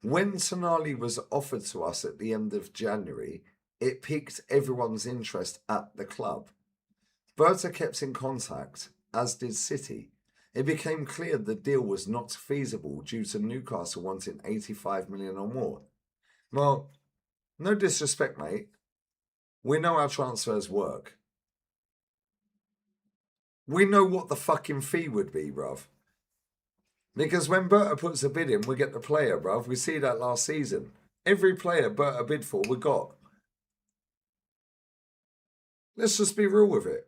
When Sonali was offered to us at the end of January, it piqued everyone's interest at the club. Berta kept in contact, as did City. It became clear the deal was not feasible due to Newcastle wanting 85 million or more. Well, no disrespect, mate. We know how transfers work. We know what the fucking fee would be, bruv. Because when Berta puts a bid in, we get the player, bruv. We see that last season. Every player Berta bid for, we got. Let's just be real with it.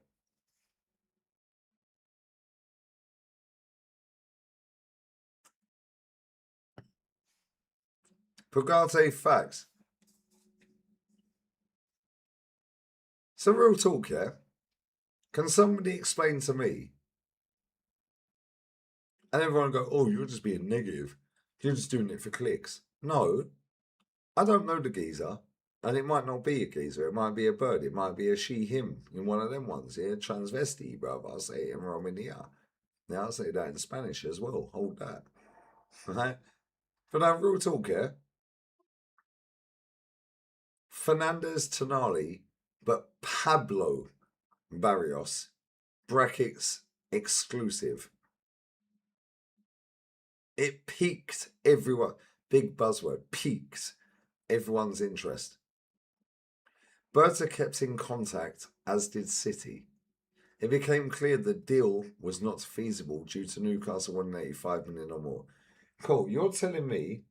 Pugate facts. So real talk, yeah? Can somebody explain to me? And everyone go, oh, you're just being negative. You're just doing it for clicks. No, I don't know the geezer. And it might not be a geezer. It might be a bird. It might be a she, him. In one of them ones, yeah? Transvesti, bruv. I'll say it in Romania. Yeah, I'll say that in Spanish as well. Hold that. Right? But now, real talk, yeah? Fernandez Tonali, but Pablo Barrios, brackets exclusive. It piqued everyone, big buzzword, piqued everyone's interest. Berta kept in contact, as did City. It became clear the deal was not feasible due to Newcastle 185 million or more. Cool, you're telling me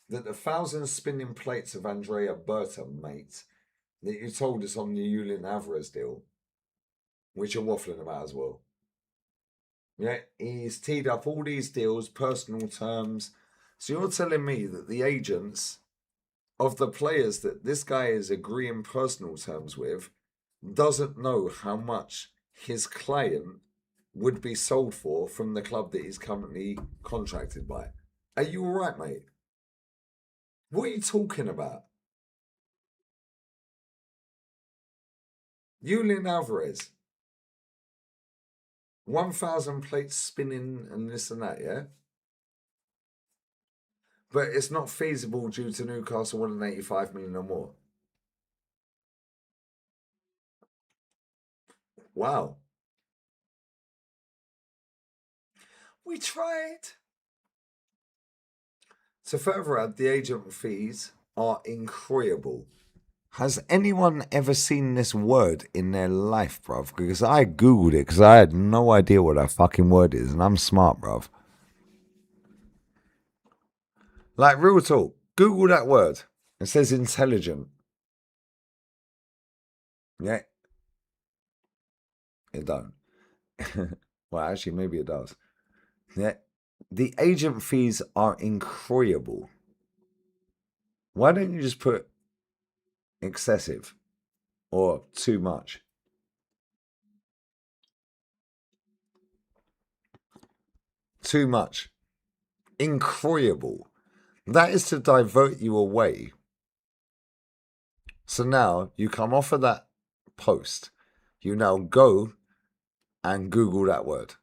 that the 1,000 spinning plates of Andrea Berta, mate, that you told us on the Julian Alvarez deal, which you're waffling about as well. Yeah, he's teed up all these deals, personal terms. So you're telling me that the agents of the players that this guy is agreeing personal terms with doesn't know how much his client would be sold for from the club that he's currently contracted by. Are you all right, mate? What are you talking about? Julian Alvarez. 1,000 plates spinning and this and that, yeah? But it's not feasible due to Newcastle 185 million or more. Wow. We tried. To further add, the agent fees are incredible. Has anyone ever seen this word in their life, bruv? Because I googled it because I had no idea what that fucking word is, and I'm smart, bruv. Like, real talk. Google that word. It says intelligent. Yeah. It don't. Well, actually, maybe it does. Yeah. The agent fees are incredible. Why don't you just put excessive or too much? Too much. Incredible. That is to divert you away. So now you come off of that post. You now go and Google that word.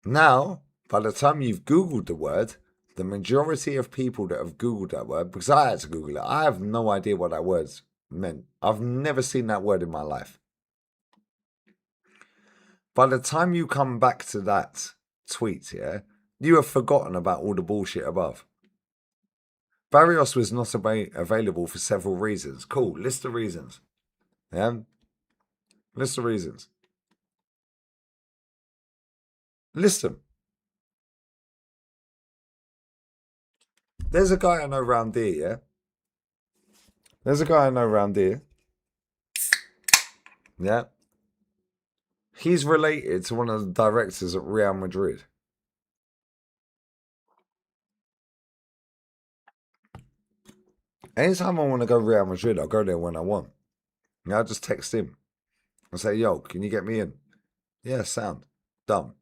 Now, by the time you've Googled the word, the majority of people that have Googled that word, because I had to Google it, I have no idea what that word meant. I've never seen that word in my life. By the time you come back to that tweet, yeah, you have forgotten about all the bullshit above. Barrios was not available for several reasons. Cool, list the reasons. Yeah? List the reasons. List them. There's a guy I know round here, yeah? There's a guy I know round here. Yeah. He's related to one of the directors at Real Madrid. Anytime I want to go Real Madrid, I'll go there when I want. Yeah, I'll just text him. I'll say, yo, can you get me in? Yeah, sound. Done.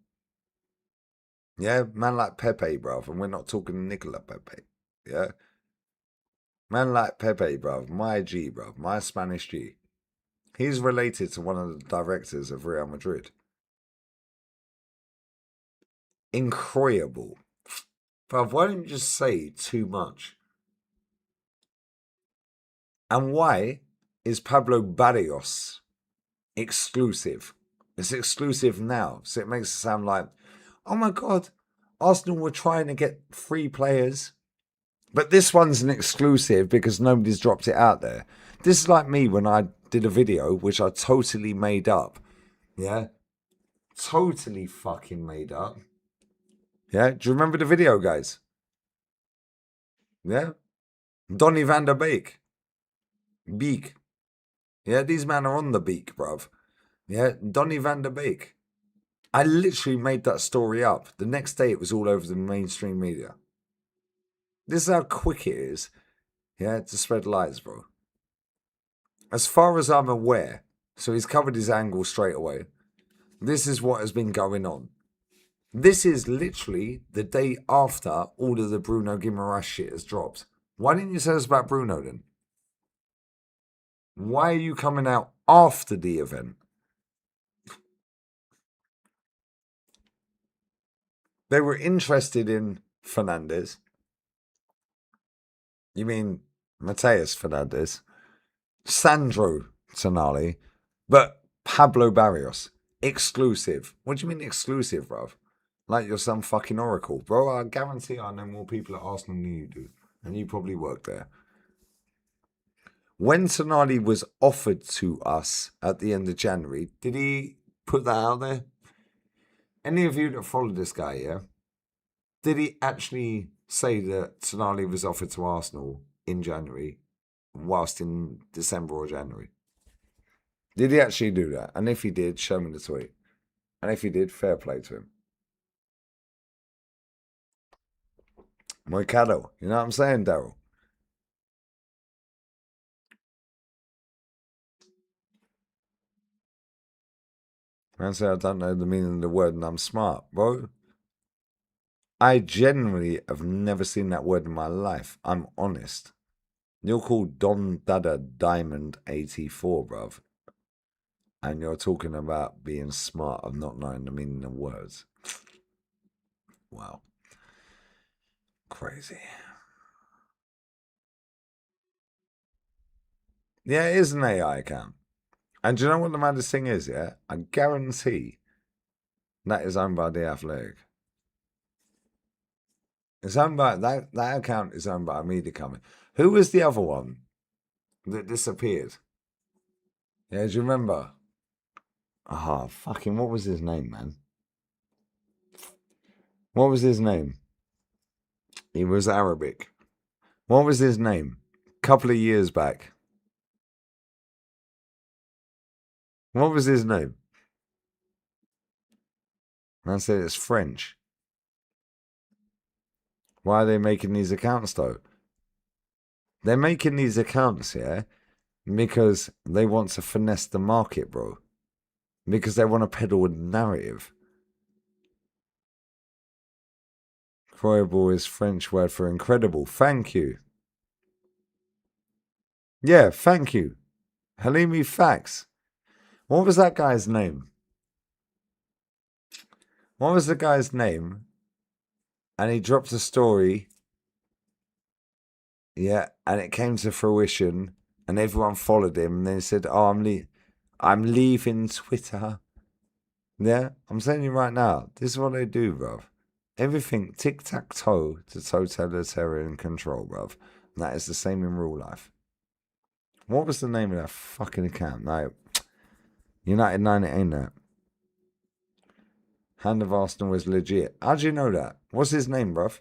Yeah, man like Pepe, bruv. And we're not talking Nicola Pepe. Yeah. Man like Pepe, bruv. My G, bruv. My Spanish G. He's related to one of the directors of Real Madrid. Incroyable. Bruv, why don't you just say too much? And why is Pablo Barrios exclusive? It's exclusive now. So it makes it sound like, oh my God, Arsenal were trying to get 3 players. But this one's an exclusive because nobody's dropped it out there. This is like me when I did a video, which I totally made up. Yeah? Totally fucking made up. Yeah? Do you remember the video, guys? Yeah? Donny van der Beek. Beek. Yeah, these men are on the beak, bruv. Yeah? Donny van der Beek. I literally made that story up. The next day it was all over the mainstream media. This is how quick it is, yeah, to spread lies, bro. As far as I'm aware, so he's covered his angle straight away. This is what has been going on. This is literally the day after all of the Bruno Guimaraes shit has dropped. Why didn't you tell us about Bruno then? Why are you coming out after the event? They were interested in Fernandes. You mean Mateus Fernandes? Sandro Tonali, but Pablo Barrios. Exclusive. What do you mean exclusive, bruv? Like you're some fucking oracle. Bro, I guarantee I know more people at Arsenal than you do. And you probably work there. When Tonali was offered to us at the end of January, did he put that out there? Any of you that follow this guy, yeah? Did he actually say that Tonali was offered to Arsenal in January, whilst in December or January? Did he actually do that? And if he did, show me the tweet. And if he did, fair play to him. Moicado. You know what I'm saying, Daryl? Man say I don't know the meaning of the word and I'm smart, bro. I genuinely have never seen that word in my life. I'm honest. You're called Don Dada Diamond 84, bruv. And you're talking about being smart of not knowing the meaning of words. Wow. Crazy. Yeah, it is an AI account. And do you know what the maddest thing is, yeah? I guarantee that is owned by The Athletic. It's owned by, that account is owned by a media company. Who was the other one that disappeared? Yeah, do you remember? Ah, fucking, what was his name, man? What was his name? He was Arabic. What was his name? Couple of years back. What was his name? Man said it's French. Why are they making these accounts, though? They're making these accounts, yeah, because they want to finesse the market, bro. Because they want to peddle a narrative. Incroyable is French word for incredible. Thank you. Yeah, thank you. Halimi Facts. What was that guy's name? What was the guy's name? And he dropped a story. Yeah, and it came to fruition. And everyone followed him. And then he said, oh, I'm leaving Twitter. Yeah, I'm telling you right now. This is what they do, bruv. Everything tic-tac-toe to totalitarian control, bruv. And that is the same in real life. What was the name of that fucking account? No. United 9, it ain't that. Hand of Arsenal is legit. How do you know that? What's his name, bruv?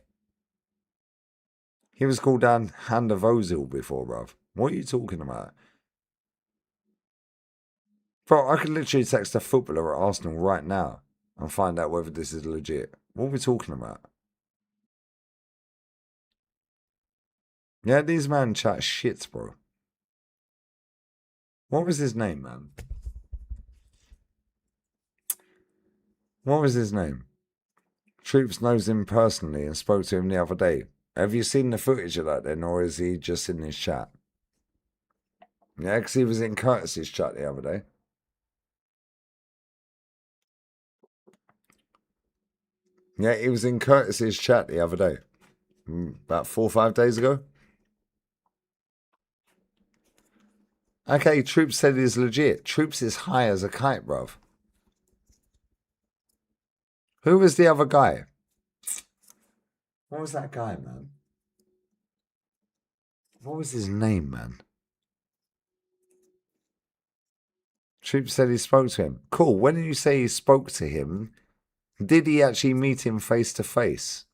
He was called down Hand of Ozil before, bruv. What are you talking about? Bro, I could literally text a footballer at Arsenal right now and find out whether this is legit. What are we talking about? Yeah, these man chat shit, bro. What was his name, man? What was his name? Troops knows him personally and spoke to him the other day. Have you seen the footage of that then, or is he just in his chat? Yeah, because he was in Curtis's chat the other day. Yeah, he was in Curtis's chat the other day. About 4 or 5 days ago. Okay, Troops said he's legit. Troops is high as a kite, bruv. Who was the other guy? What was that guy, man? What was his name, man? Troops said he spoke to him. Cool. When you say he spoke to him, did he actually meet him face to face?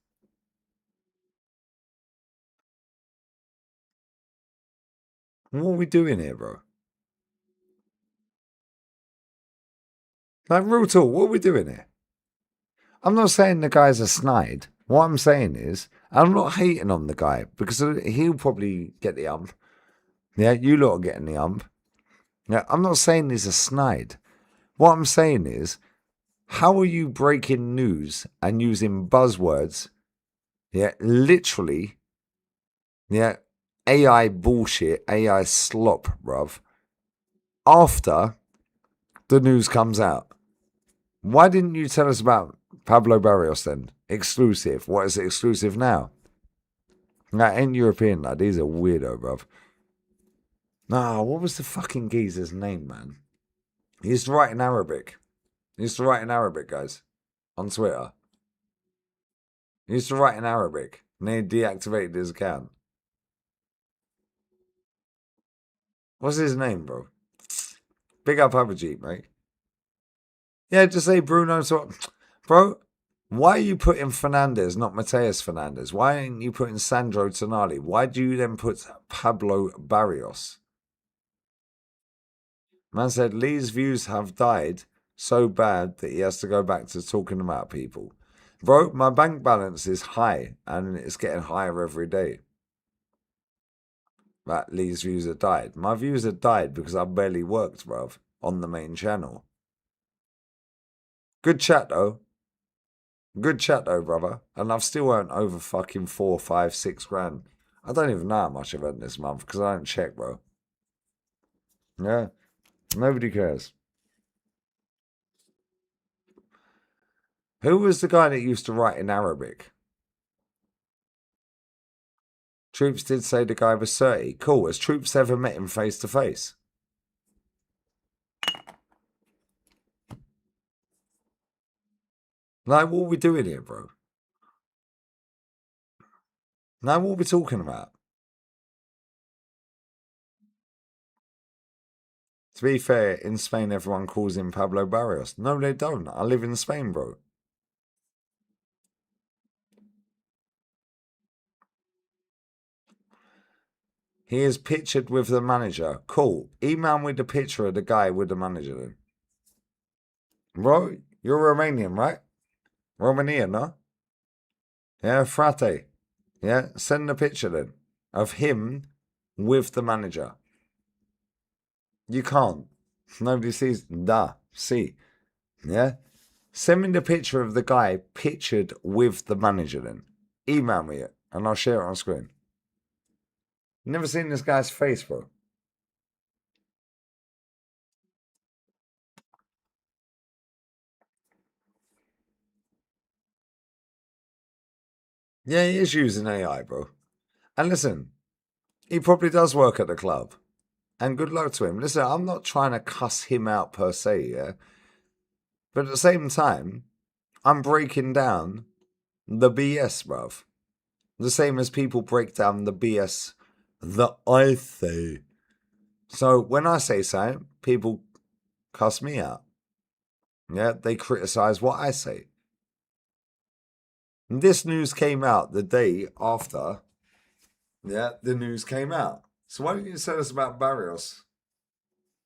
What are we doing here, bro? Like, real talk, what are we doing here? I'm not saying the guy's a snide. What I'm saying is, I'm not hating on the guy because he'll probably get the ump. Yeah, you lot are getting the ump. Yeah, I'm not saying he's a snide. What I'm saying is, how are you breaking news and using buzzwords? Yeah, literally. Yeah, AI bullshit, AI slop, bruv. After the news comes out. Why didn't you tell us about Pablo Barrios then? Exclusive. What is it exclusive now? That ain't European, lad. He's a weirdo, bruv. Nah, what was the fucking geezer's name, man? He used to write in Arabic. He used to write in Arabic, guys. On Twitter. He used to write in Arabic. And they deactivated his account. What's his name, bro? Big up Abhijit, mate. Yeah, just say Bruno. Bro, why are you putting Fernandez, not Mateus Fernandez? Why ain't you putting Sandro Tonali? Why do you then put Pablo Barrios? Man said Lee's views have died so bad that he has to go back to talking about people. Bro, my bank balance is high and it's getting higher every day. That Lee's views have died. My views have died because I barely worked, bruv, on the main channel. Good chat, though. Good chat, though, brother. And I've still earned over fucking 4, 5, 6 grand. I don't even know how much I've earned this month because I don't check, bro. Yeah. Nobody cares. Who was the guy that used to write in Arabic? Troops did say the guy was 30. Cool. Has Troops ever met him face to face? Like, what are we doing here, bro? Now, what are we talking about? To be fair, in Spain, everyone calls him Pablo Barrios. No, they don't. I live in Spain, bro. He is pictured with the manager. Cool. Email me the picture of the guy with the manager then. Bro, you're Romanian, right? Romania, no? Yeah, frate. Yeah, send the picture then of him with the manager. You can't. Nobody sees. Da. See. Yeah? Send me the picture of the guy pictured with the manager then. Email me it and I'll share it on screen. Never seen this guy's face, bro. Yeah, he is using AI, bro. And listen, he probably does work at the club. And good luck to him. Listen, I'm not trying to cuss him out per se, yeah? But at the same time, I'm breaking down the BS, bruv. The same as people break down the BS that I say. So when I say something, people cuss me out. Yeah, they criticize what I say. And this news came out the day after yeah, the news came out. So why don't you tell us about Barrios?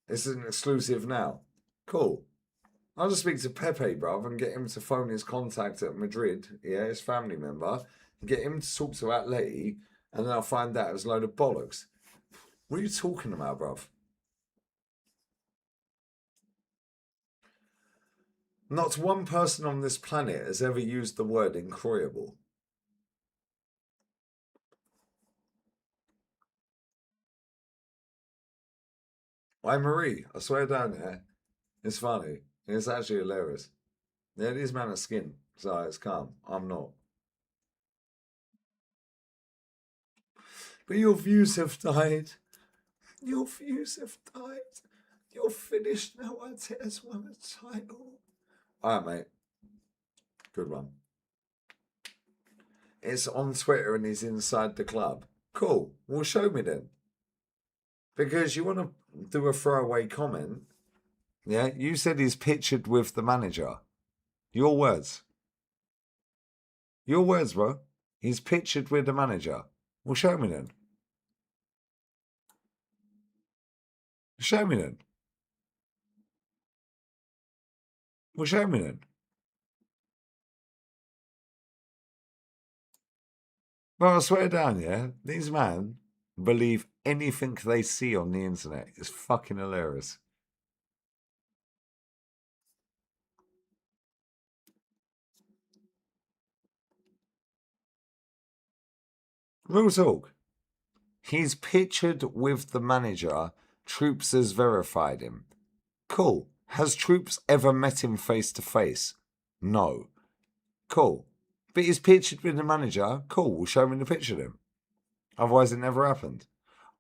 It's an exclusive now. Cool. I'll just speak to Pepe, bruv, and get him to phone his contact at Madrid, yeah, his family member, and get him to talk to Atleti, and then I'll find out it was a load of bollocks. What are you talking about, bruv? Not one person on this planet has ever used the word incroyable. Why, Marie, I swear down here, it's funny. It's actually hilarious. Yeah, these men are skin, so it's calm. I'm not. But your views have died. Your views have died. You're finished now. Arteta's won a title. All right, mate. Good one. It's on Twitter and he's inside the club. Cool. Well, show me then. Because you want to do a throwaway comment. Yeah, you said he's pictured with the manager. Your words. Your words, bro. He's pictured with the manager. Well, show me then. Show me then. Well, show me then. Well, I swear down, yeah, these men believe anything they see on the internet. It's fucking hilarious. Real talk. He's pictured with the manager. Troops has verified him. Cool. Has Troops ever met him face to face? No. Cool. But he's pictured with the manager. Cool. We'll show me the picture of him. Otherwise, it never happened.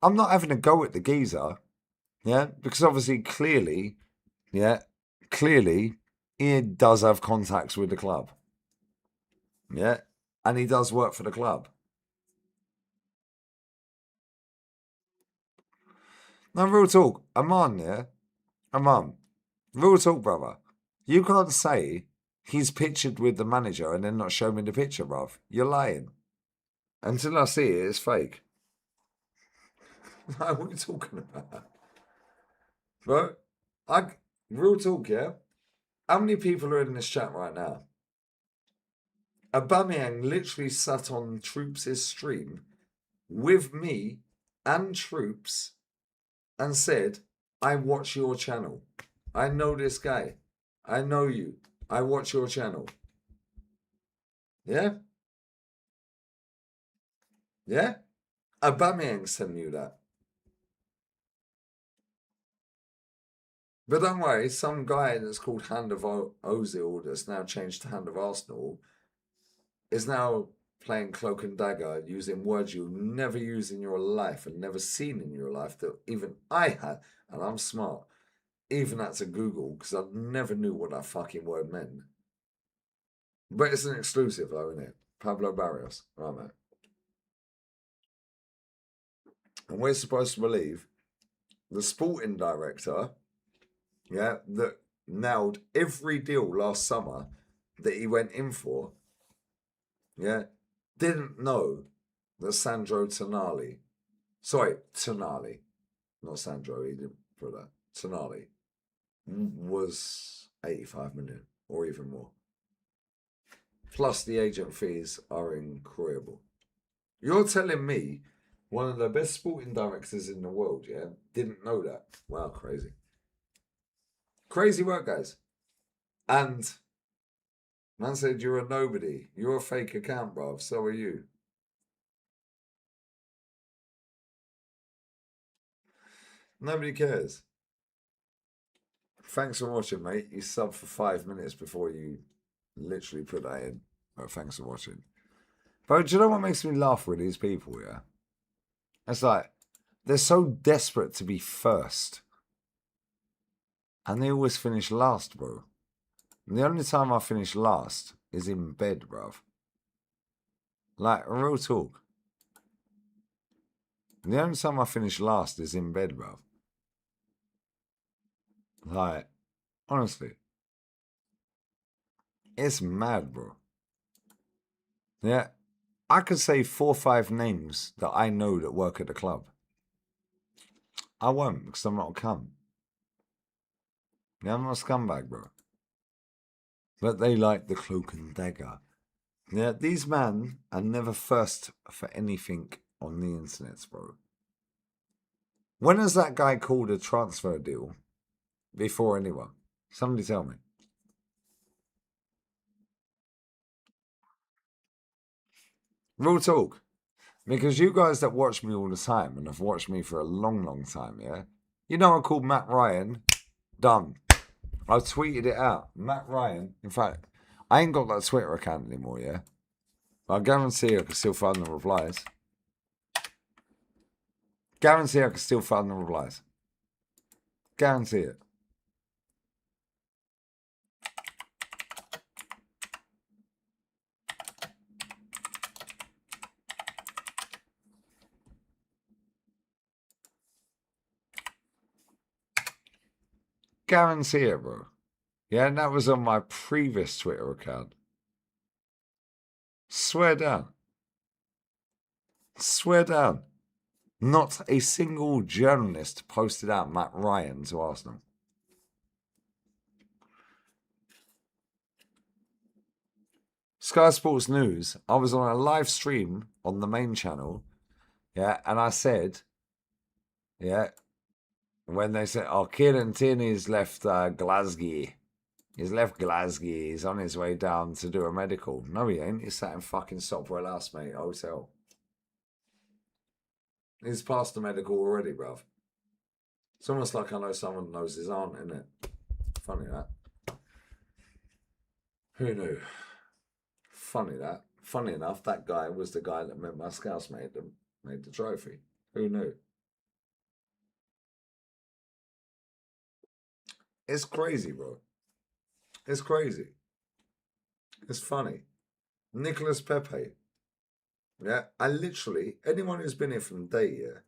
I'm not having a go at the geezer. Yeah. Because obviously, clearly, he does have contacts with the club. Yeah. And he does work for the club. Now, real talk. Aman, yeah? Aman. Real talk, brother. You can't say he's pictured with the manager and then not show me the picture, bruv. You're lying. Until I see it, it's fake. What are you talking about? Bro, real talk, yeah? How many people are in this chat right now? Aubameyang literally sat on Troops' stream with me and Troops and said, I watch your channel. I know this guy. I know you. I watch your channel. Yeah? Yeah? Aubameyang's telling you that. But don't worry, some guy that's called Hand of Ozil, that's now changed to Hand of Arsenal, is now playing cloak and dagger using words you'll never use in your life and never seen in your life that even I had, and I'm smart, even had to Google because I never knew what that fucking word meant. But it's an exclusive though, isn't it? Pablo Barrios. Right, mate. And we're supposed to believe the sporting director, yeah, that nailed every deal last summer that he went in for, yeah, didn't know that Sandro Tonali, not Sandro, he didn't put that, Tonali, was 85 million or even more. Plus the agent fees are incredible. You're telling me one of the best sporting directors in the world, yeah, didn't know that? Wow, crazy. Crazy work, guys. And man said you're a nobody. You're a fake account, bruv. So are you. Nobody cares. Thanks for watching, mate. You subbed for 5 minutes before you literally put that in. But thanks for watching. But do you know what makes me laugh with these people, yeah? It's like, they're so desperate to be first. And they always finish last, bro. And the only time I finish last is in bed, bruv. Like, real talk. The only time I finish last is in bed, bruv. Like, honestly. It's mad, bro. Yeah. I could say 4 or 5 names that I know that work at the club. I won't because I'm not a cunt. Yeah, I'm not a scumbag, bro. But they like the cloak and dagger. Yeah, these men are never first for anything on the internet, bro. When has that guy called a transfer deal before anyone? Somebody tell me. Real talk. Because you guys that watch me all the time and have watched me for a long, long time, yeah? You know I called Matt Ryan. Done. I tweeted it out. Matt Ryan. In fact, I ain't got that Twitter account anymore, yeah? I guarantee I can still find the replies. Guarantee I can still find the replies. Guarantee it. Guarantee it, bro. Yeah, and that was on my previous Twitter account. Swear down. Swear down. Not a single journalist posted out Matt Ryan to Arsenal. Sky Sports News, I was on a live stream on the main channel, yeah, and I said, yeah, when they said, oh, Kieran Tierney's left Glasgow. He's left Glasgow. He's on his way down to do a medical. No, he ain't. He's sat in fucking Stockwell House, mate, hotel. He's passed the medical already, bruv. It's almost like I know someone knows his aunt, isn't it? Funny that. Who knew? Funny that. Funny enough, that guy was the guy that my scouts made the trophy. Who knew? It's crazy, bro. It's crazy. It's funny. Nicholas Pepe. Yeah, I literally, anyone who's been here from the day, yeah,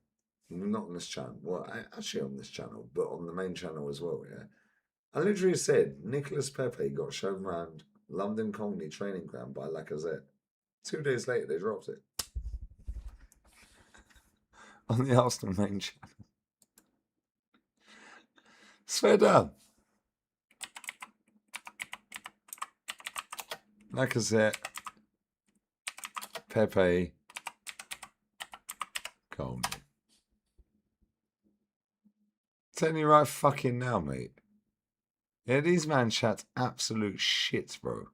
not on this channel, well, actually on this channel, but on the main channel as well, yeah, I literally said Nicholas Pepe got shown around London Colney training ground by Lacazette. 2 days later, they dropped it. On the Arsenal main channel. Swear down. Lacazette, Pepe, Colney. Telling you right fucking now, mate. Yeah, these man chat absolute shit, bro.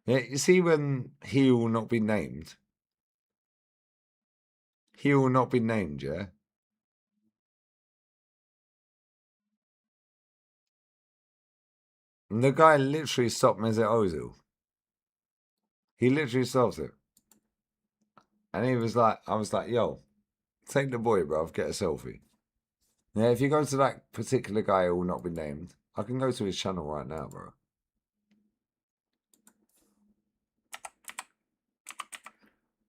Yeah, you see when he will not be named? He will not be named, yeah? And the guy literally stopped Mesut Ozil. He literally stopped it. And he was like, I was like, yo, take the boy, bruv, get a selfie. Yeah, if you go to that particular guy who will not be named, I can go to his channel right now, bro.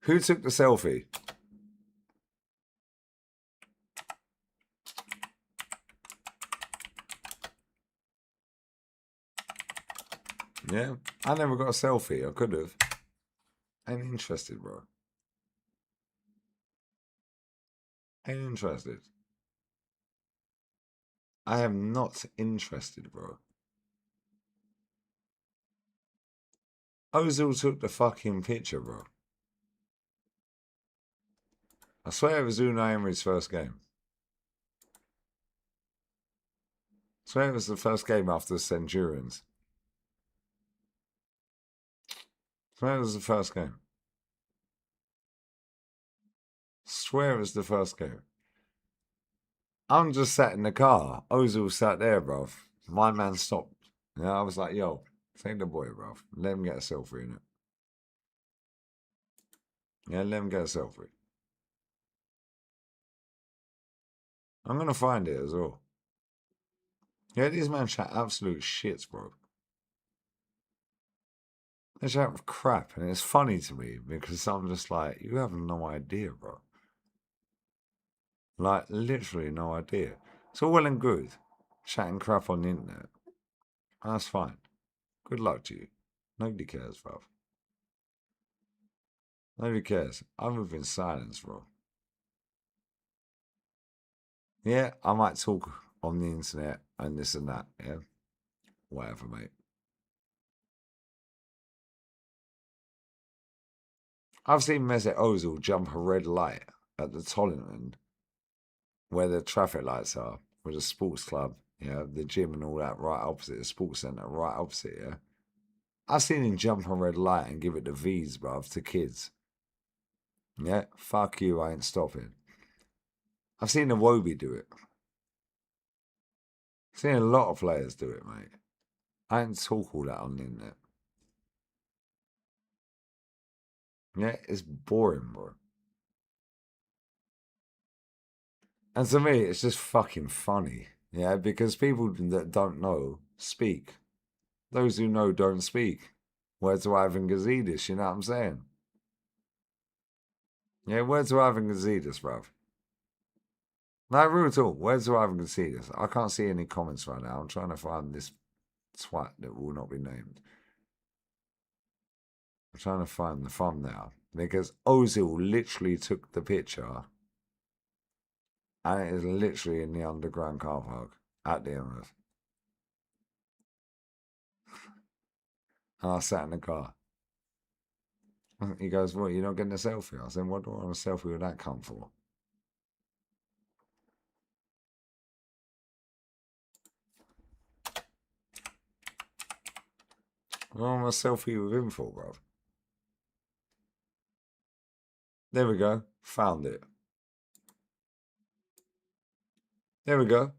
Who took the selfie? Yeah, I never got a selfie. I could have. Ain't interested, bro. Ain't interested. I am not interested, bro. Ozil took the fucking picture, bro. I swear it was Unai Emery's first game. I swear it was the first game after the Centurions. I swear it was the first game. I swear it was the first game. I'm just sat in the car. Ozil sat there, bro. My man stopped. Yeah, I was like, yo, take the boy, bro. Let him get a selfie in it. Yeah, let him get a selfie. I'm gonna find it as well. Yeah, these men chat absolute shit, bro. They chat crap, and it's funny to me because I'm just like, you have no idea, bro. Like, literally no idea. It's all well and good chatting crap on the internet. That's fine. Good luck to you. Nobody cares, bruv. Nobody cares. I move in silence, bro. Yeah, I might talk on the internet and this and that. Yeah, whatever, mate. I've seen Mesut Ozil jump a red light at the Tollington where the traffic lights are, with a sports club, the gym and all that right opposite, the sports centre right opposite, yeah. I've seen him jump a red light and give it the V's, bruv, to kids. Yeah, fuck you, I ain't stopping. I've seen the Wobie do it. I've seen a lot of players do it, mate. I ain't talk all that on the internet. Yeah, it's boring, bro. And to me, it's just fucking funny. Yeah, because people that don't know speak. Those who know don't speak. Words to Ivan Gazidis, you know what I'm saying? Yeah, words to Ivan Gazidis, bruv. No, real talk. Words to Ivan Gazidis. I can't see any comments right now. I'm trying to find this twat that will not be named. I'm trying to find the thumbnail because Ozil literally took the picture and it is literally in the underground car park at the Emirates. And I sat in the car. He goes, "What, you're not getting a selfie?" I said, "What do I want a selfie with that come for?" What do I want a selfie with him for, bruv? There we go. Found it. There we go.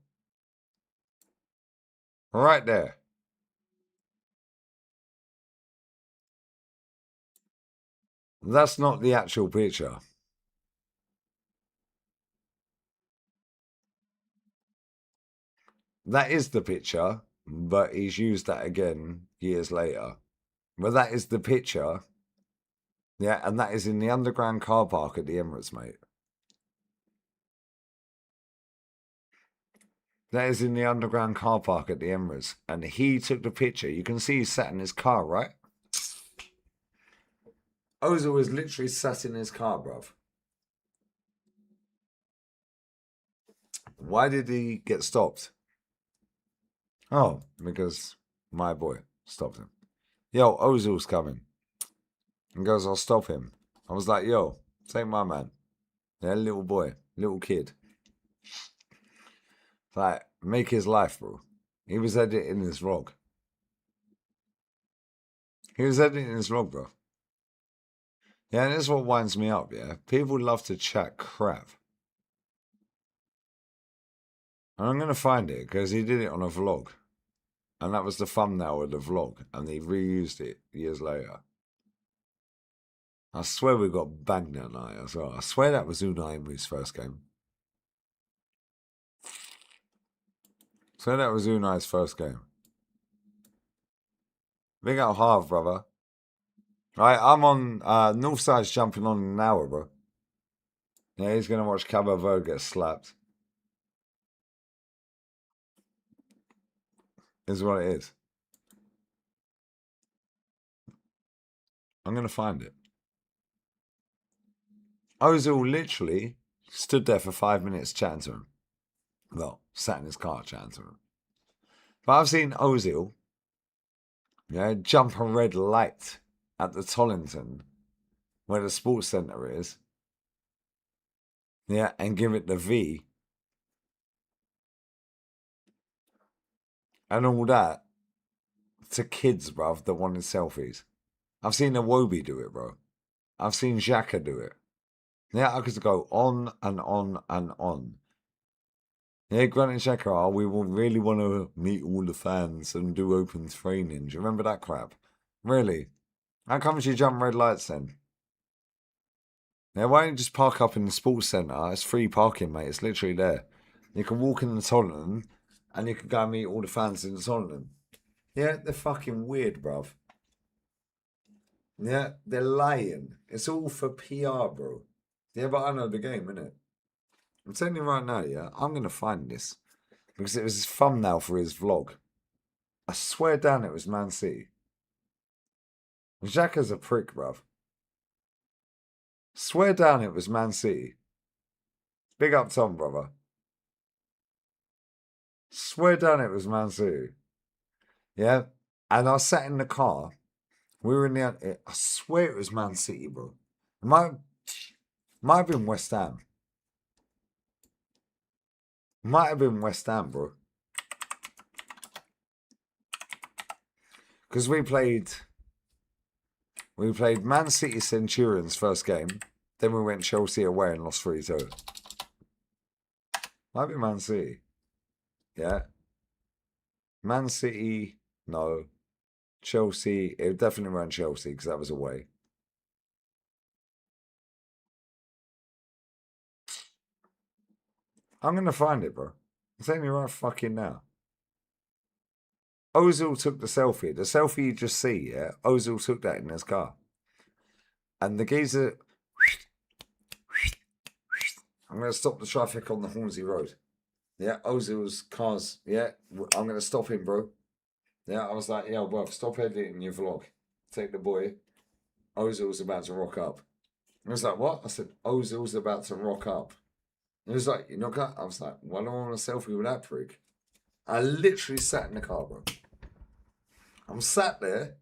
Right there. That's not the actual picture. That is the picture, but he's used that again years later. But that is the picture. Yeah, and that is in the underground car park at the Emirates, mate. That is in the underground car park at the Emirates. And he took the picture. You can see he sat in his car, right? Ozil was literally sat in his car, bruv. Why did he get stopped? Oh, because my boy stopped him. Yo, Ozil's coming. And goes, I'll stop him. I was like, yo, take my man. Yeah, little boy, little kid. Like, make his life, bro. He was editing his vlog. He was editing his vlog, bro. Yeah, and this is what winds me up, yeah? People love to chat crap. And I'm going to find it because he did it on a vlog. And that was the thumbnail of the vlog. And he reused it years later. I swear we got banged that night as well. I swear that was Unai Emery's first game. I swear that was Unai's first game. Big out half, brother. Right, I'm on Northside's jumping on in an hour, bro. Yeah, he's gonna watch Cabo Verde get slapped. Is what it is. I'm gonna find it. Ozil literally stood there for 5 minutes chatting to him. Well, sat in his car chatting to him. But I've seen Ozil, jump a red light at the Tollington, where the sports centre is, and give it the V, and all that, to kids, bruv, that wanted selfies. I've seen Iwobi do it, bro. I've seen Xhaka do it. Yeah, I could go on and on and on. Yeah, Granit Xhaka, we will really want to meet all the fans and do open training. Do you remember that crap? Really? How come you jump red lights then? Yeah, why don't you just park up in the sports centre? It's free parking, mate. It's literally there. You can walk in the Tottenham and you can go and meet all the fans in the Tottenham. Yeah, they're fucking weird, bruv. Yeah, they're lying. It's all for PR, bro. Yeah, but I know the game, innit? I'm telling you right now, yeah, I'm going to find this. Because it was his thumbnail for his vlog. I swear down it was Man City. Xhaka's a prick, bruv. Swear down it was Man City. Big up Tom, brother. Swear down it was Man City. Yeah. And I sat in the car. We were in the. I swear it was Man City, bro. It might have been West Ham. Might have been West Ham, bro. Because we played Man City Centurions first game. Then we went Chelsea away and lost 3-2. Might be Man City. Yeah. Man City, no. Chelsea, it definitely weren't Chelsea because that was away. I'm going to find it, bro. I'm telling you right fucking now. Ozil took the selfie. The selfie you just see, yeah? Ozil took that in his car. And the geezer... I'm going to stop the traffic on the Hornsey Road. Yeah, Ozil's cars. Yeah, I'm going to stop him, bro. Yeah, I was like, yeah, well, stop editing your vlog. Take the boy. Ozil's about to rock up. I was like, what? I said, Ozil's about to rock up. He was like, you're not going to... I was like, why don't I want a selfie with that prig? I literally sat in the car, bro. I'm sat there.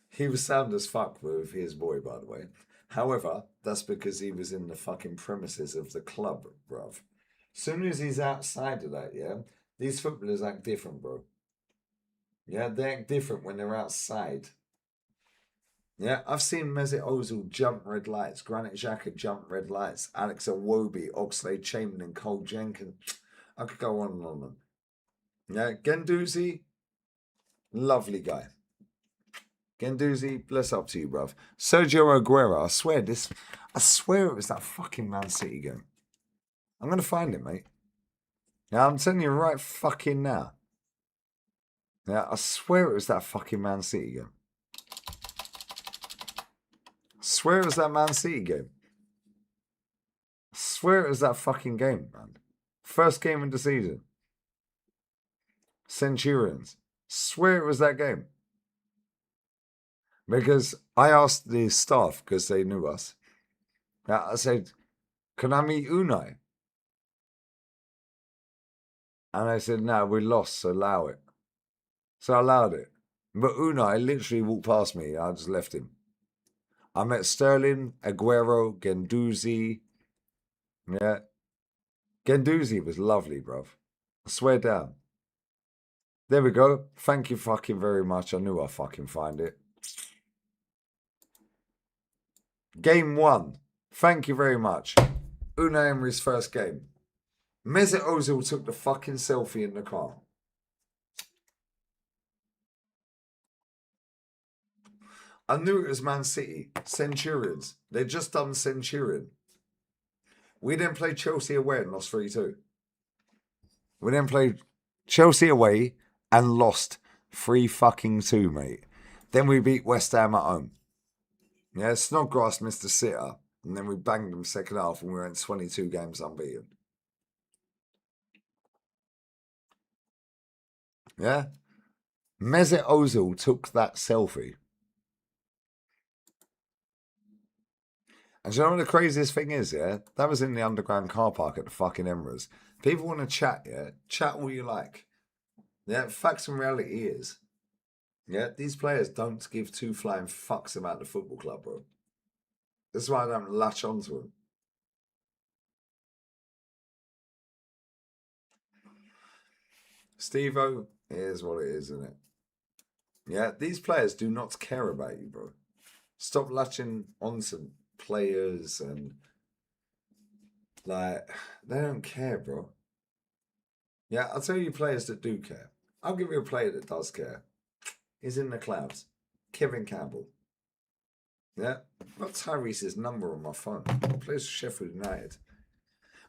He was sound as fuck with his boy, by the way. However, that's because he was in the fucking premises of the club, bruv. Soon as he's outside of that, yeah, these footballers act different, bro. Yeah, they act different when they're outside. Yeah, I've seen Mesut Ozil jump red lights, Granit Xhaka jump red lights, Alex Iwobi, Oxlade-Chamberlain, Cole Jenkins. I could go on and on. Yeah, Guendouzi, lovely guy. Guendouzi, bless up to you, bruv. Sergio Aguero, I swear it was that fucking Man City game. I'm going to find it, mate. Yeah, I'm telling you right fucking now. Yeah, I swear it was that fucking Man City game. I swear it was that Man City game. I swear it was that fucking game, man. First game of the season. Centurions. Swear it was that game. Because I asked the staff, because they knew us. I said, can I meet Unai? And I said, no, we lost, so allow it. So I allowed it. But Unai literally walked past me. I just left him. I met Sterling, Aguero, Guendouzi. Yeah. Guendouzi was lovely, bruv. I swear down. There we go. Thank you fucking very much. I knew I'd fucking find it. Game 1. Thank you very much. Unai Emery's first game. Mesut Ozil took the fucking selfie in the car. I knew it was Man City. Centurions. They'd just done Centurion. We then played Chelsea away and lost 3-2. We then played Chelsea away and lost 3-2, mate. Then we beat West Ham at home. Yeah, Snodgrass missed a sitter. And then we banged them second half and we went 22 games unbeaten. Yeah? Mesut Ozil took that selfie. And do you know what the craziest thing is, yeah? That was in the underground car park at the fucking Emirates. People want to chat, yeah? Chat all you like. Yeah, facts and reality is, yeah, these players don't give two flying fucks about the football club, bro. That's why I don't latch onto them. Steve-O, it is what it is, isn't it? Yeah, these players do not care about you, bro. Stop latching onto players and, like, they don't care, bro. Yeah, I'll tell you players that do care. I'll give you a player that does care. He's in the clouds. Kevin Campbell. Yeah, I've got Tyrese's number on my phone. He plays for Sheffield United.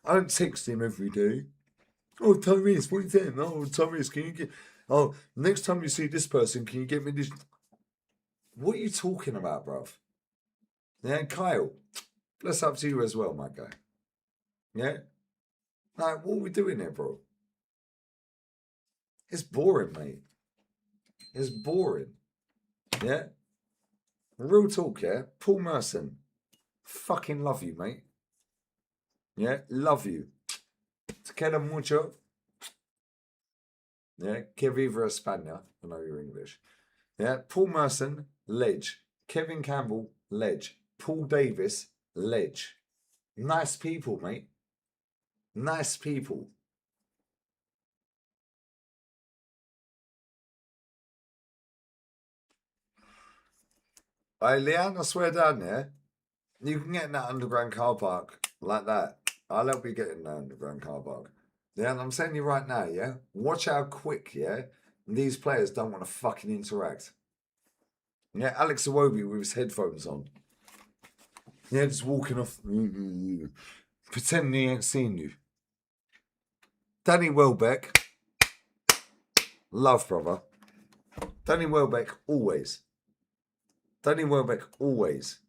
I don't text him every day. Oh, Tyrese, what are you saying? Oh, Tyrese, can you get... Oh, next time you see this person, can you get me this... What are you talking about, bruv? Yeah, Kyle, bless up to you as well, my guy. Yeah? Like, what are we doing here, bro? It's boring, mate. It's boring. Yeah? Real talk, yeah? Paul Merson. Fucking love you, mate. Yeah, love you. Te quero mucho. Yeah, que viva España. I know you're English. Yeah, Paul Merson, ledge. Kevin Campbell, ledge. Paul Davis, ledge. Nice people, mate. Nice people. Hey, Leanne, I swear down there, you can get in that underground car park like that. I'll help you get in that underground car park. Yeah, and I'm saying you right now, yeah? Watch how quick, yeah? These players don't want to fucking interact. Yeah, Alex Iwobi with his headphones on. Yeah, just walking off, pretending he ain't seen you. Danny Welbeck, love brother. Danny Welbeck, always. Danny Welbeck, always.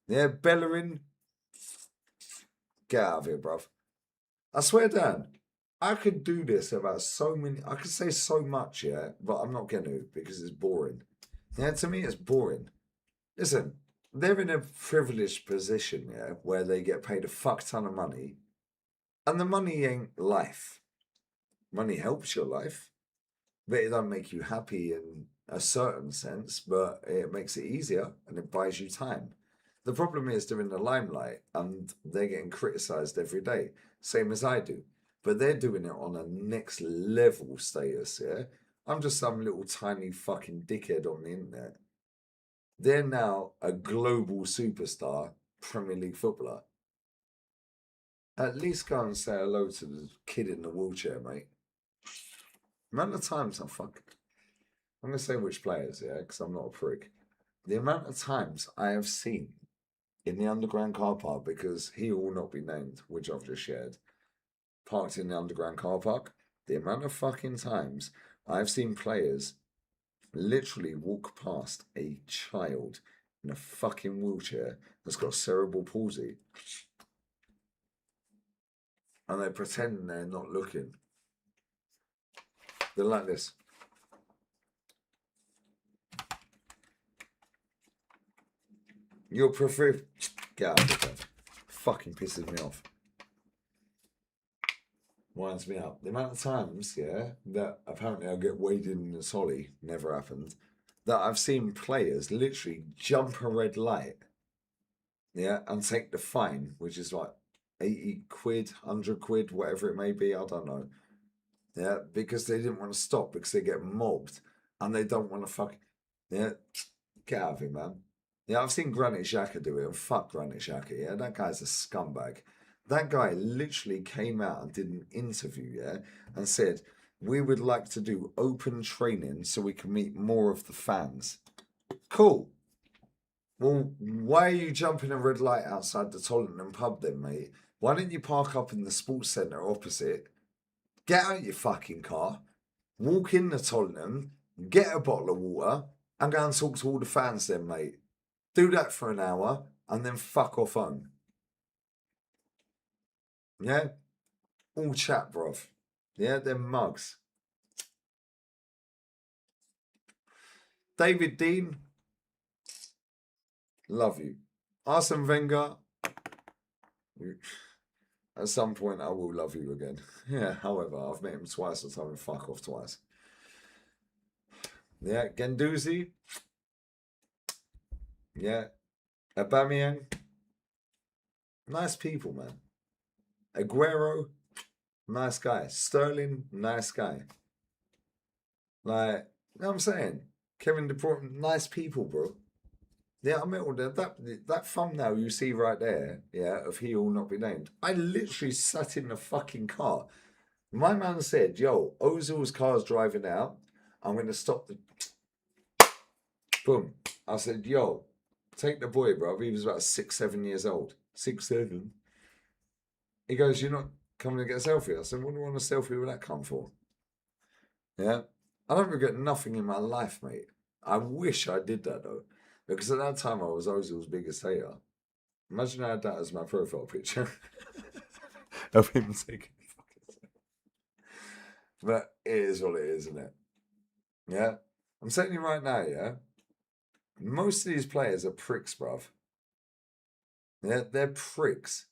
Yeah, Bellerin, get out of here, bruv. I swear, Dan, I could do this about so many, I could say so much, yeah, but I'm not going to because it's boring. Yeah, to me, it's boring. Listen, they're in a privileged position, yeah, where they get paid a fuck ton of money, and the money ain't life. Money helps your life, but it don't make you happy in a certain sense, but it makes it easier and it buys you time. The problem is they're in the limelight and they're getting criticized every day, same as I do. But they're doing it on a next level status, yeah? I'm just some little tiny fucking dickhead on the internet. They're now a global superstar Premier League footballer. At least go and say hello to the kid in the wheelchair, mate. Amount of times I'm going to say which players, yeah, because I'm not a prick. The amount of times I have seen in the underground car park, because he will not be named, which I've just shared, parked in the underground car park, the amount of fucking times I've seen players literally walk past a child in a fucking wheelchair that's got cerebral palsy and they pretend they're not looking. They're like this. Your preferred. Get out of there. Fucking pisses me off. Winds me up. The amount of times, yeah, that apparently I get waded in the solly, never happened, that I've seen players literally jump a red light, yeah, and take the fine, which is like 80 quid, 100 quid, whatever it may be, I don't know. Yeah, because they didn't want to stop because they get mobbed and they don't want to yeah, get out of here, man. Yeah, I've seen Granit Xhaka do it, and fuck Granit Xhaka, yeah, that guy's a scumbag. That guy literally came out and did an interview, yeah, and said, we would like to do open training so we can meet more of the fans. Cool. Well, why are you jumping a red light outside the Tottenham pub then, mate? Why don't you park up in the sports centre opposite, get out your fucking car, walk in the Tottenham, get a bottle of water, and go and talk to all the fans then, mate. Do that for an hour, and then fuck off home. Yeah? All chat, bruv. Yeah, they're mugs. David Dean, love you. Arsene Wenger, at some point I will love you again. Yeah, however, I've met him twice, so I'm fuck off twice. Yeah, Gendouzi. Yeah. Aubameyang. Nice people, man. Aguero, nice guy. Sterling, nice guy. Like, you know what I'm saying? Kevin De Bruyne, nice people, bro. Yeah, I mean, that thumbnail you see right there, yeah, of he will not be named. I literally sat in the fucking car. My man said, yo, Ozil's car's driving out. I'm going to stop the... Boom. I said, yo, take the boy, bro. He was about 6, 7 years old. 6, 7. He goes, you're not coming to get a selfie? I said, what do you want a selfie with that come for? Yeah. I don't regret nothing in my life, mate. I wish I did that, though. Because at that time, I was Ozil's biggest hater. Imagine I had that as my profile picture. Of him taking a fucking selfie. But it is what it is, isn't it? Yeah. I'm telling you right now, yeah. Most of these players are pricks, bruv. Yeah, they're pricks.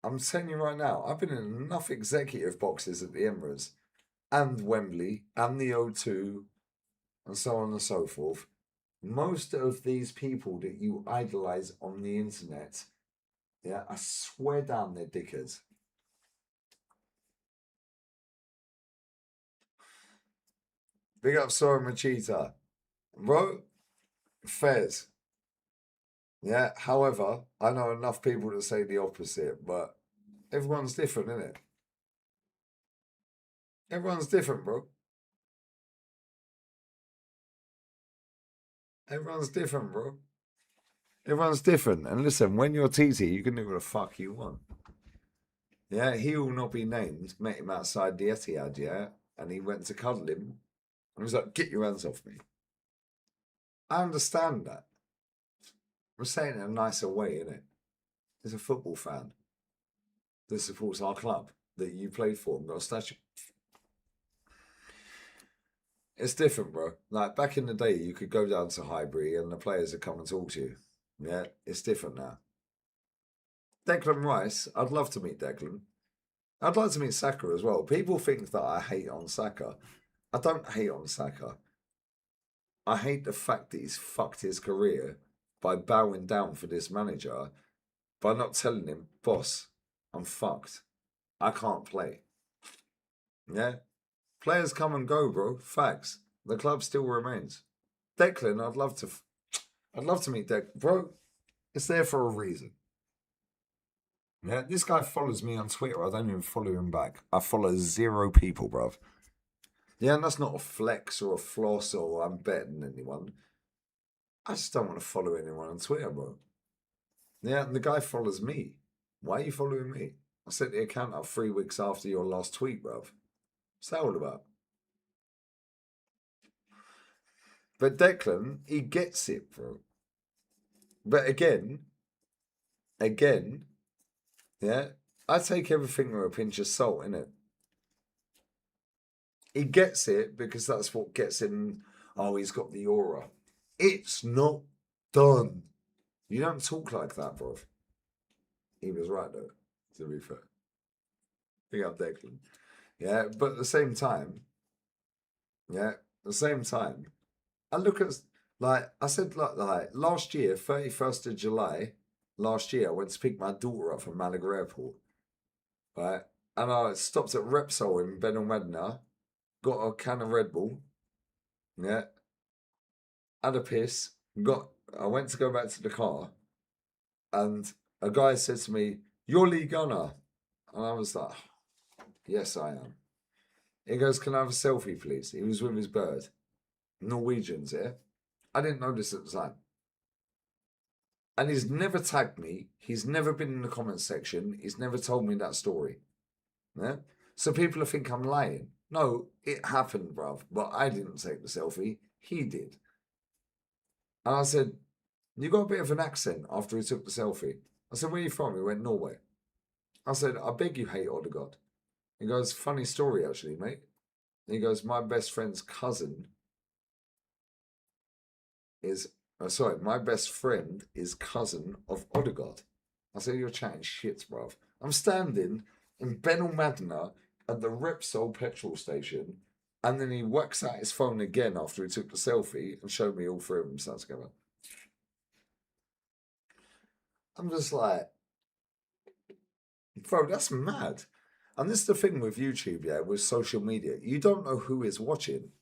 I'm telling you right now, I've been in enough executive boxes at the Emirates and Wembley and the O2 and so on and so forth. Most of these people that you idolize on the internet, yeah, I swear down they're dickheads. Big up Sora Machita. Bro, Fez. Yeah, however, I know enough people to say the opposite, but everyone's different, isn't it? Everyone's different, bro. Everyone's different, bro. Everyone's different. And listen, when you're TT, you can do what the fuck you want. Yeah, he will not be named. Met him outside the Etihad, yeah, and he went to cuddle him, and he was like, "Get your hands off me." I understand that. I'm saying it in a nicer way, innit? As a football fan that supports our club that you played for and got a statue. It's different, bro. Like back in the day, you could go down to Highbury and the players would come and talk to you. Yeah, it's different now. Declan Rice, I'd love to meet Declan. I'd like to meet Saka as well. People think that I hate on Saka. I don't hate on Saka. I hate the fact that he's fucked his career by bowing down for this manager, by not telling him, boss, I'm fucked. I can't play. Yeah? Players come and go, bro. Facts. The club still remains. Declan, I'd love to meet Declan. Bro, it's there for a reason. Yeah, this guy follows me on Twitter. I don't even follow him back. I follow 0 people, bruv. Yeah, and that's not a flex or a floss or I'm betting anyone. I just don't want to follow anyone on Twitter, bro. Yeah, and the guy follows me. Why are you following me? I set the account up 3 weeks after your last tweet, bruv. What's that all about? But Declan, he gets it, bro. But again, yeah, I take everything with a pinch of salt, innit? He gets it because that's what gets him. Oh, he's got the aura. It's not done. You don't talk like that, bro. He was right, though, to be fair. Big up Declan. Yeah, but at the same time, I look at, like, I said, like last year, 31st of July, last year, I went to pick my daughter up from Malaga Airport, right? And I stopped at Repsol in Ben Medina, got a can of Red Bull, yeah, had a piss, I went to go back to the car, and a guy said to me, "You're Lee Gunner." And I was like, "Yes, I am." He goes, "Can I have a selfie, please?" He was with his bird. Norwegians, yeah? I didn't know this at the time. And he's never tagged me. He's never been in the comment section. He's never told me that story. Yeah? So people think I'm lying. No, it happened, bruv. But I didn't take the selfie. He did. And I said, "You got a bit of an accent," after he took the selfie. I said, "Where are you from?" He went, "Norway." I said, "I beg you hate Odegaard." He goes, "Funny story, actually, mate." He goes, "My best friend's cousin is, my best friend is cousin of Odegaard." I said, "You're chatting shit, bruv." I'm standing in Ben Madina at the Repsol petrol station, and then he whacks out his phone again after he took the selfie and showed me all 3 of them sat together. I'm just like, bro, that's mad. And this is the thing with YouTube, yeah, with social media. You don't know who is watching.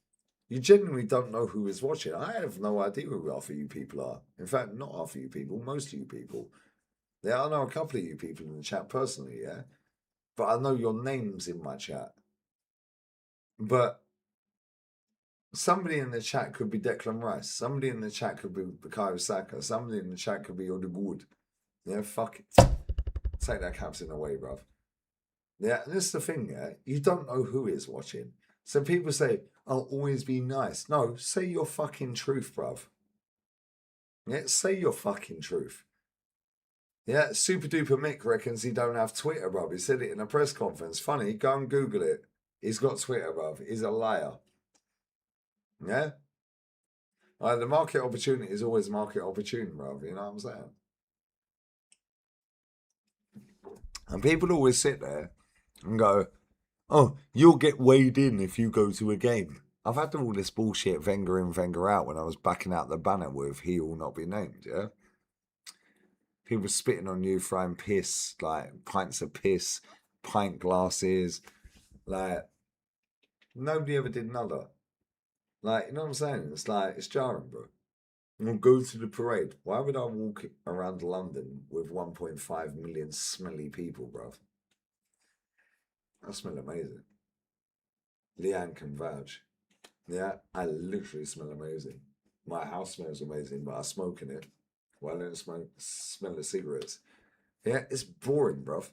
You genuinely don't know who is watching. I have no idea who half of you people are. In fact, not half of you people, most of you people. Yeah, I know a couple of you people in the chat personally, yeah? But I know your names in my chat. But somebody in the chat could be Declan Rice. Somebody in the chat could be Bukayo Saka. Somebody in the chat could be Odegaard. Yeah, fuck it. Take that captain away, bruv. Yeah, and this is the thing, yeah? You don't know who is watching. So people say, "I'll always be nice." No, say your fucking truth, bruv. Yeah, say your fucking truth. Yeah, Super Duper Mick reckons he don't have Twitter, bruv. He said it in a press conference. Funny, go and Google it. He's got Twitter, bruv. He's a liar. Yeah? Like, the market opportunity is always market opportune, bro. You know what I'm saying? And people always sit there and go, oh, you'll get weighed in if you go to a game. I've had all this bullshit Wenger in, Wenger out when I was backing out the banner with he will not be named, yeah? People spitting on you, throwing piss, like pints of piss, pint glasses. Like, nobody ever did nada. Like, you know what I'm saying? It's like, it's jarring, bro. We'll go to the parade. Why would I walk around London with 1.5 million smelly people, bro? I smell amazing. Leanne can vouch. Yeah, I literally smell amazing. My house smells amazing, but I smoke in it. Well, I don't smell the cigarettes. Yeah, it's boring, bruv.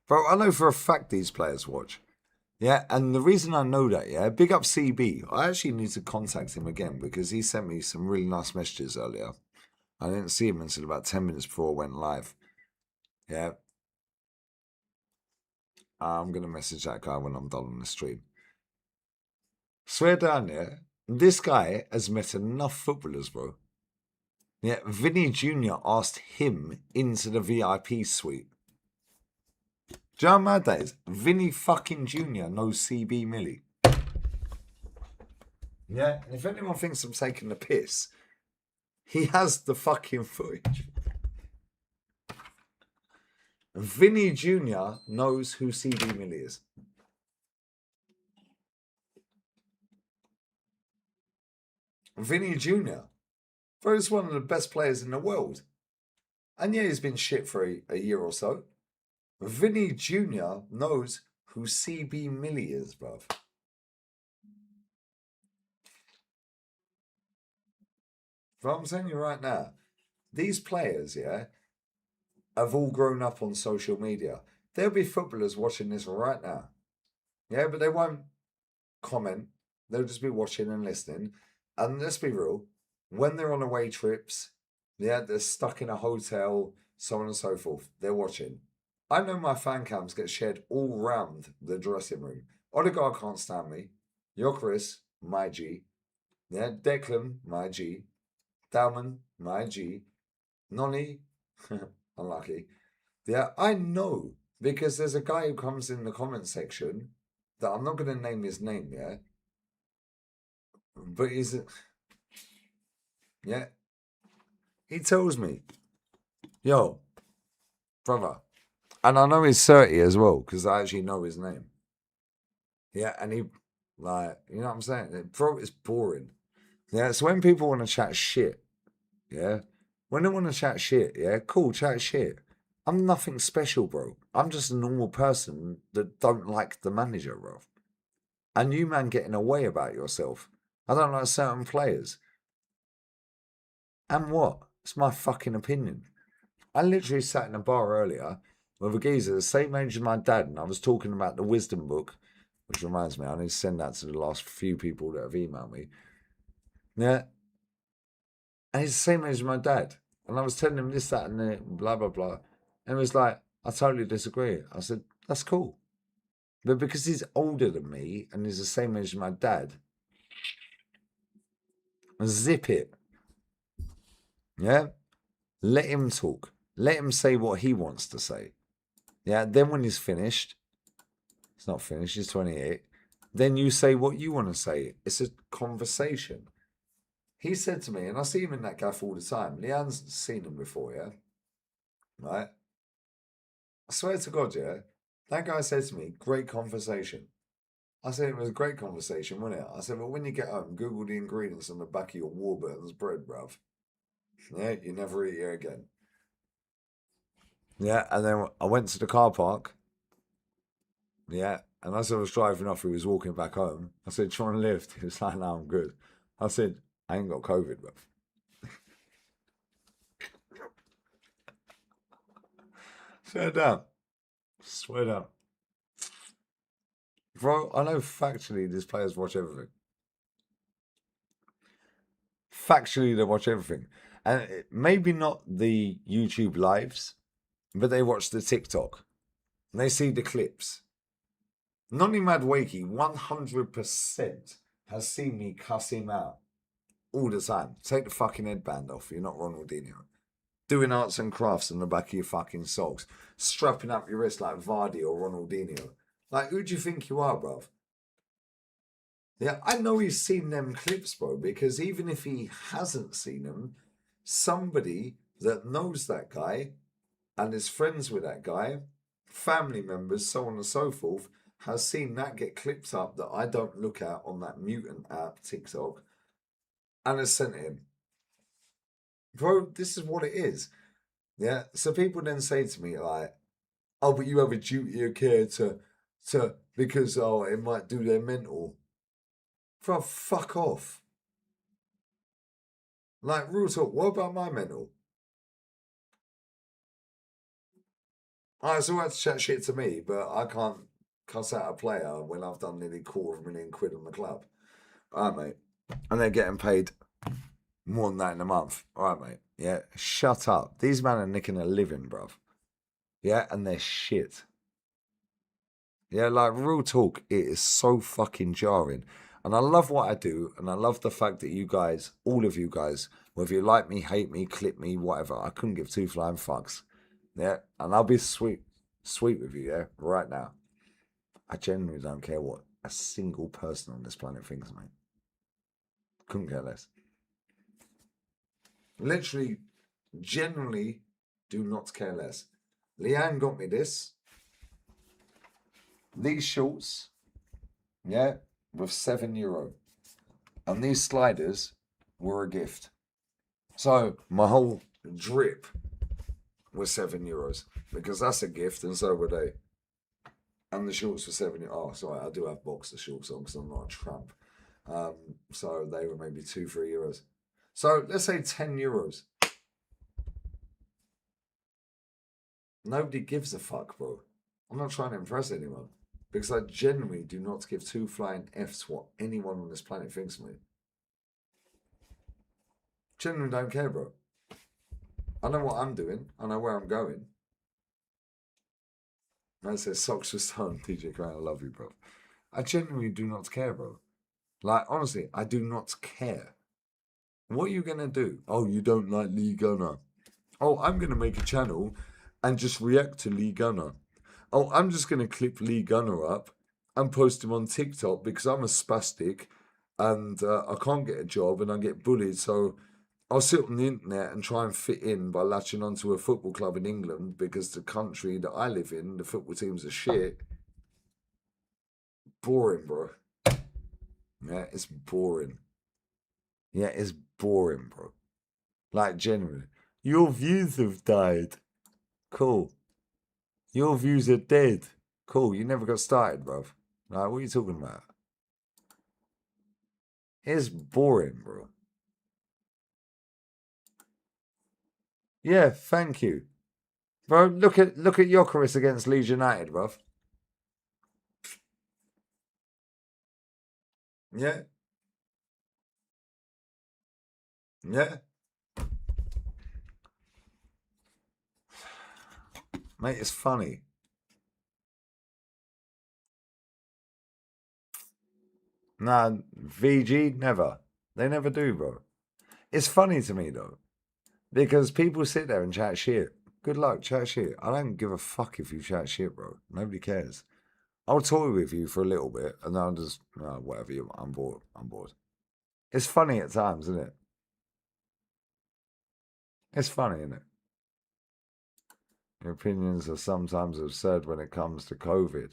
Bro, I know for a fact these players watch. Yeah, and the reason I know that, yeah, big up CB. I actually need to contact him again because he sent me some really nice messages earlier. I didn't see him until about 10 minutes before I went live. Yeah. I'm going to message that guy when I'm done on the stream. Swear down, yeah, this guy has met enough footballers, bro. Yeah, Vinny Jr. asked him into the VIP suite. Do you know how mad that is? Vinny fucking Jr. knows CB Millie. Yeah, and if anyone thinks I'm taking the piss, he has the fucking footage. Vinny Jr. knows who CB Millie is. Vinny Jr. Bro, he's one of the best players in the world. And yeah, he's been shit for a year or so. Vinny Jr. knows who CB Millie is, bruv. But I'm telling you right now, these players, yeah, have all grown up on social media. There'll be footballers watching this right now. Yeah, but they won't comment. They'll just be watching and listening. And let's be real, when they're on away trips, yeah, they're stuck in a hotel, so on and so forth, they're watching. I know my fan cams get shared all round the dressing room. Odegaard can't stand me. Jokeris, my G. Yeah, Declan, my G. Dalman, my G. Nonny, unlucky. Yeah, I know because there's a guy who comes in the comment section that I'm not going to name his name, yeah? But he's, yeah, he tells me, yo, brother, and I know he's 30 as well because I actually know his name. Yeah, and he, like, you know what I'm saying? Bro, it's boring. Yeah, so when people want to chat shit, yeah, when they want to chat shit, yeah, cool, chat shit. I'm nothing special, bro. I'm just a normal person that don't like the manager, bro. And you, man, getting away about yourself. I don't like certain players. And what? It's my fucking opinion. I literally sat in a bar earlier with a geezer the same age as my dad, and I was talking about the wisdom book, which reminds me, I need to send that to the last few people that have emailed me. Yeah. And he's the same age as my dad. And I was telling him this, that, and the blah, blah, blah. And he was like, I totally disagree. I said, that's cool. But because he's older than me and he's the same age as my dad, zip it. Yeah? Let him talk. Let him say what he wants to say. Yeah? Then when he's finished, he's not finished, he's 28, then you say what you want to say. It's a conversation. He said to me, and I see him in that gaff all the time. Leanne's seen him before, yeah? Right? I swear to God, yeah? That guy said to me, great conversation. I said, it was a great conversation, wasn't it? I said, well, when you get home, Google the ingredients on the back of your Warburton's bread, bruv. Yeah, you never eat it again. Yeah, and then I went to the car park. Yeah, and as I was driving off, he was walking back home. I said, try and lift. He was like, no, I'm good. I said, I ain't got COVID, bruv. Swear down. Swear down. Bro, I know factually these players watch everything. Factually, they watch everything. And maybe not the YouTube lives, but they watch the TikTok. And they see the clips. Nonny Mad Wakey, 100% has seen me cuss him out all the time. Take the fucking headband off. You're not Ronaldinho. Doing arts and crafts on the back of your fucking socks. Strapping up your wrist like Vardy or Ronaldinho. Like, who do you think you are, bruv? Yeah, I know he's seen them clips, bro, because even if he hasn't seen them, somebody that knows that guy and is friends with that guy, family members, so on and so forth, has seen that get clipped up that I don't look at on that mutant app, TikTok, and has sent it him. Bro, this is what it is. Yeah. So people then say to me, like, oh, but you have a duty of care to because it might do their mental. Bro, fuck off. Like, real talk, what about my mental? It's all right to chat shit to me, but I can't cuss out a player when I've done nearly £250,000 on the club. All right, mate. And they're getting paid more than that in a month. All right, mate. Yeah, shut up. These men are nicking a living, bruv. Yeah, and they're shit. Yeah, like, real talk, it is so fucking jarring. And I love what I do, and I love the fact that you guys, all of you guys, whether you like me, hate me, clip me, whatever, I couldn't give two flying fucks. Yeah, and I'll be sweet with you, yeah, right now. I genuinely don't care what a single person on this planet thinks, mate. Couldn't care less. Literally, generally, do not care less. Leanne got me this. These shorts, yeah, with €7. And these sliders were a gift. So my whole drip was €7 because that's a gift, and so were they. And the shorts were €7. Oh, sorry, I do have boxer shorts on because I'm not a tramp. So they were maybe €2-3. So let's say €10. Nobody gives a fuck, bro. I'm not trying to impress anyone because I genuinely do not give two flying Fs what anyone on this planet thinks of me. Genuinely don't care, bro. I know what I'm doing. I know where I'm going. I say socks for stone, TJ Crown. I love you, bro. I genuinely do not care, bro. Like, honestly, I do not care. What are you going to do? Oh, you don't like Lee Gunner. Oh, I'm going to make a channel and just react to Lee Gunner. Oh, I'm just going to clip Lee Gunner up and post him on TikTok because I'm a spastic and I can't get a job and I get bullied. So I'll sit on the internet and try and fit in by latching onto a football club in England because the country that I live in, the football teams are shit. Boring, bro. Yeah, it's boring. Yeah, it's boring, bro. Like, genuinely. Your views have died. Cool. Your views are dead. Cool. You never got started, bruv. Like, what are you talking about? It's boring, bro. Yeah, thank you. Bro, look at Jokeris against Leeds United, bruv. Yeah. Yeah. Mate, it's funny. Nah, VG, never. They never do, bro. It's funny to me, though, because people sit there and chat shit. Good luck, chat shit. I don't give a fuck if you chat shit, bro. Nobody cares. I'll toy with you for a little bit, and then I'll just, whatever you want. I'm bored. I'm bored. It's funny at times, isn't it? It's funny, isn't it? Your opinions are sometimes absurd when it comes to COVID.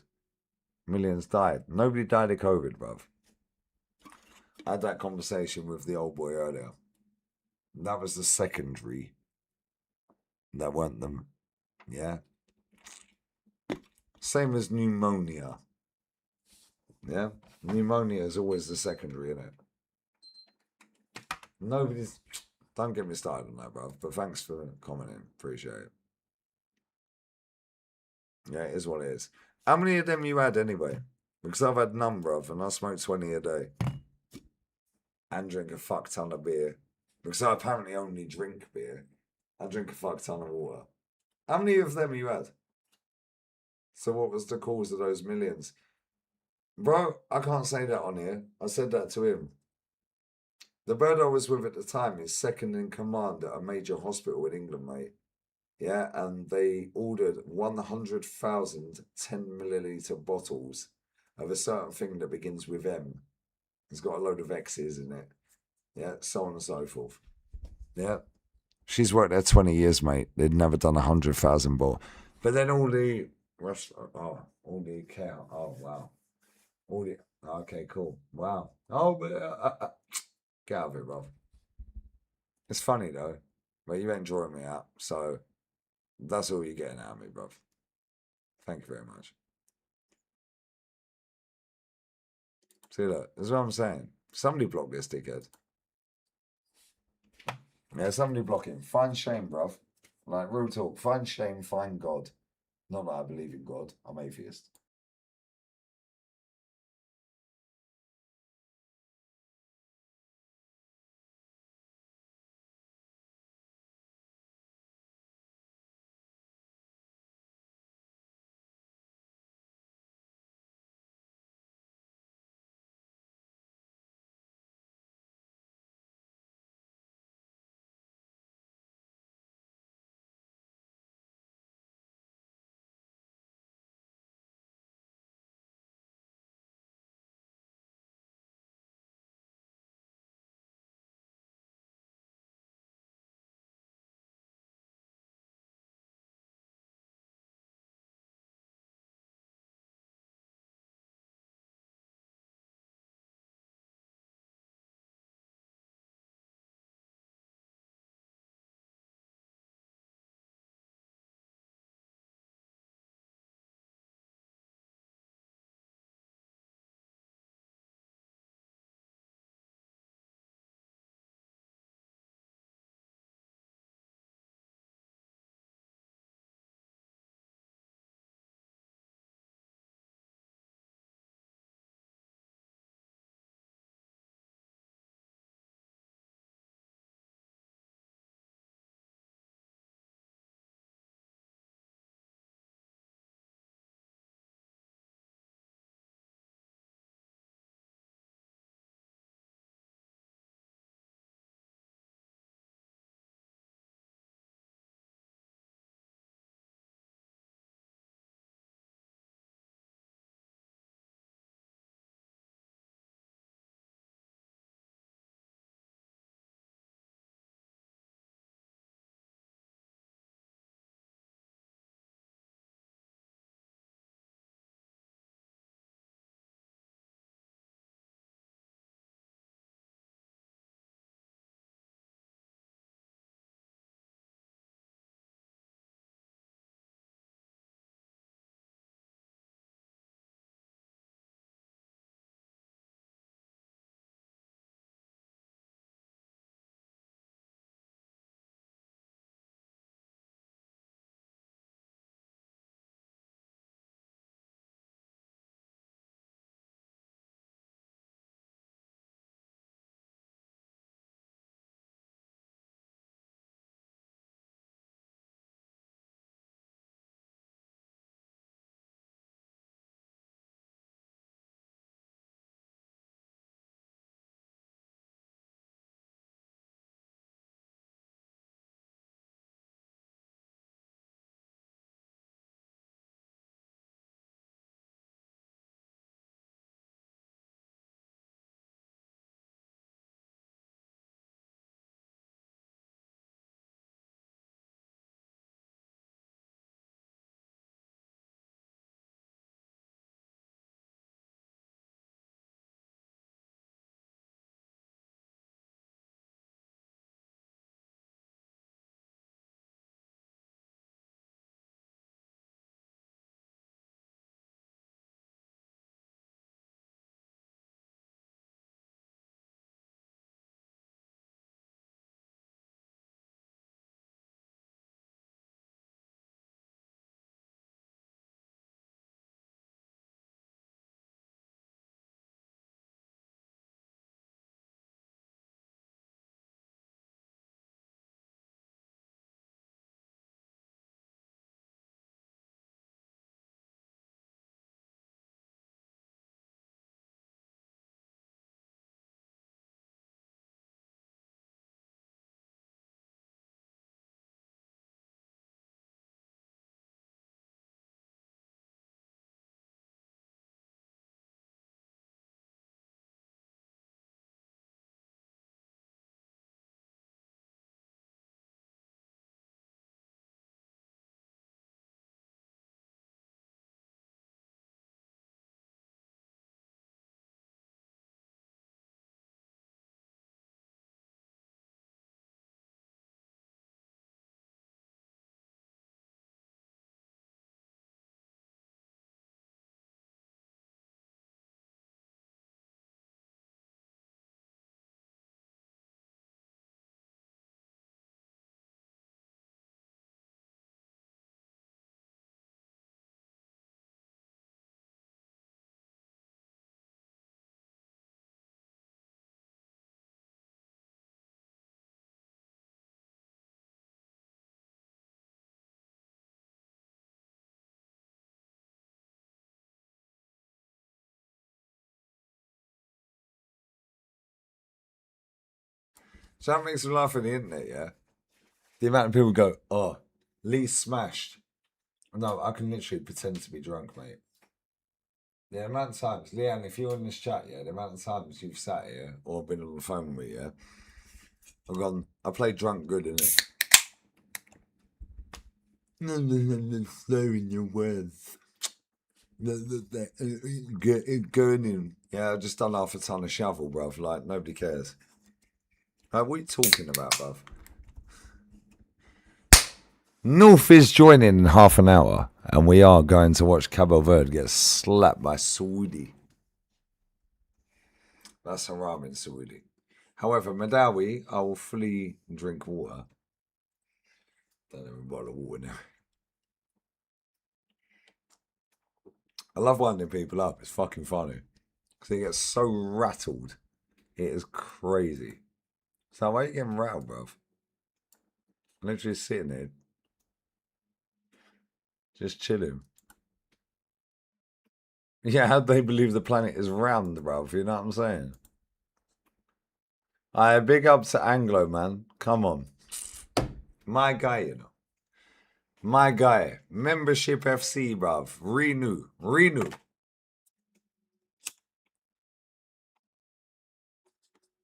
Millions died. Nobody died of COVID, bruv. I had that conversation with the old boy earlier. That was the secondary. That weren't them. Yeah. Same as pneumonia. Yeah. Pneumonia is always the secondary, isn't it? Nobody's. Don't get me started on that, bruv. But thanks for commenting. Appreciate it. Yeah, it is what it is. How many of them you had anyway? Because I've had none, bruv, and I smoke 20 a day. And drink a fuck ton of beer. Because I apparently only drink beer. I drink a fuck ton of water. How many of them you had? So what was the cause of those millions? Bro, I can't say that on here. I said that to him. The bird I was with at the time is second in command at a major hospital in England, mate. Yeah, and they ordered 100,000 10 milliliter bottles of a certain thing that begins with M. It's got a load of X's in it. Yeah, so on and so forth. Yeah. She's worked there 20 years, mate. They'd never done 100,000 ball. But then all the all the cow. Oh, wow. All the, okay, cool. Wow. Oh, but get out of it, bro. It's funny though. But you ain't drawing me out. So that's all you're getting out of me, bro. Thank you very much. See that? That's what I'm saying. Somebody block this dickhead. Yeah, somebody block him. Find shame, bruv. Like, real talk. Find shame, find God. Not that I believe in God. I'm atheist. So that makes me laugh on the internet, yeah? The amount of people go, oh, Lee's smashed. No, I can literally pretend to be drunk, mate. The amount of times, Leanne, if you're in this chat, yeah, the amount of times you've sat here or been on the phone with me, yeah, I've gone, I played drunk good, innit? No, slowing your words. Going in. Yeah, I just done half a ton of shovel, bruv. Like, nobody cares. What are you talking about, bruv? North is joining in half an hour, and we are going to watch Cabo Verde get slapped by Saudi. That's haram in Saudi. However, Madawi, I will fully drink water. Don't have a bottle of water now. I love winding people up. It's fucking funny. Because they get so rattled. It is crazy. So why are you getting rattled, bruv? Literally sitting there. Just chilling. Yeah, how do they believe the planet is round, bruv? You know what I'm saying? I big up to Anglo, man. Come on. My guy, you know. My guy. Membership FC, bruv. Renew.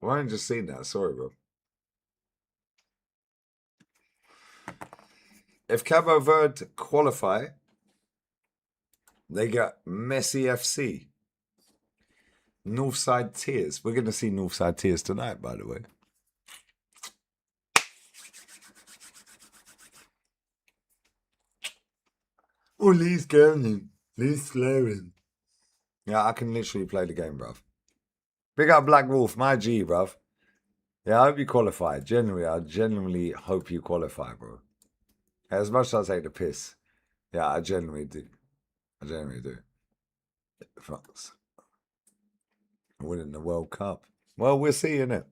Well, I ain't just seen that. Sorry, bro. If Cabo Verde qualify, they got Messi FC. Northside Tears. We're going to see Northside Tears tonight, by the way. Oh, Lee's going. Lee's slowing. Yeah, I can literally play the game, bruv. Big up Black Wolf, my G, bruv. Yeah, I hope you qualify. I genuinely hope you qualify, bro. As much as I take the piss, yeah, I genuinely do. Fucks. Winning the World Cup. Well, we're seeing it.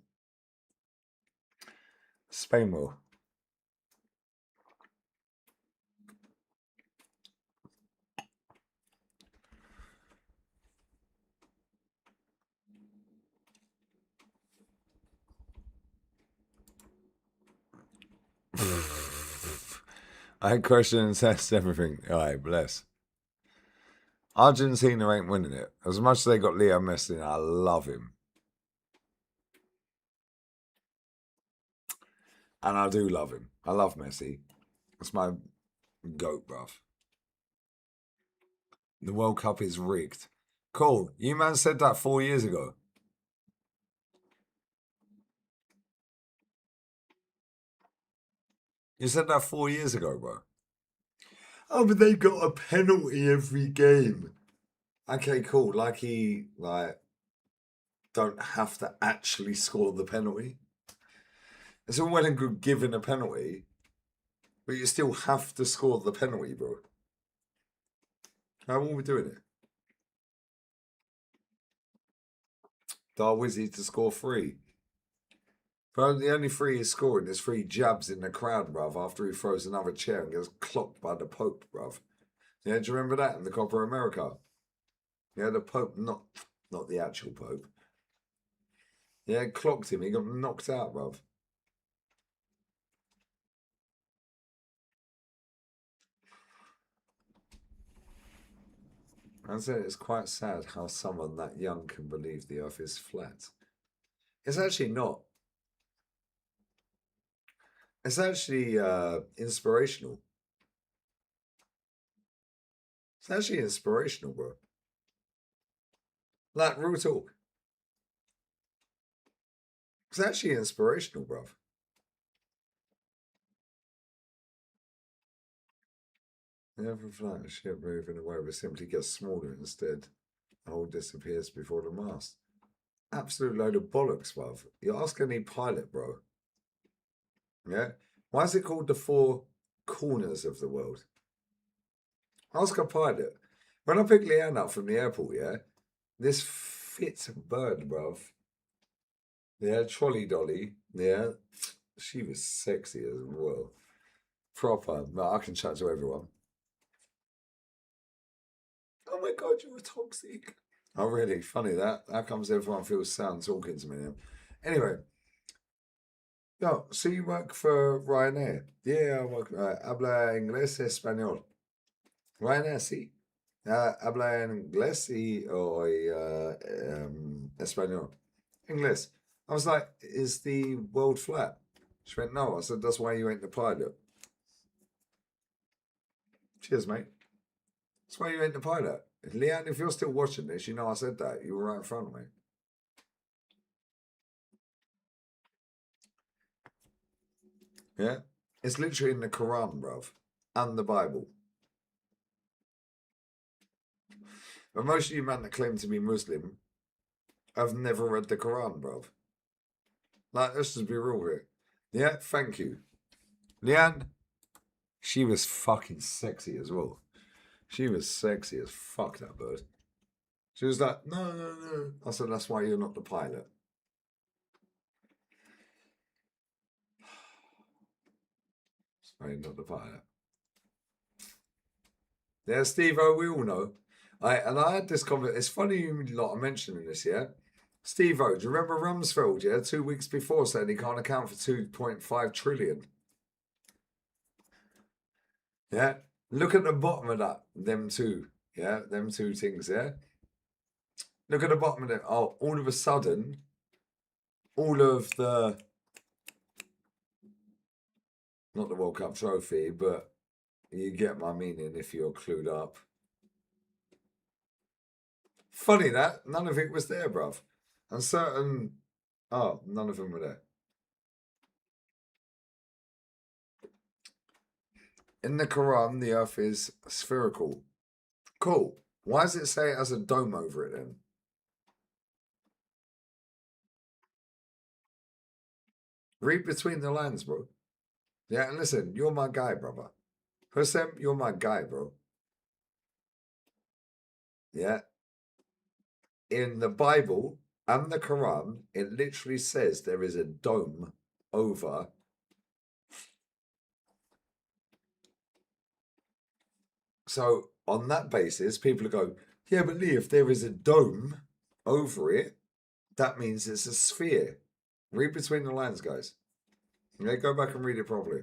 Spain will. I had questions, test everything. All right, bless. Argentina ain't winning it. As much as they got Leo Messi, I love him. And I do love him. I love Messi. It's my goat, bruv. The World Cup is rigged. Cool. You man said that 4 years ago. You said that 4 years ago, bro. Oh, but they got a penalty every game. Okay, cool. Don't have to actually score the penalty. It's all well and good giving a penalty, but you still have to score the penalty, bro. How are we doing it? Darwizzy to score 3. Bro, the only 3 he's scoring is 3 jabs in the crowd, bruv, after he throws another chair and gets clocked by the Pope, bruv. Yeah, do you remember that in the Copa America? Yeah, the Pope, not the actual Pope. Yeah, clocked him. He got knocked out, bruv. I said it's quite sad how someone that young can believe the earth is flat. It's actually not. It's actually inspirational. It's actually inspirational, bro. Like, real talk. It's actually inspirational, bruv. The earth is flat, a ship moving away, but simply gets smaller instead. The whole disappears before the mast. Absolute load of bollocks, bruv. You ask any pilot, bro. Yeah? Why is it called the 4 corners of the world? Ask a pilot. When I picked Leanne up from the airport, yeah, this fit bird, bruv. Yeah, trolley dolly. Yeah, she was sexy as well. Proper. No, I can chat to everyone. Oh my god, you're toxic. Oh, really? Funny that. How comes everyone feels sound talking to me now? Anyway, Yo, so you work for Ryanair? Yeah, I work. Habla inglés, español. Ryanair, sí. Habla en inglés o español. English. I was like, is the world flat? She went, no. I said, that's why you ain't the pilot. Cheers, mate. That's why you ain't the pilot. Leanne, if you're still watching this, you know I said that. You were right in front of me. Yeah? It's literally in the Quran, bruv. And the Bible. But most of you men that claim to be Muslim have never read the Quran, bruv. Like, let's just be real with it. Yeah, thank you. Leanne, she was fucking sexy as well. She was sexy as fuck, that bird. She was like, no, no, no. I said, that's why you're not the pilot. That's why you're not the pilot. Yeah, Steve-O, we all know. I had this conversation. It's funny you lot are mentioning this, yeah? Steve-O, do you remember Rumsfeld, yeah? 2 weeks before saying he can't account for 2.5 trillion. Yeah? Look at the bottom of that, them two. Yeah? Them two things, yeah? Look at the bottom of it. Oh, all of a sudden, all of the, not the World Cup trophy, but you get my meaning if you're clued up. Funny that, none of it was there, bruv. And certain, oh, none of them were there. In the Quran, the earth is spherical. Cool. Why does it say it has a dome over it then? Read between the lines, bro. Yeah, and listen, you're my guy, brother. Hussein, you're my guy, bro. Yeah. In the Bible and the Quran, it literally says there is a dome over. So on that basis, people go, yeah, but Lee, if there is a dome over it, that means it's a sphere. Read between the lines, guys. Yeah, go back and read it properly.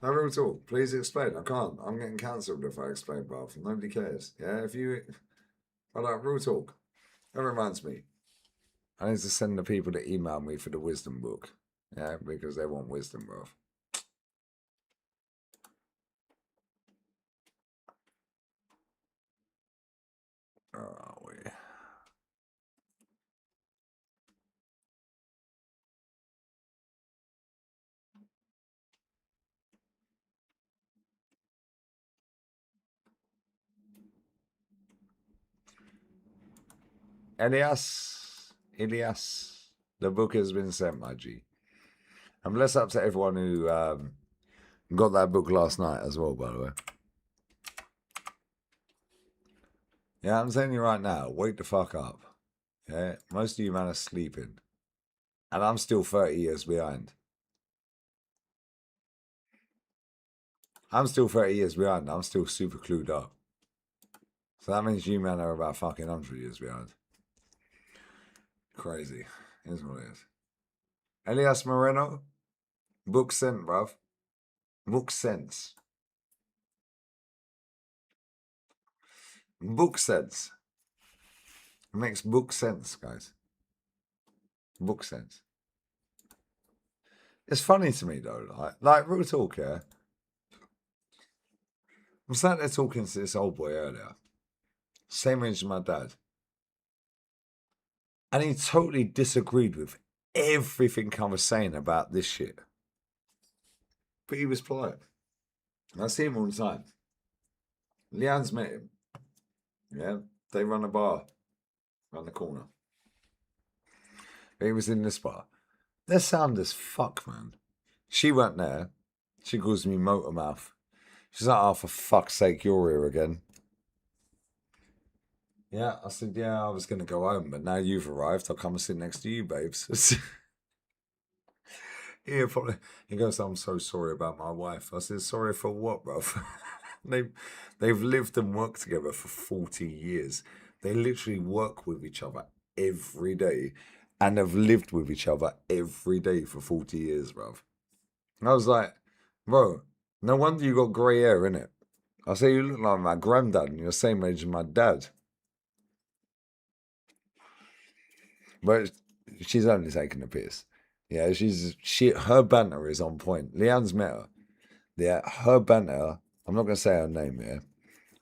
No real talk. Please explain. I can't. I'm getting cancelled if I explain, bruv. Nobody cares. Yeah, if you. I like real talk. That reminds me. I need to send the people that email me for the wisdom book. Yeah, because they want wisdom, bruv. Where are we? Elias, the book has been sent, my G. I'm blessed up to everyone who got that book last night as well, by the way. Yeah, I'm telling you right now, wake the fuck up. Yeah, most of you men are sleeping. And I'm still 30 years behind. I'm still 30 years behind. I'm still super clued up. So that means you men are about fucking 100 years behind. Crazy. Here's what it is. Elias Moreno, book sent, bruv. Book sense. Book sense. It makes book sense, guys. Book sense. It's funny to me though, like real talk, yeah. I'm sat there talking to this old boy earlier. Same age as my dad. And he totally disagreed with everything I was saying about this shit. But he was polite. I see him all the time. Leanne's met him. Yeah, they run a bar around the corner. But he was in this bar. They're sound as fuck, man. She went there. She calls me motor mouth. She's like, oh, for fuck's sake, you're here again. Yeah, I said, yeah, I was going to go home, but now you've arrived, I'll come and sit next to you, babes. Yeah, probably. He goes, I'm so sorry about my wife. I said, sorry for what, bruv? They, they've lived and worked together for 40 years. They literally work with each other every day and have lived with each other every day for 40 years, bruv. And I was like, bro, no wonder you got grey hair, innit? I say, you look like my granddad and you're the same age as my dad. But she's only taking a piss. Yeah, her banter is on point. Leanne's met her. Yeah, her banter, I'm not going to say her name here,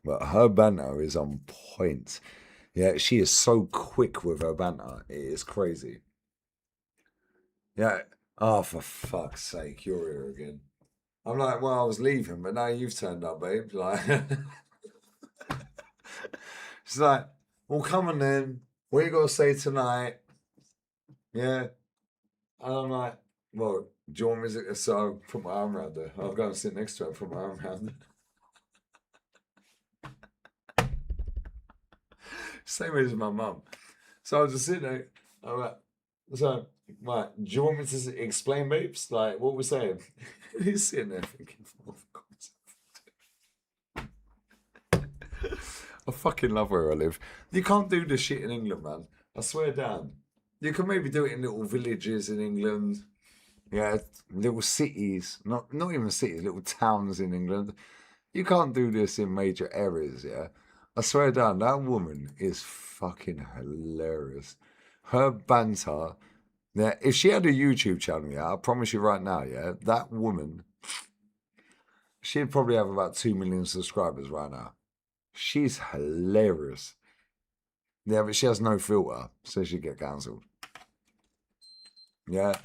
but her banter is on point. Yeah, she is so quick with her banter. It is crazy. Yeah. Oh, for fuck's sake, you're here again. I'm like, well, I was leaving, but now you've turned up, babe. Like, she's like, well, come on then. What you got to say tonight? Yeah. And I'm like, well, do you want me to? So I put my arm around her. I'll go and sit next to her and put my arm around her. Same age as my mum. So I was just sitting there. I'm like, so, right, do you want me to explain, babes? Like, what we're saying? He's sitting there thinking, oh, for God's sake. I fucking love where I live. You can't do this shit in England, man. I swear down. You can maybe do it in little villages in England. Yeah, little cities, not even cities, little towns in England. You can't do this in major areas, yeah? I swear down, that woman is fucking hilarious. Her banter, yeah, if she had a YouTube channel, yeah, I promise you right now, yeah, that woman, she'd probably have about 2 million subscribers right now. She's hilarious. Yeah, but she has no filter, so she'd get cancelled. Yeah.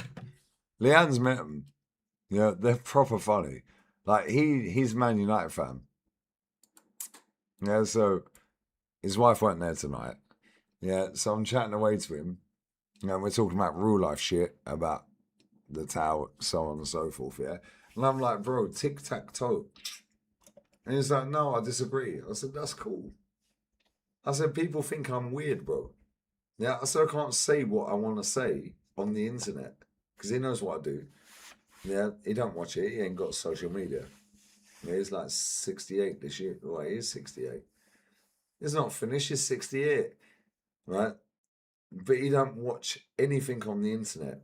Leanne's met them. Yeah, they're proper funny. Like, he's a Man United fan. Yeah, so his wife weren't there tonight. Yeah, so I'm chatting away to him. You know, we're talking about real life shit, about the tower, so on and so forth, yeah? And I'm like, bro, tic-tac-toe. And he's like, no, I disagree. I said, that's cool. I said, people think I'm weird, bro. Yeah, I said, I can't say what I want to say on the internet because he knows what I do. Yeah, he don't watch it. He ain't got social media. Yeah, he's like 68 this year. Well, he is 68. He's not finished. He's 68, right? But he don't watch anything on the internet.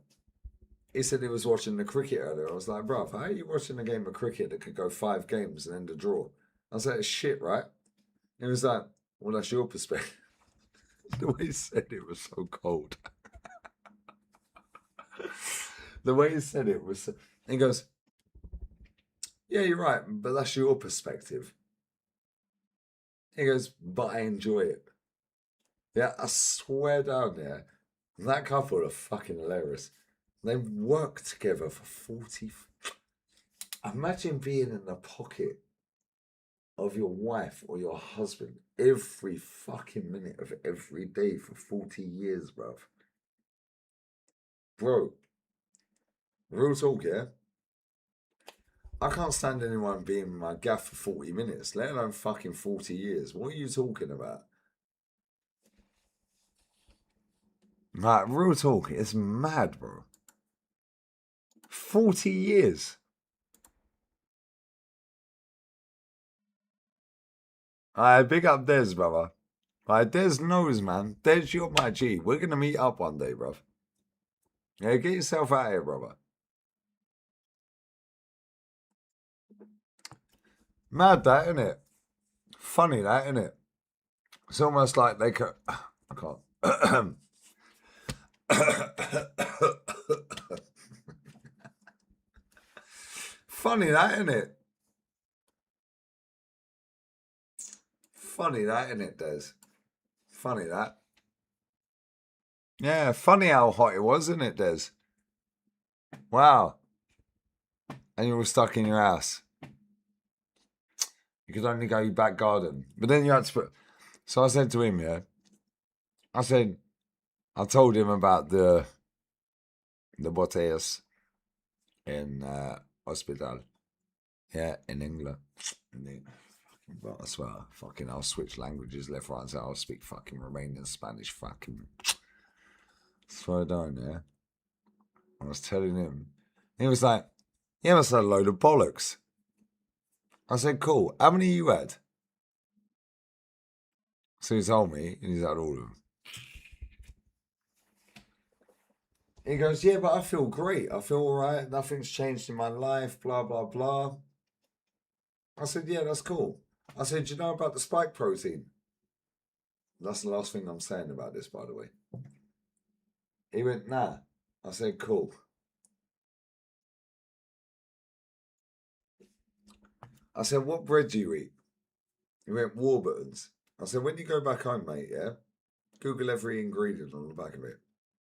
He said he was watching the cricket earlier. I was like, bruv, how are you watching a game of cricket that could go 5 games and end a draw? I was like, it's shit, right? He was like, well, that's your perspective. The way he said it was so cold. The way he said it was... He goes, yeah, you're right, but that's your perspective. He goes, but I enjoy it. Yeah, I swear down there, that couple are fucking hilarious. They've worked together for 40... Imagine being in the pocket of your wife or your husband every fucking minute of every day for 40 years, bruv. Bro, real talk, yeah? I can't stand anyone being in my gaff for 40 minutes, let alone fucking 40 years. What are you talking about? Like, real talk, it's mad, bro. 40 years. Alright, big up Des, brother. Alright, Des knows, man. Des, you're my G. We're gonna meet up one day, bruv. Yeah, get yourself out of here, brother. Mad that, innit? Funny that, innit? It's almost like they could... I can't... Funny that, innit? Funny that, innit, Des? Funny that. Yeah, funny how hot it was, isn't it, Des? Wow. And you were stuck in your house. You could only go your back garden. But then you had to put... So I said to him, yeah, I told him about the botellas in hospital. Yeah, in England. But I swear, I'll switch languages left, right, and center. I'll speak fucking Romanian, Spanish, fucking... Swear down, yeah. I was telling him. He was like, yeah, that's a load of bollocks. I said, cool. How many you had? So he told me, and he's had all of them. He goes, yeah, but I feel great. I feel all right. Nothing's changed in my life, blah, blah, blah. I said, yeah, that's cool. I said, do you know about the spike protein? That's the last thing I'm saying about this, by the way. He went, nah. I said, cool. I said, what bread do you eat? He went, Warburton's. I said, when you go back home, mate, yeah, Google every ingredient on the back of it.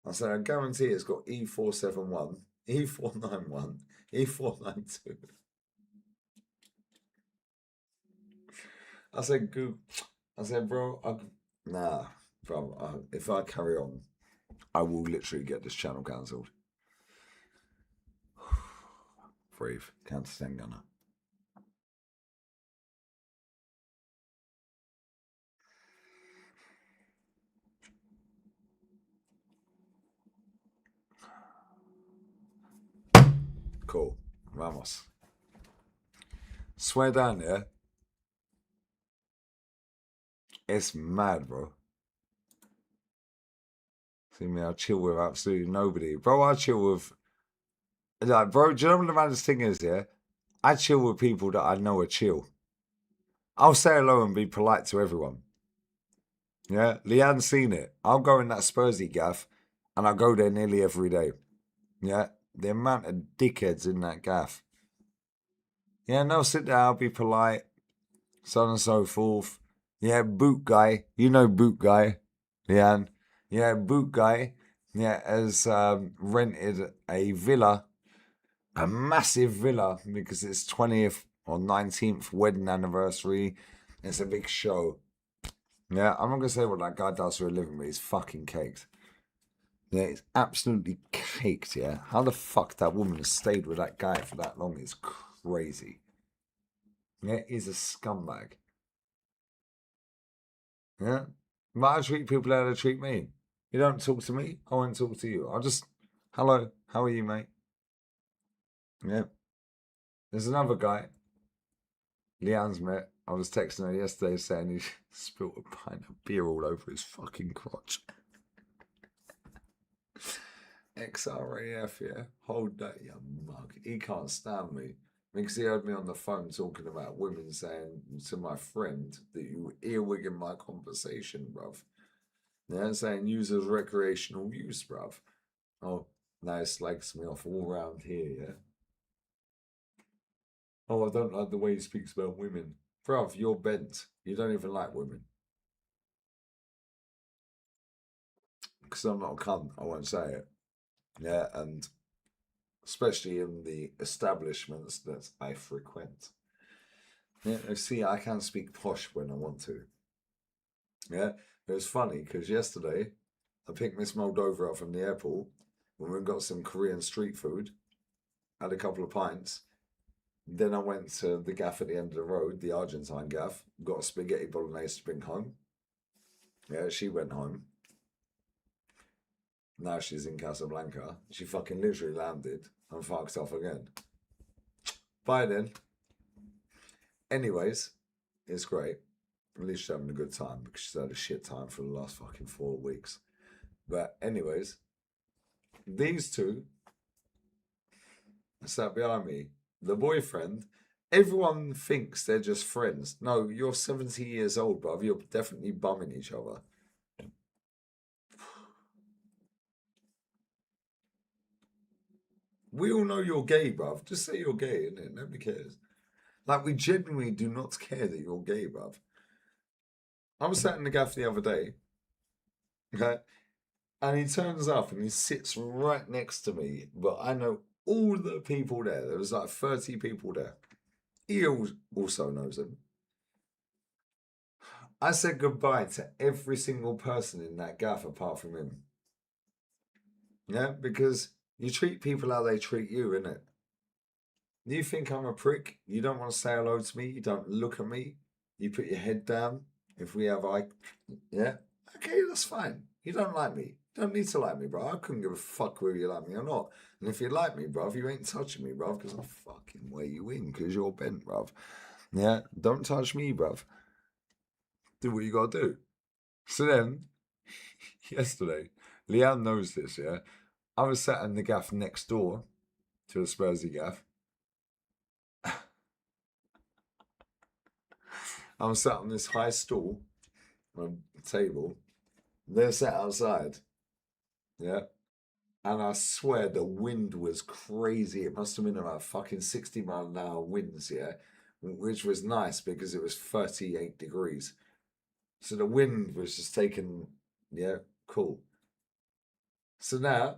I said, I guarantee it's got E471, E491, E492. I said, bro, nah, bro, if I carry on, I will literally get this channel cancelled. Breathe, can't stand gunner. Cool, vamos. Swear down, yeah? It's mad, bro. See me, I chill with absolutely nobody. Bro, I chill with... Like, bro, do you know what the maddest thing is, yeah? I chill with people that I know are chill. I'll say hello and be polite to everyone. Yeah? Leanne's seen it. I'll go in that Spursy gaff, and I go there nearly every day. Yeah? The amount of dickheads in that gaff. Yeah, and they'll sit there, I'll be polite, so on and so forth. Yeah, boot guy. You know boot guy, Leanne. Yeah, boot guy. Yeah, has rented a villa, a massive villa, because it's 20th or 19th wedding anniversary. It's a big show. Yeah, I'm not going to say what that guy does for a living, but he's fucking caked. Yeah, it's absolutely caked, yeah. How the fuck that woman has stayed with that guy for that long is crazy. Yeah, he's a scumbag. Yeah? But I treat people how they treat me. You don't talk to me, I won't talk to you. I'll just, hello, how are you, mate? Yeah. There's another guy, Leanne's met. I was texting her yesterday saying he spilt a pint of beer all over his fucking crotch. XRAF, yeah? Hold that, you mug. He can't stand me. Because he heard me on the phone talking about women saying to my friend that you were earwigging my conversation, bruv. Yeah, saying use as recreational use, bruv. Oh, now it slags me off all round here, yeah? Oh, I don't like the way he speaks about women. Bruv, you're bent. You don't even like women. Because I'm not a cunt, I won't say it. Yeah, and especially in the establishments that I frequent. Yeah, see, I can speak posh when I want to. Yeah, it was funny because yesterday I picked Miss Moldova up from the airport and we got some Korean street food, had a couple of pints. Then I went to the gaff at the end of the road, the Argentine gaff, got a spaghetti bolognese to bring home. Yeah, she went home. Now she's in Casablanca. She fucking literally landed and fucked off again. Bye then. Anyways, it's great. At least she's having a good time because she's had a shit time for the last fucking 4 weeks. But anyways, these two sat behind me. The boyfriend, everyone thinks they're just friends. No, you're 70 years old, bruv. You're definitely bumming each other. We all know you're gay, bruv. Just say you're gay, innit? Nobody cares. Like, we genuinely do not care that you're gay, bruv. I was sat in the gaff the other day, okay? And he turns up and he sits right next to me, but I know all the people there. There was like 30 people there. He also knows them. I said goodbye to every single person in that gaff apart from him. Yeah, because you treat people how they treat you, innit? You think I'm a prick? You don't want to say hello to me? You don't look at me? You put your head down? If we have eye... Yeah? Okay, that's fine. You don't like me. You don't need to like me, bro. I couldn't give a fuck whether you like me or not. And if you like me, bruv, you ain't touching me, bruv, because I'll fucking weigh you in because you're bent, bruv. Yeah, don't touch me, bruv. Do what you gotta do. So then, yesterday, Leanne knows this, yeah? I was sat in the gaff next door to the Spursy gaff. I was sat on this high stool on a table. They're sat outside, yeah? And I swear the wind was crazy. It must have been about fucking 60-mile-an-hour winds, yeah? Which was nice because it was 38 degrees. So the wind was just taking, yeah, cool. So now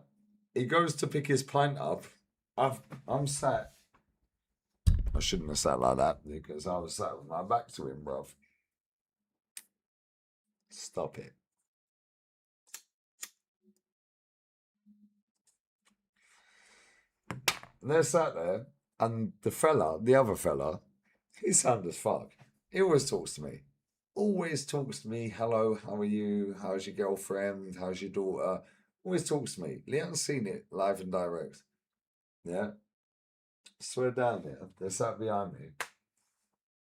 he goes to pick his pint up. I'm sat. I shouldn't have sat like that because I was sat with my back to him, bruv. Stop it. And they're sat there, and the other fella, he's sound as fuck. He always talks to me. Always talks to me. Hello, how are you? How's your girlfriend? How's your daughter? Always talks to me. Leon's seen it live and direct. Yeah. Swear down there. They're sat behind me.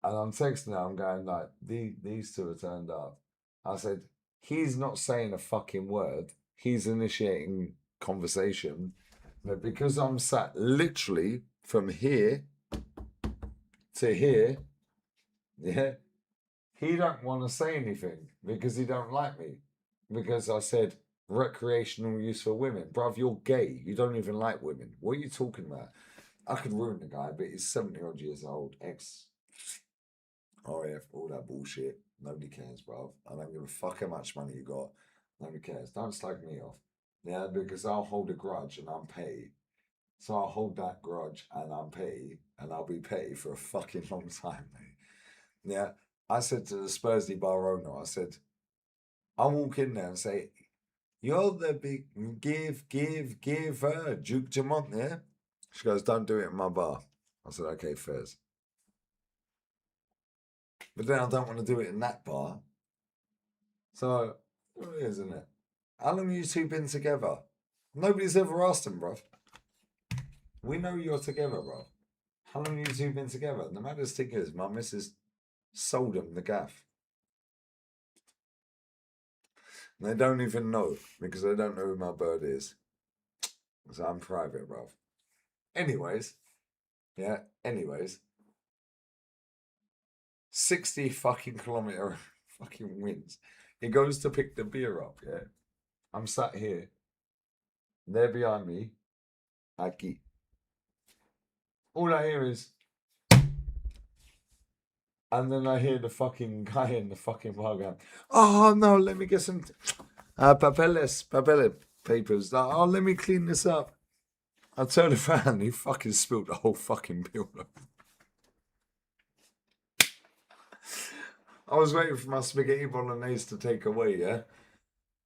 And I'm texting her, I'm going like, these two are turned up. I said, he's not saying a fucking word. He's initiating conversation. But because I'm sat literally from here to here, yeah, he don't want to say anything because he don't like me. Because I said recreational use for women. Bruv, you're gay. You don't even like women. What are you talking about? I could ruin the guy, but he's 70 odd years old, RAF, all that bullshit. Nobody cares, bro. I don't give a fuck how much money you got. Nobody cares. Don't slag me off. Yeah, because I'll hold a grudge and I'm petty. So I'll hold that grudge and I'm petty and I'll be petty for a fucking long time, mate. Yeah. I said to the Spursy bar owner, I said, I'll walk in there and say, you're the big give her Duke Jamont, yeah? She goes, don't do it in my bar. I said, okay, fairs. But then I don't want to do it in that bar. So, it is, isn't it? How long have you two been together? Nobody's ever asked him, bruv. We know you're together, bruv. How long have you two been together? The maddest thing is, my missus sold him the gaff. And they don't even know because they don't know who my bird is. So I'm private, bruv. Anyways, 60 fucking kilometer fucking winds. He goes to pick the beer up, yeah? I'm sat here. They're behind me. Aki. All I hear is, and then I hear the fucking guy in the fucking bar going, oh no, let me get some papel papers. Oh, let me clean this up. I turned around, he fucking spilled the whole fucking beer. I was waiting for my spaghetti bolognese to take away, yeah?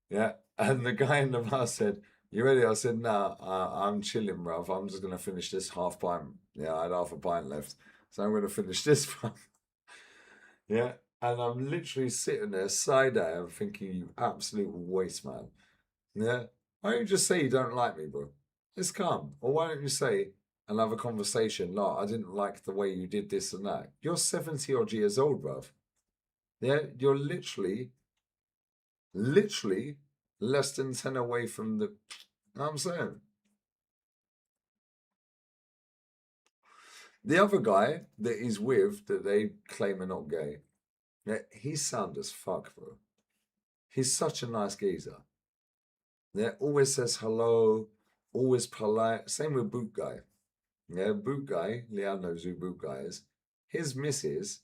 Yeah. And the guy in the bar said, you ready? I said, nah, I'm chilling, bruv. I'm just going to finish this half pint. Yeah, I had half a pint left. So I'm going to finish this one. Yeah. And I'm literally sitting there side eye and thinking, you absolute waste, man. Yeah. Why don't you just say you don't like me, bro? Just come. Or why don't you say and have a conversation? No, I didn't like the way you did this and that. You're 70 odd years old, bruv. Yeah. You're literally less than 10 away from the. You know what I'm saying? The other guy that he's with that they claim are not gay, yeah, he's sound as fuck, bro. He's such a nice geezer. Yeah, always says hello, always polite. Same with Boot Guy. Yeah, Boot Guy, Leanne knows who Boot Guy is. His missus,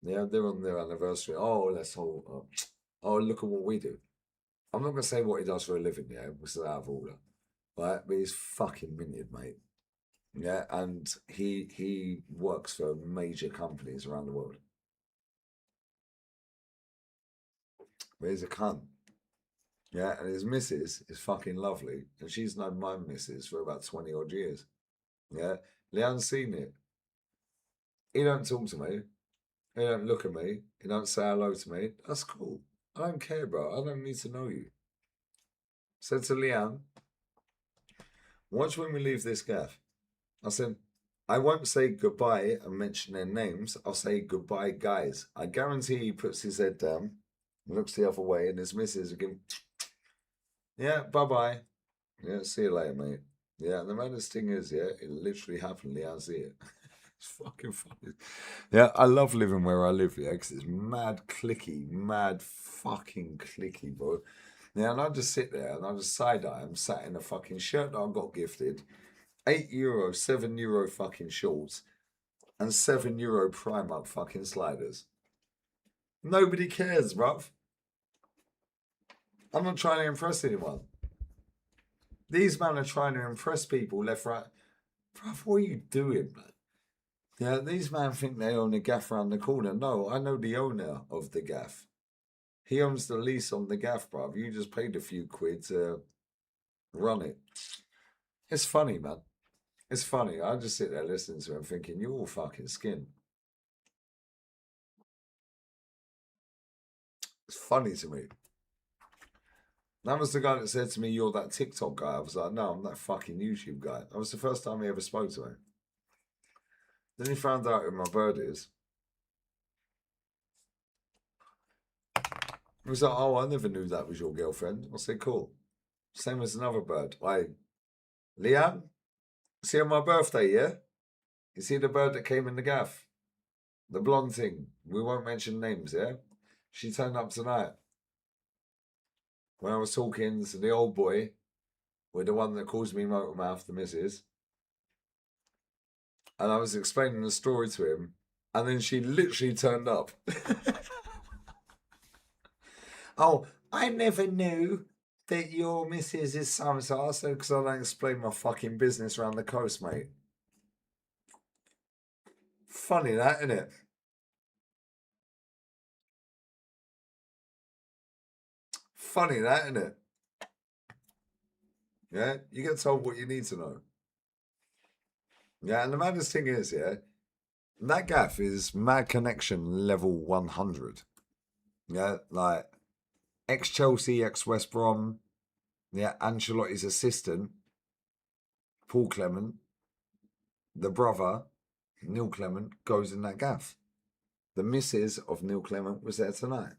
yeah, they're on their anniversary. Oh, let's hold up. Oh, look at what we do. I'm not going to say what he does for a living, yeah, because it's out of order. Right? But he's fucking minted, mate. Yeah, and he works for major companies around the world. But he's a cunt. Yeah, and his missus is fucking lovely. And she's known my missus for about 20 odd years. Yeah. Leanne's seen it. He don't talk to me. He don't look at me. He don't say hello to me. That's cool. I don't care, bro. I don't need to know you. Said to Leanne, watch when we leave this gaff. I said, I won't say goodbye and mention their names. I'll say goodbye, guys. I guarantee he puts his head down, looks the other way, and his missus again. Yeah, bye-bye. Yeah, see you later, mate. Yeah, and the maddest thing is, yeah, it literally happened. I see it. It's fucking funny. Yeah, I love living where I live, yeah, because it's mad clicky, mad fucking clicky, bro. Yeah, and I just sit there and I just side eye. I'm sat in a fucking shirt that I got gifted, €8, €7 fucking shorts, and €7 Primark fucking sliders. Nobody cares, bruv. I'm not trying to impress anyone. These men are trying to impress people left, right. Bruv, what are you doing, man? Yeah, these men think they own a gaff around the corner. No, I know the owner of the gaff. He owns the lease on the gaff, bruv. You just paid a few quid to run it. It's funny, man. It's funny. I just sit there listening to him thinking, you're all fucking skin. It's funny to me. That was the guy that said to me, you're that TikTok guy. I was like, no, I'm that fucking YouTube guy. That was the first time he ever spoke to me. Then he found out who my bird is. He was like, oh, I never knew that was your girlfriend. I said, cool. Same as another bird. Liam, see on my birthday, yeah? You see the bird that came in the gaff? The blonde thing. We won't mention names, yeah? She turned up tonight. When I was talking to the old boy, with the one that calls me Motormouth, the missus, and I was explaining the story to him, and then she literally turned up. Oh, I never knew that your missus is so-and-so. I said, because I don't explain my fucking business around the coast, mate. Funny that, isn't it? Funny that, isn't it? Yeah, you get told what you need to know. Yeah, and the maddest thing is, yeah, that gaff is Mad Connection level 100. Yeah, like ex-Chelsea, ex-West Brom, yeah, Ancelotti's assistant, Paul Clement, the brother, Neil Clement, goes in that gaff. The missus of Neil Clement was there tonight.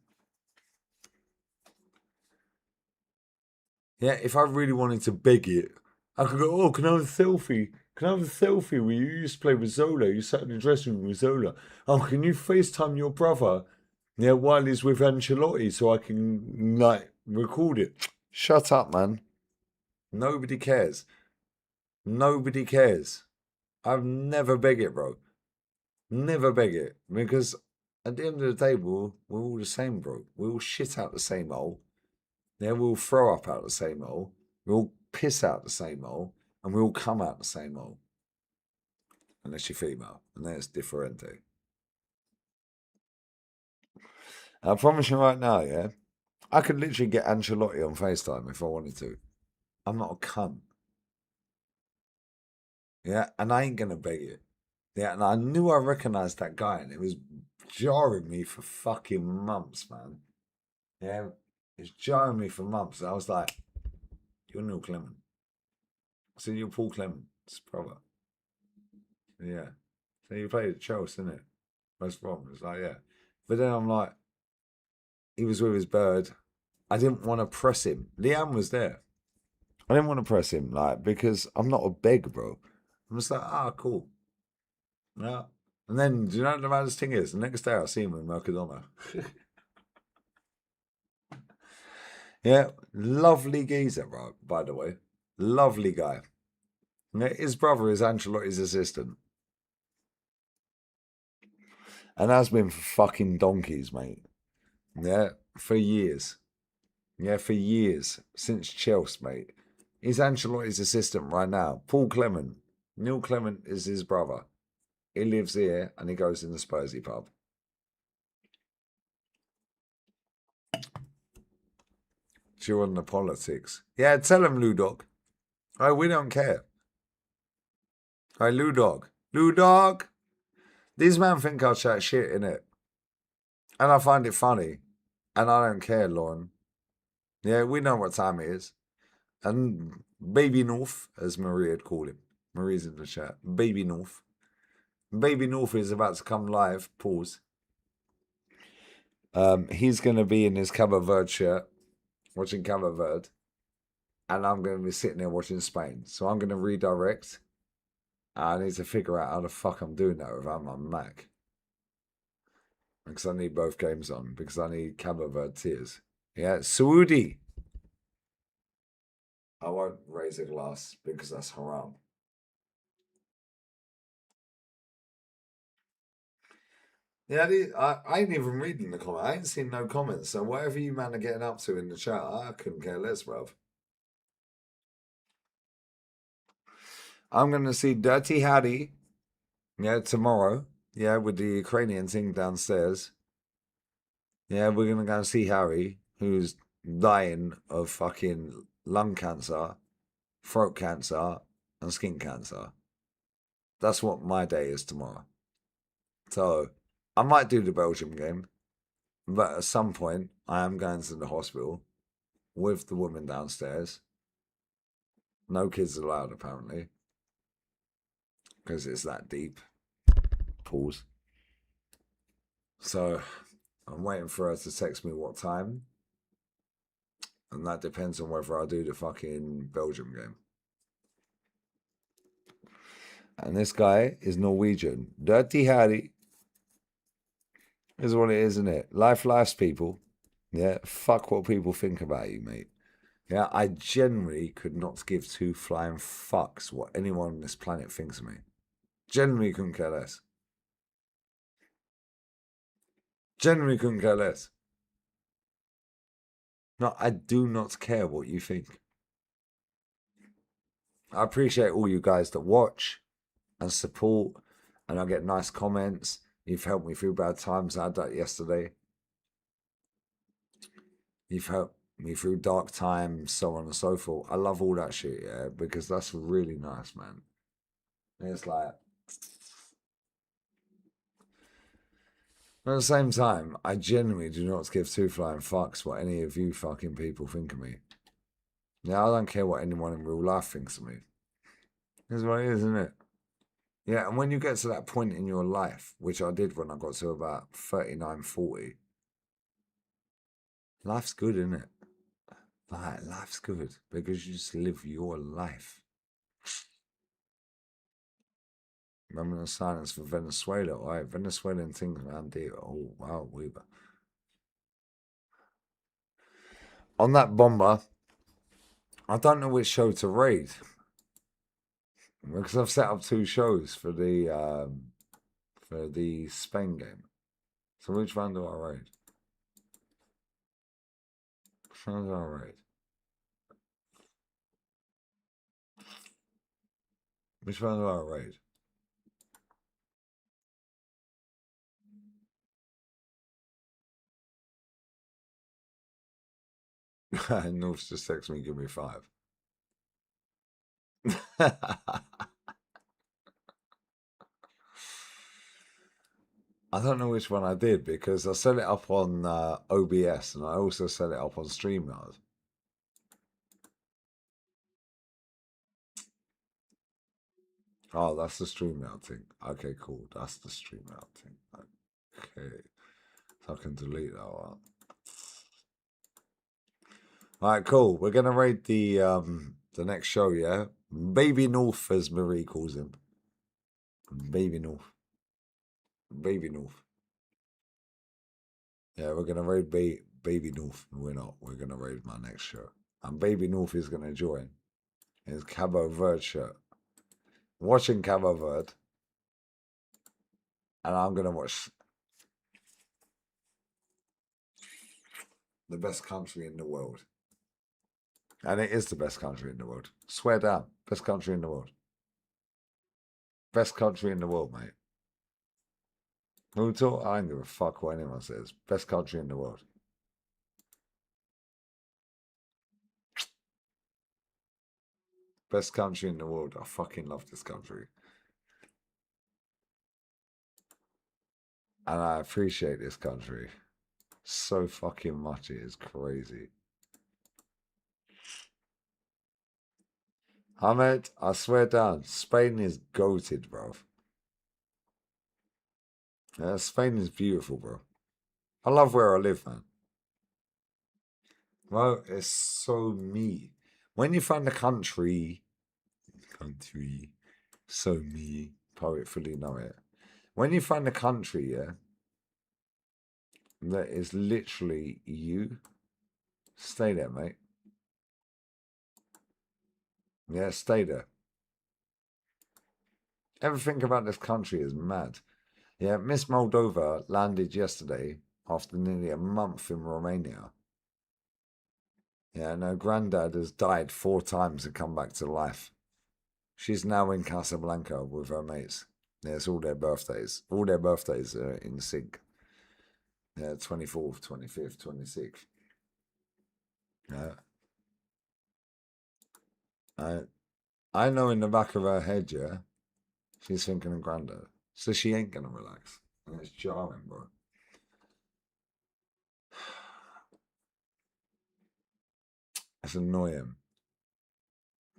Yeah, if I really wanted to beg it, I could go, oh, can I have a selfie? Can I have a selfie where you used to play with Zola? You sat in the dressing room with Zola. Oh, can you FaceTime your brother? Yeah, while he's with Ancelotti so I can, like, record it. Shut up, man. Nobody cares. Nobody cares. I've never beg it, bro. Never beg it. Because at the end of the day, we're all the same, bro. We all shit out the same hole. Yeah, we all throw up out the same hole. We all piss out the same hole. And we all come out the same hole. Unless you're female. And then it's differente. I promise you right now, yeah, I could literally get Ancelotti on FaceTime if I wanted to. I'm not a cunt. Yeah, and I ain't gonna beg it. Yeah, and I knew I recognised that guy, and it was jarring me for fucking months, man. Yeah, it's jarring me for months. I was like, you're Neil Clement. So you're Paul Clement's brother. Yeah. So you played at Chelsea, didn't it? West Brom. It's like, yeah. But then I'm like, he was with his bird. I didn't want to press him. Liam was there. I didn't want to press him, like, because I'm not a beg, bro. I'm just like, cool. Yeah. And then, do you know what the maddest thing is? The next day I see him in Mercadona. Yeah, lovely geezer, bro, by the way. Lovely guy. Yeah, his brother is Ancelotti's assistant. And has been for fucking donkeys, mate. Yeah, for years. Yeah, for years. Since Chelsea, mate. He's Ancelotti's assistant right now. Paul Clement. Neil Clement is his brother. He lives here and he goes in the Spursy pub. During the politics. Yeah, tell him, Lou Dog. Oh, we don't care. Hey, Lou Dog. Lou Dog! These men think I chat shit, innit? And I find it funny. And I don't care, Lauren. Yeah, we know what time it is. And Baby North, as Marie had called him. Marie's in the chat. Baby North. Baby North is about to come live. Pause. He's going to be in his Cabo Verde shirt, watching Cabo Verde. And I'm going to be sitting there watching Spain. So I'm going to redirect. I need to figure out how the fuck I'm doing that without my Mac. Because I need both games on. Because I need Cabo Verde tears. Yeah, Saudi. I won't raise a glass because that's haram. Yeah, I ain't even reading the comment. I ain't seen no comments. So whatever you man are getting up to in the chat, I couldn't care less, bruv. I'm going to see Dirty Hattie, yeah, tomorrow. Yeah, with the Ukrainian thing downstairs. Yeah, we're going to go and see Harry, who's dying of fucking lung cancer, throat cancer, and skin cancer. That's what my day is tomorrow. So I might do the Belgium game, but at some point I am going to the hospital with the woman downstairs. No kids allowed, apparently, because it's that deep. Pause. So I'm waiting for her to text me what time, and that depends on whether I do the fucking Belgium game. And this guy is Norwegian. Dirty Harry is what it is, isn't it? Life's people. Yeah, fuck what people think about you, mate. Yeah, I generally could not give two flying fucks what anyone on this planet thinks of me. Generally couldn't care less. Generally couldn't care less. No, I do not care what you think. I appreciate all you guys that watch and support, and I get nice comments. You've helped me through bad times. I had that yesterday. You've helped me through dark times, so on and so forth. I love all that shit, yeah, because that's really nice, man. And it's like, at the same time, I genuinely do not give two flying fucks what any of you fucking people think of me. Yeah, I don't care what anyone in real life thinks of me. That's what it is, isn't it? Yeah, and when you get to that point in your life, which I did when I got to about 39, 40, life's good, isn't it? Like, life's good because you just live your life. Remember the silence for Venezuela? All right, Venezuelan things around here. Oh, wow, Weaver. On that bomber, I don't know which show to raid. Because I've set up two shows for the Spain game. So which one do I raid? Which one do I raid? Which one do I raid? North just text me, give me 5. I don't know which one I did because I set it up on OBS and I also set it up on StreamYard. Oh, that's the StreamYard thing. Okay, cool. That's the StreamYard thing. Okay. So I can delete that one. Alright, cool. We're gonna raid the next show, yeah? Baby North, as Marie calls him. Baby North. Baby North. Yeah, we're gonna raid Baby North. We're not. We're gonna raid my next show. And Baby North is gonna join. His Cabo Verde shirt. Watching Cabo Verde. And I'm gonna watch the best country in the world. And it is the best country in the world. Swear down. Best country in the world. Best country in the world, mate. Who talk? I don't give a fuck what anyone says. Best country in the world. Best country in the world. I fucking love this country. And I appreciate this country so fucking much. It is crazy. Ahmed, I swear down, Spain is goated, bro. Yeah, Spain is beautiful, bro. I love where I live, man. Well, it's so me. When you find a country, so me, poet fully know it. When you find a country, yeah, that is literally you, stay there, mate. Yeah, stay there. Everything about this country is mad. Yeah, Miss Moldova landed yesterday after nearly a month in Romania. Yeah, and her granddad has died 4 times and come back to life. She's now in Casablanca with her mates. Yeah, it's all their birthdays. All their birthdays are in sync. Yeah, 24th, 25th, 26th. Yeah. I know in the back of her head, yeah, she's thinking of granddad. So she ain't gonna relax. And it's jarring, bro. It's annoying.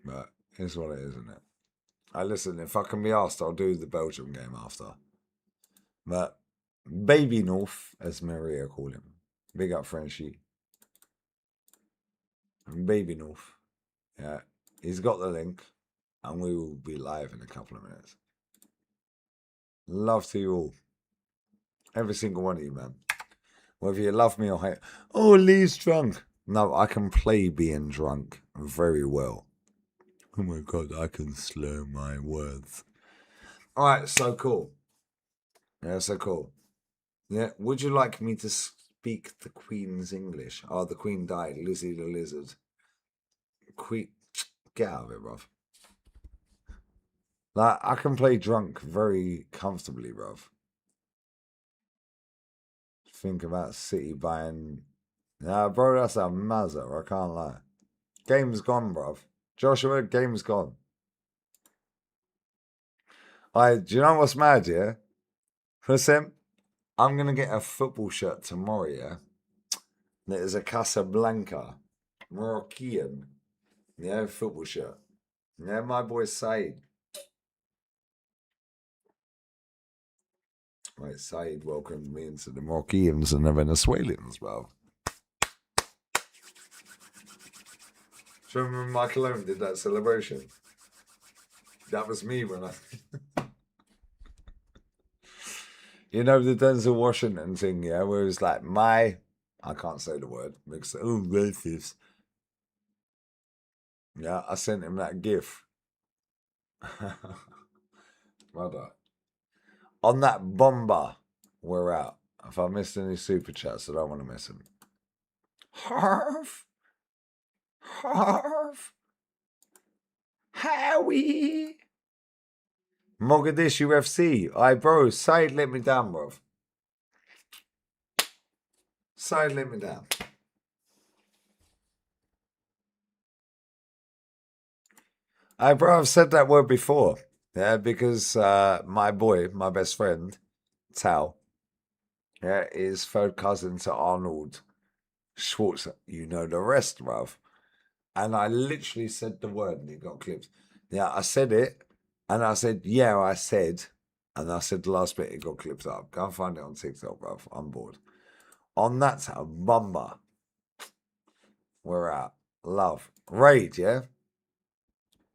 But it's what it is, isn't it? Listen, if I can be asked, I'll do the Belgium game after. But Baby North, as Maria called him. Big up Frenchie. Baby North. Yeah. He's got the link. And we will be live in a couple of minutes. Love to you all. Every single one of you, man. Whether you love me or hate. Oh, Lee's drunk. No, I can play being drunk very well. Oh my god, I can slur my words. Alright, so cool. Yeah, so cool. Yeah, would you like me to speak the Queen's English? Oh, the Queen died. Lizzie the Lizard. Queen, get out of it, bruv. Like, I can play drunk very comfortably, bruv. Think about City buying. Nah, bro, that's a mazza. I can't lie. Game's gone, bruv. Joshua, game's gone. Do you know what's mad, yeah? Listen, I'm going to get a football shirt tomorrow, yeah? That is a Casablanca Moroccan, yeah, football shirt. Yeah, my boy Said. Right, Said welcomed me into the Moroccans and the Venezuelans, bro. Do you remember Michael Owen did that celebration? That was me when I... You know the Denzel Washington thing, yeah? Where it was like, I can't say the word. Because, racist. Yeah, I sent him that gif. Brother. On that bomber, we're out. If I missed any super chats, I don't want to miss them. Harv. Howie. Mogadishu FC. Aye, bro, Said let me down, bro. Said let me down. Aye, bro, I've said that word before. Yeah, because my boy, my best friend, Tao, yeah, is third cousin to Arnold Schwartz. You know the rest, bruv. And I literally said the word and it got clipped. Yeah, I said it and I said, yeah, I said. And I said the last bit, it got clipped up. Go and find it on TikTok, bruv. I'm bored. On that, a bumper. We're out. Love. Raid, yeah?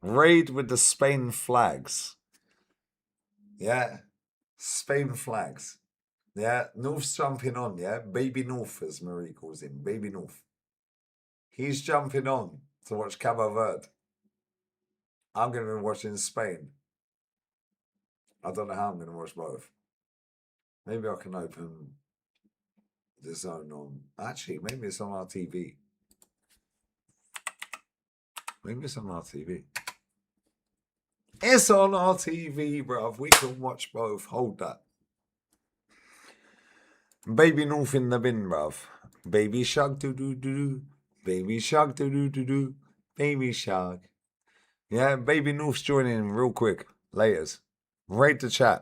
Raid with the Spain flags. Yeah? Spain flags. Yeah? North's jumping on, yeah? Baby North, as Marie calls him. Baby North. He's jumping on to watch Cabo Verde. I'm going to be watching Spain. I don't know how I'm going to watch both. Maybe I can open the zone on... Actually, maybe it's on our TV. Maybe it's on our TV. It's on our TV, bruv. We can watch both. Hold that. Baby North in the bin, bruv. Baby shark do-do-do-do. Baby shark do-do-do-do. Baby shark. Yeah, Baby North's joining in real quick. Laters. Rate the chat.